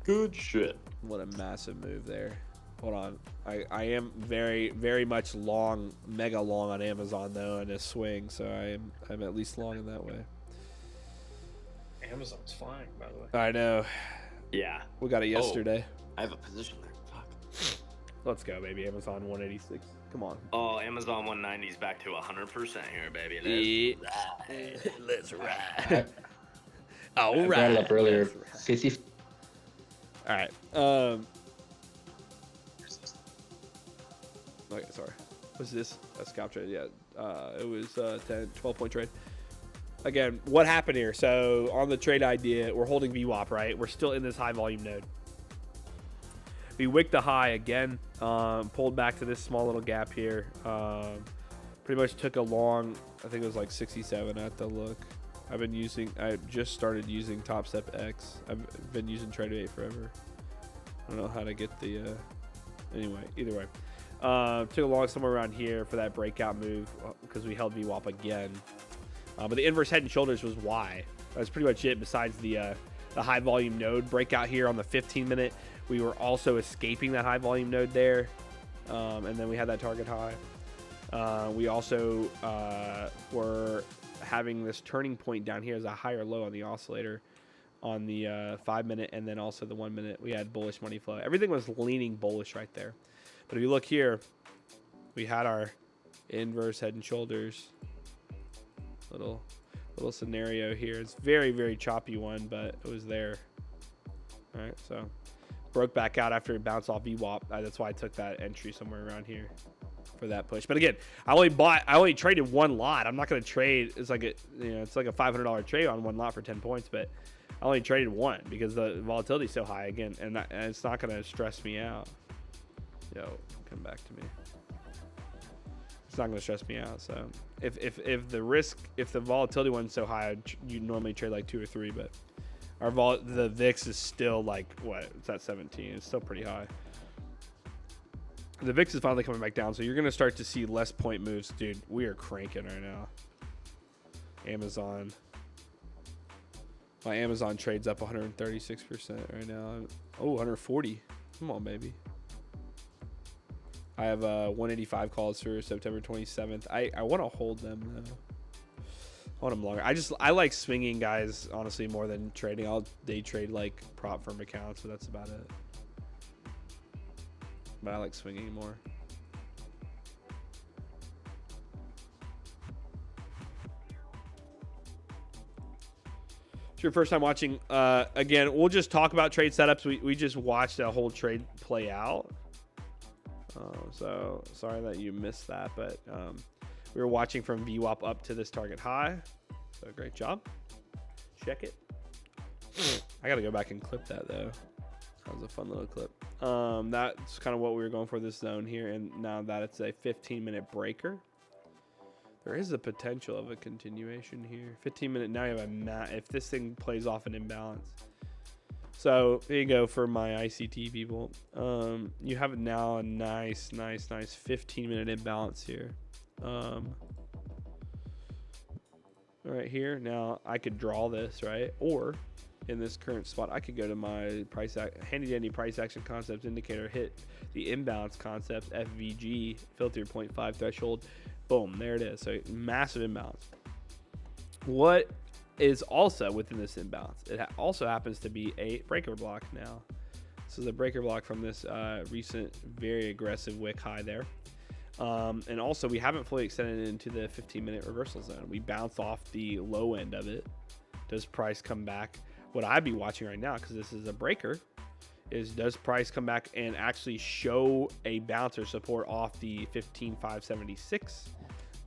Good shit. What a massive move there. Hold on. I am very, very much long, mega long on Amazon though in a swing, so I'm at least long in that way. Amazon's flying, by the way. I know. Yeah. We got it yesterday. I have a position there. Fuck. Let's go, baby. Amazon 186. Come on. Oh, Amazon 190 is back to 100% here, baby. Let's ride. All I right. brought it up earlier. 50. All right. Okay, sorry. What's this? A scalp trade? Yeah. It was 12-point trade. Again, what happened here? So on the trade idea, we're holding VWAP, right? We're still in this high volume node. We wicked the high again, pulled back to this small little gap here. Pretty much took a long, I think it was like 67 at the look. I just started using Top Step X. I've been using Trade 8 forever. I don't know how to get the, anyway, either way. Took a long somewhere around here for that breakout move because we held VWAP again. But the inverse head and shoulders was why. That's pretty much it besides the high volume node breakout here on the 15-minute. We were also escaping that high volume node there. And then we had that target high. We also were having this turning point down here as a higher low on the oscillator on the 5-minute, and then also the 1-minute. We had bullish money flow. Everything was leaning bullish right there. But if you look here, we had our inverse head and shoulders little scenario here. It's very, very choppy one, but it was there. All right, so broke back out after it bounced off VWAP. That's why I took that entry somewhere around here for that push. But again, I only traded one lot. I'm not going to trade. It's like it's like a $500 trade on one lot for 10 points, but I only traded one because the volatility is so high again, and it's not going to stress me out. Yo, come back to me. It's not going to stress me out. So if the volatility one's so high, you normally trade like 2 or 3, but the VIX is still like, what? It's at 17. It's still pretty high. The VIX is finally coming back down, so you're going to start to see less point moves. Dude, we are cranking right now. Amazon. My Amazon trade's up 136% right now. Oh, 140. Come on, baby. I have 185 calls for September 27th. I want to hold them, though. I want them longer. I like swinging, guys, honestly, more than trading. I'll day trade, like, prop firm accounts, so that's about it. But I like swinging more. It's your first time watching. Again, we'll just talk about trade setups. We just watched a whole trade play out. So sorry that you missed that, but we were watching from VWAP up to this target high. So great job. Check it. I got to go back and clip that, though. That was a fun little clip. That's kind of what we were going for this zone here. And now that it's a 15-minute breaker, there is a potential of a continuation here. 15-minute, now you have if this thing plays off an imbalance. So here you go for my ICT people. You have now a nice 15-minute imbalance here. Right here. Now I could draw this, right? Or in this current spot, I could go to my handy dandy price action concepts indicator, hit the imbalance concepts, FVG, filter 0.5 threshold. Boom, there it is. So massive imbalance. What is also within this imbalance? It also happens to be a breaker block now. This is a breaker block from this recent very aggressive wick high there. And also we haven't fully extended into the 15-minute reversal zone. We bounced off the low end of it. Does price come back? What I'd be watching right now, because this is a breaker, is does price come back and actually show a bounce or support off the 15,576?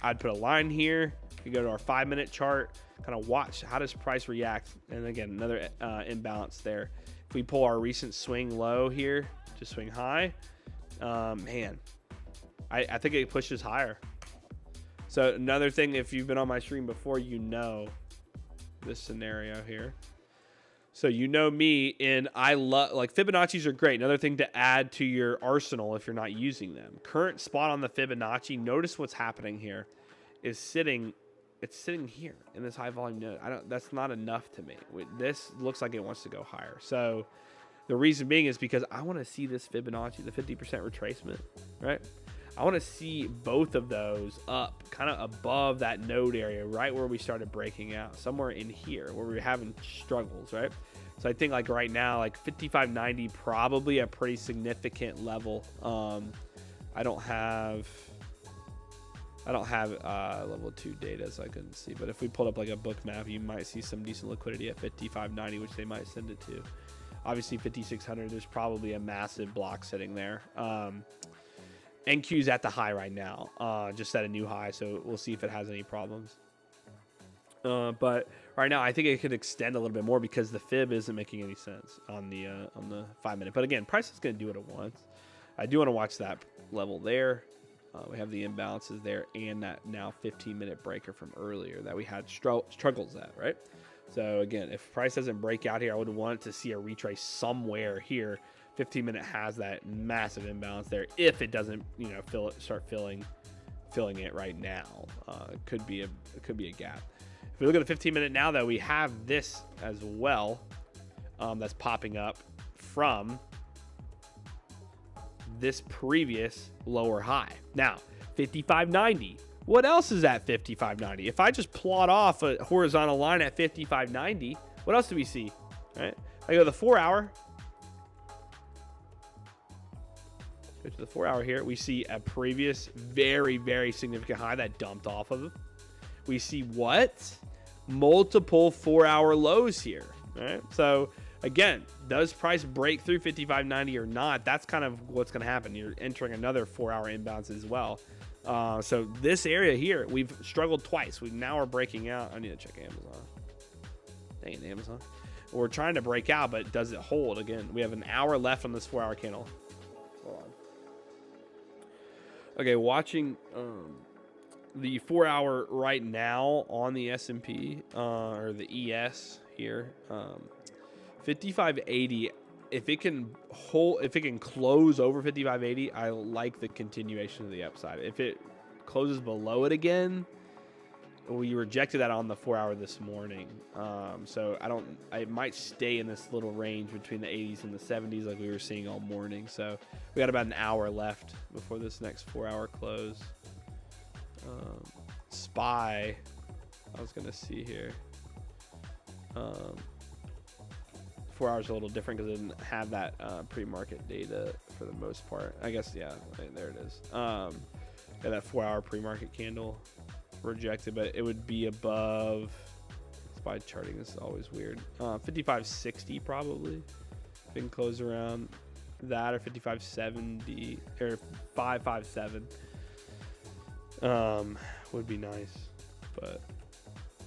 I'd put a line here. We go to our 5-minute chart, kind of watch how does price react. And again, another imbalance there. If we pull our recent swing low here to swing high, man, I think it pushes higher. So another thing, if you've been on my stream before, you know this scenario here. So you know me, and I love, like, Fibonacci's are great. Another thing to add to your arsenal if you're not using them. Current spot on the Fibonacci, notice what's happening here, is sitting here in this high volume node. That's not enough to me. This looks like it wants to go higher. So the reason being is because I want to see this Fibonacci, the 50% retracement, right? I want to see both of those up kind of above that node area, right where we started breaking out, somewhere in here where we're having struggles, right? So I think like right now, like 55.90, probably a pretty significant level. I don't have level 2 data, so I couldn't see. But if we pulled up like a book map, you might see some decent liquidity at 55.90, which they might send it to. Obviously 5,600, there's probably a massive block sitting there. NQ's at the high right now, just at a new high, so we'll see if it has any problems. But right now, I think it could extend a little bit more because the fib isn't making any sense on the 5-minute. But again, price is going to do it at once. I do want to watch that level there. We have the imbalances there and that now 15-minute breaker from earlier that we had struggles at, right? So again, if price doesn't break out here, I would want to see a retrace somewhere here. 15-minute has that massive imbalance there. If it doesn't, start filling it right now, it could be a gap. If we look at the 15-minute now, though, we have this as well. That's popping up from this previous lower high. Now, 55.90. What else is at 55.90? If I just plot off a horizontal line at 55.90, what else do we see? All right, I go to the 4-hour. Go to the 4-hour here. We see a previous very, very significant high that dumped off of it. We see what? Multiple 4-hour lows here. All right. So again, does price break through 55.90 or not? That's kind of what's going to happen. You're entering another 4-hour imbalance as well. So this area here, we've struggled twice. We now are breaking out. I need to check Amazon. Dang it, Amazon. We're trying to break out, but does it hold? Again, we have an hour left on this 4-hour candle. Hold on. Okay, watching the 4-hour right now on the S&P or the ES here, 55.80. If it can close over 55.80, I like the continuation of the upside. If it closes below it again, we rejected that on the 4-hour this morning. So I might stay in this little range between the 80s and the 70s like we were seeing all morning. So we got about an hour left before this next 4-hour close. SPY, I was gonna see here. 4 hours a little different because it didn't have that pre-market data for the most part. I guess, yeah, there it is. Got that 4-hour pre-market candle rejected, but it would be above. SPY charting is always weird. 55.60 probably. If it can close around that, or 55.70 or 557 would be nice. But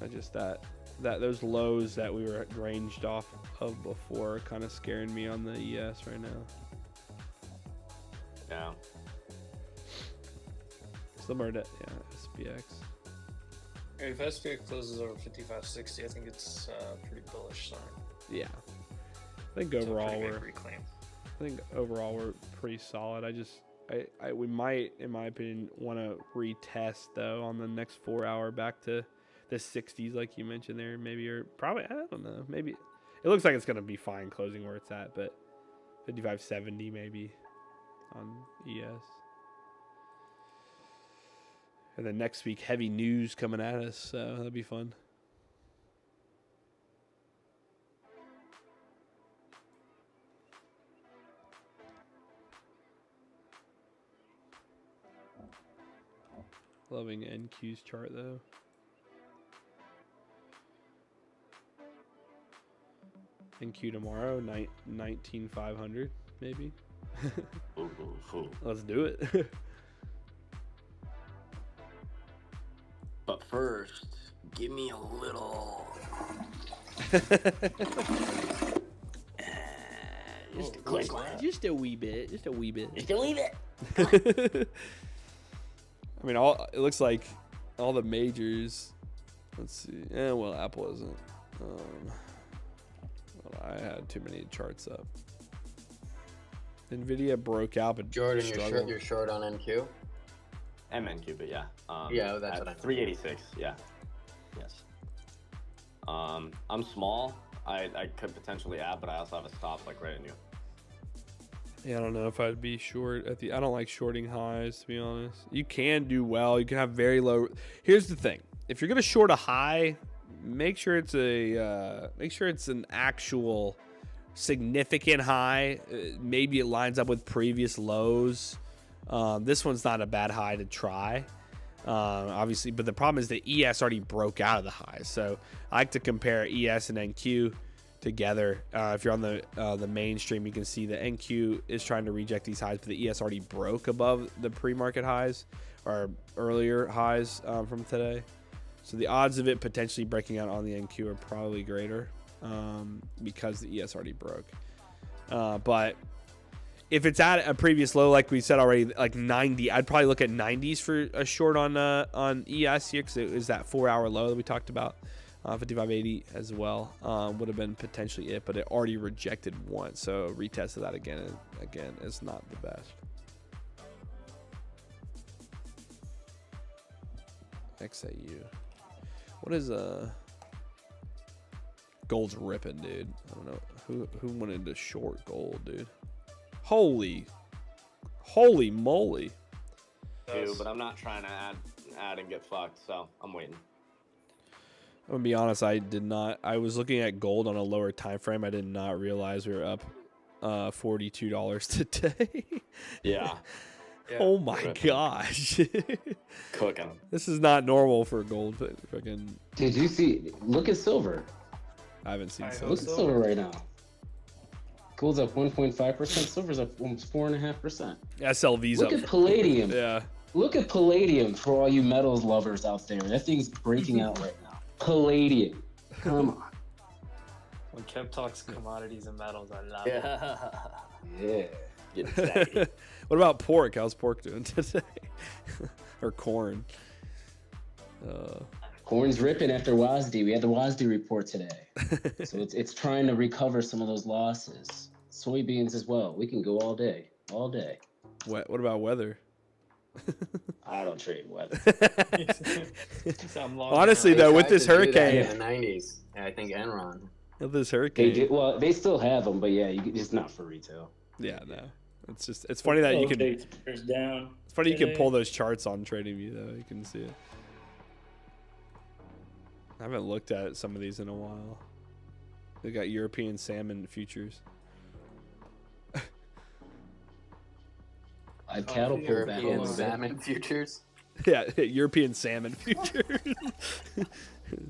I just those lows that we were ranged off of before kind of scaring me on the ES right now. Yeah. Similar to SPX. If SPX closes over 55.60, I think it's a pretty bullish sign. Yeah. I think overall we're pretty solid. We might, in my opinion, want to retest though on the next 4-hour back to the 60s, like you mentioned there, maybe, or probably, I don't know, maybe it looks like it's going to be fine closing where it's at, but 55.70 maybe on ES. And then next week, heavy news coming at us, so that'll be fun. Loving NQ's chart though. NQ tomorrow, 19,500 maybe. Let's do it. But first, give me a little. Just a quick one. Just a wee bit. Just a wee bit. Just a wee bit. I mean, it looks like all the majors. Let's see. Well, Apple isn't. I had too many charts up. Nvidia broke out, but Jordan, you're short on NQ. MNQ, but yeah. Yeah, that's what I 386. Yeah. Yes. I'm small. I could potentially add, but I also have a stop like right in you. Yeah, I don't know if I'd be short at the. I don't like shorting highs, to be honest. You can do well. You can have very low. Here's the thing: if you're gonna short a high, make sure it's an actual significant high. Maybe it lines up with previous lows. This one's not a bad high to try, obviously, but the problem is the ES already broke out of the high. So I like to compare ES and NQ together. If you're on the mainstream, you can see the NQ is trying to reject these highs, but the ES already broke above the pre-market highs or earlier highs from today. So the odds of it potentially breaking out on the NQ are probably greater because the ES already broke. But if it's at a previous low, like we said already, like 90, I'd probably look at 90s for a short on ES here because it was that 4-hour low that we talked about. 55.80 as well would have been potentially it, but it already rejected once, so retested that again and again is not the best. XAU. What is gold's ripping, dude? I don't know who wanted to short gold, dude. Holy moly. Dude, but I'm not trying to add and get fucked, so I'm waiting. I'm gonna be honest, I did not. I was looking at gold on a lower time frame. I did not realize we were up $42 today. Yeah. Oh my gosh. Cooking. This is not normal for gold. Fucking. Did you see? Look at silver. I haven't seen silver. Look at silver right now. Gold's up 1.5%. Silver's up almost 4.5%. SLV's Look up. at palladium. Yeah. Look at palladium for all you metals lovers out there. That thing's breaking out right now. Palladium. Come on. When Kev talks commodities and metals, I love it. Yeah. Getting savvy. What about pork? How's pork doing today? Or corn? Corn's ripping after WASD. We had the WASD report today. So it's trying to recover some of those losses. Soybeans as well. We can go all day. All day. What about weather? I don't trade weather. Honestly, though, with this hurricane. In the 90s, I think Enron. With this hurricane. Well, they still have them, but yeah, it's not for retail. Yeah, no. It's funny that you can. Down. It's funny you can pull those charts on TradingView though. You can see it. I haven't looked at some of these in a while. They got European salmon futures. Cattle pull back European salmon futures. Yeah, European salmon futures.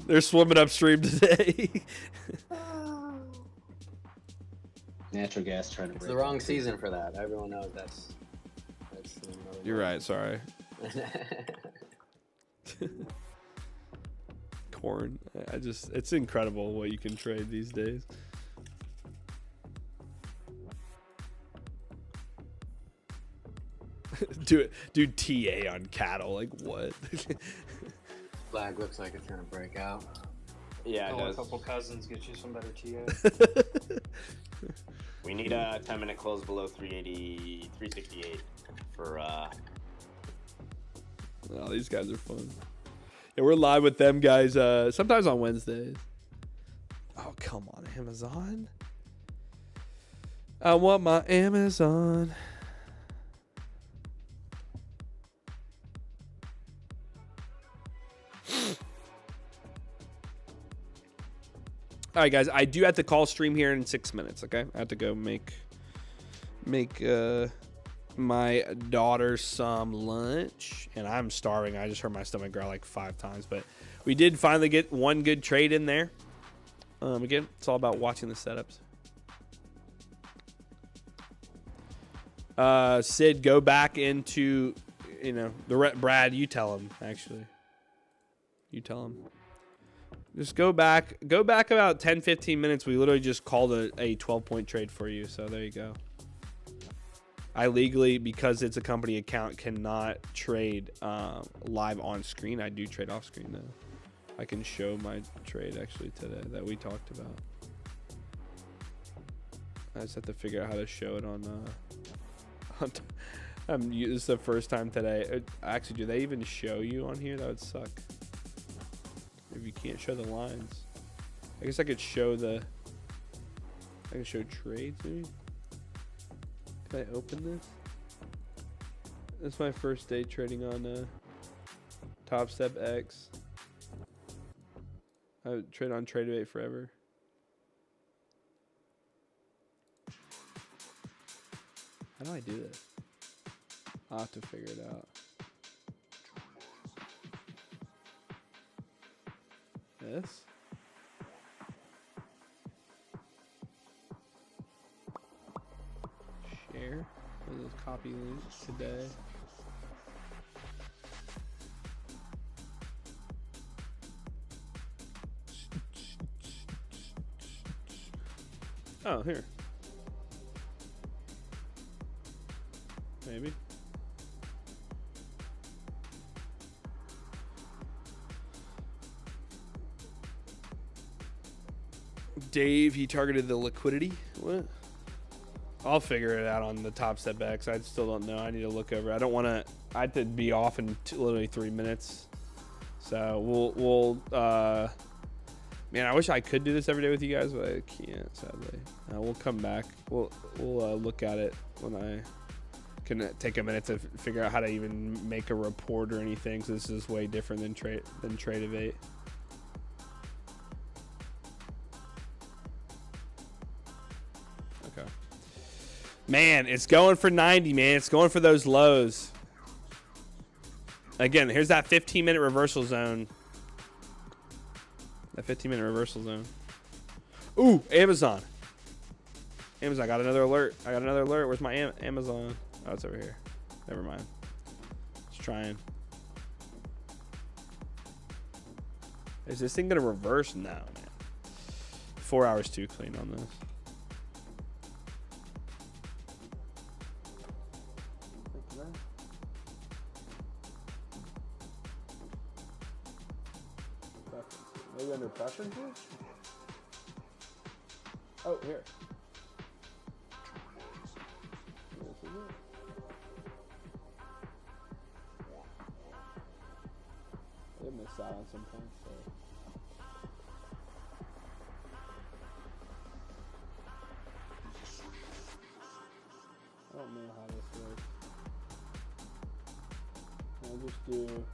They're swimming upstream today. Natural gas trying to break. It's the wrong season for that. Everyone knows that's You're right, sorry. Corn. It's incredible what you can trade these days. do TA on cattle, like what? Flag looks like it's gonna break out. Yeah, it does. A couple cousins get you some better TA. We need a 10-minute close below 380, 368 for Oh, these guys are fun. Yeah, we're live with them guys sometimes on Wednesdays. Oh, come on, Amazon. I want my Amazon. All right, guys. I do have to call stream here in 6 minutes. Okay, I have to go make my daughter some lunch, and I'm starving. I just heard my stomach growl like 5 times, but we did finally get one good trade in there. Again, it's all about watching the setups. Sid, go back into, Brad, you tell him, actually. You tell him. Just go back about 10, 15 minutes. We literally just called a 12-point trade for you, so there you go. I legally, because it's a company account, cannot trade live on screen. I do trade off screen, though. I can show my trade, actually, today that we talked about. I just have to figure out how to show it on this is the first time today. Actually, do they even show you on here? That would suck. If you can't show the lines. I guess I could show I can show trades, maybe? Can I open this? This is my first day trading on Top Step X. I would trade on Trade forever. How do I do this? I'll have to figure it out. This? Share. Let's copy link today. Oh, here. Maybe. Dave, he targeted the liquidity. What? I'll figure it out on the Top Step X. I still don't know. I need to look over. I don't want to. I had to be off in literally 3 minutes. So we'll man, I wish I could do this every day with you guys, but I can't, sadly. We'll come back. We'll look at it when I can take a minute to figure out how to even make a report or anything. So this is way different than Trade-Evate. Okay. Man, it's going for 90, man. It's going for those lows. Again, here's that 15-minute reversal zone. That 15-minute reversal zone. Ooh, Amazon. Amazon, I got another alert. Where's my Amazon? Oh, it's over here. Never mind. Just trying. Is this thing going to reverse? No, man. 4 hours too clean on this. Maybe under preferences? Oh, here. This is it. I did miss out on some points, so. I don't know how this works. I'll just do.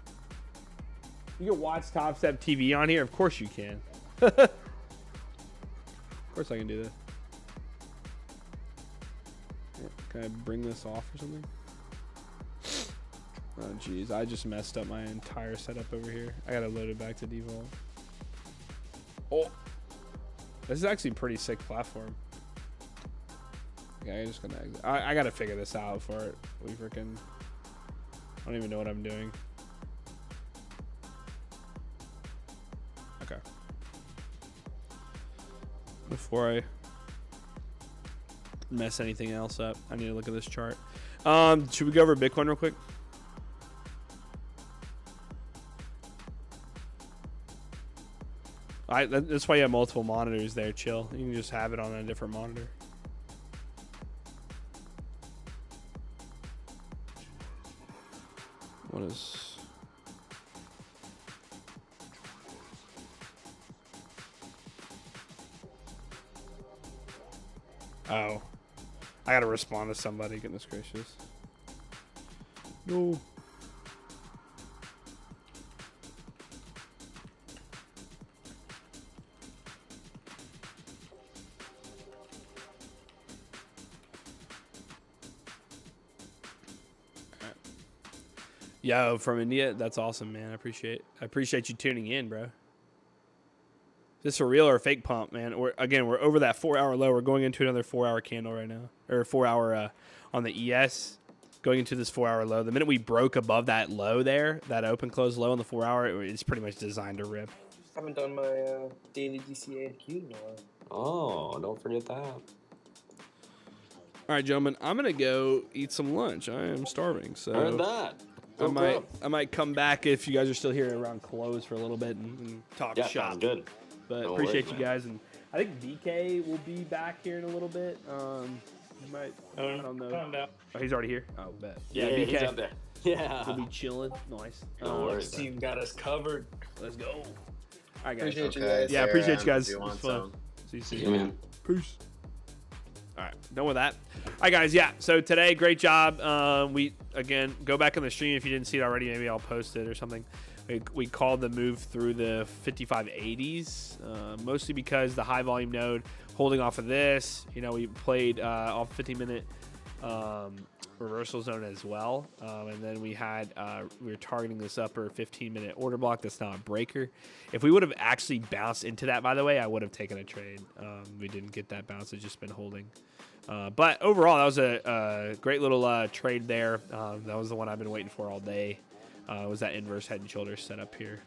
You can watch Top Step TV on here? Of course you can. Of course I can do that. Yeah, can I bring this off or something? Oh, jeez. I just messed up my entire setup over here. I got to load it back to default. Oh. This is actually a pretty sick platform. Okay, I'm just going to exit. I got to figure this out before we freaking... I don't even know what I'm doing. Okay. Before I mess anything else up, I need to look at this chart. Should we go over Bitcoin real quick? That's why you have multiple monitors there, chill. You can just have it on a different monitor. What is... Oh. I gotta respond to somebody, goodness gracious. No. Yo, from India, that's awesome, man. I appreciate you tuning in, bro. this a real or a fake pump, man? We're over that 4-hour low. We're going into another 4-hour candle right now, or 4-hour on the ES. Going into this 4-hour low. The minute we broke above that low there, that open close low on the 4-hour, it's pretty much designed to rip. Haven't done my daily DCA and Q in a while. Oh, don't forget that. All right, gentlemen, I'm gonna go eat some lunch. I am starving, so Heard that. I might come back if you guys are still here around close for a little bit and talk shop. Sounds good. But No appreciate worries, you man. guys, and I think BK will be back here in a little bit. He might. I don't know. Found out. Oh, he's already here. Oh, bet. Yeah, BK. he's up there. Yeah. We'll be chilling. Nice. No worries. Team got us covered. Let's go. All right, guys. Appreciate you guys. Yeah, appreciate you guys. Do you It was want fun. some? See you soon. Yeah, man. Peace. All right, done with that. All right, guys. Yeah. So today, great job. We again go back on the stream if you didn't see it already. Maybe I'll post it or something. We called the move through the 5580s, mostly because the high volume node holding off of this. You know, we played off 15-minute reversal zone as well, and then we were targeting this upper 15-minute order block. That's now a breaker. If we would have actually bounced into that, by the way, I would have taken a trade. We didn't get that bounce; it's just been holding. But overall, that was a great little trade there. That was the one I've been waiting for all day. Was that inverse head and shoulders set up here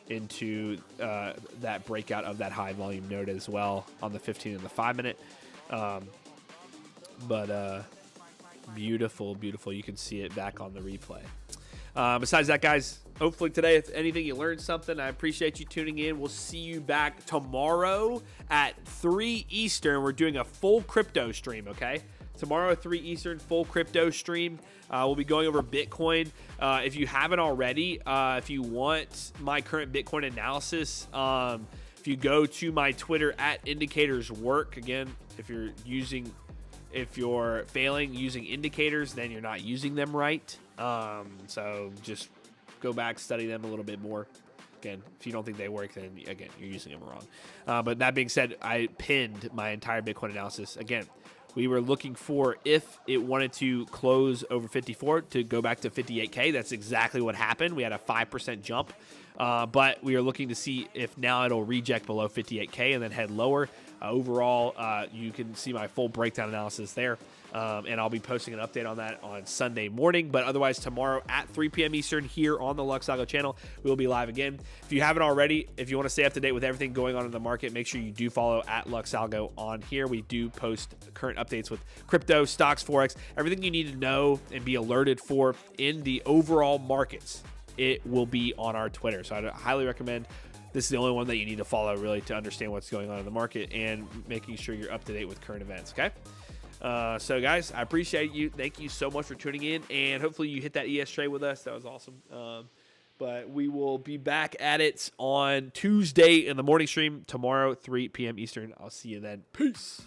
into that breakout of that high volume node as well on the 15 and the 5-minute. But beautiful, beautiful. You can see it back on the replay. Besides that, guys, hopefully today, if anything, you learned something. I appreciate you tuning in. We'll see you back tomorrow at 3 Eastern. We're doing a full crypto stream, okay? Tomorrow at 3 Eastern, full crypto stream. We'll be going over Bitcoin. If you haven't already, if you want my current Bitcoin analysis, if you go to my Twitter at Indicators Work, again, if you're failing using indicators, then you're not using them right. So just go back, study them a little bit more. Again, if you don't think they work, then again, you're using them wrong. But that being said, I pinned my entire Bitcoin analysis. Again, we were looking for if it wanted to close over 54 to go back to 58K. That's exactly what happened. We had a 5% jump. But we are looking to see if now it'll reject below 58K and then head lower. Overall, you can see my full breakdown analysis there. And I'll be posting an update on that on Sunday morning. But otherwise, tomorrow at 3 p.m. Eastern here on the Luxalgo channel, we will be live again. If you haven't already, if you want to stay up to date with everything going on in the market, make sure you do follow at Luxalgo on here. We do post current updates with crypto, stocks, Forex, everything you need to know and be alerted for in the overall markets. It will be on our Twitter. So I highly recommend. This is the only one that you need to follow, really, to understand what's going on in the market and making sure you're up to date with current events, okay? So, guys, I appreciate you. Thank you so much for tuning in, and hopefully you hit that ES trade with us. That was awesome. But we will be back at it on Tuesday in the morning stream tomorrow, 3 p.m. Eastern. I'll see you then. Peace.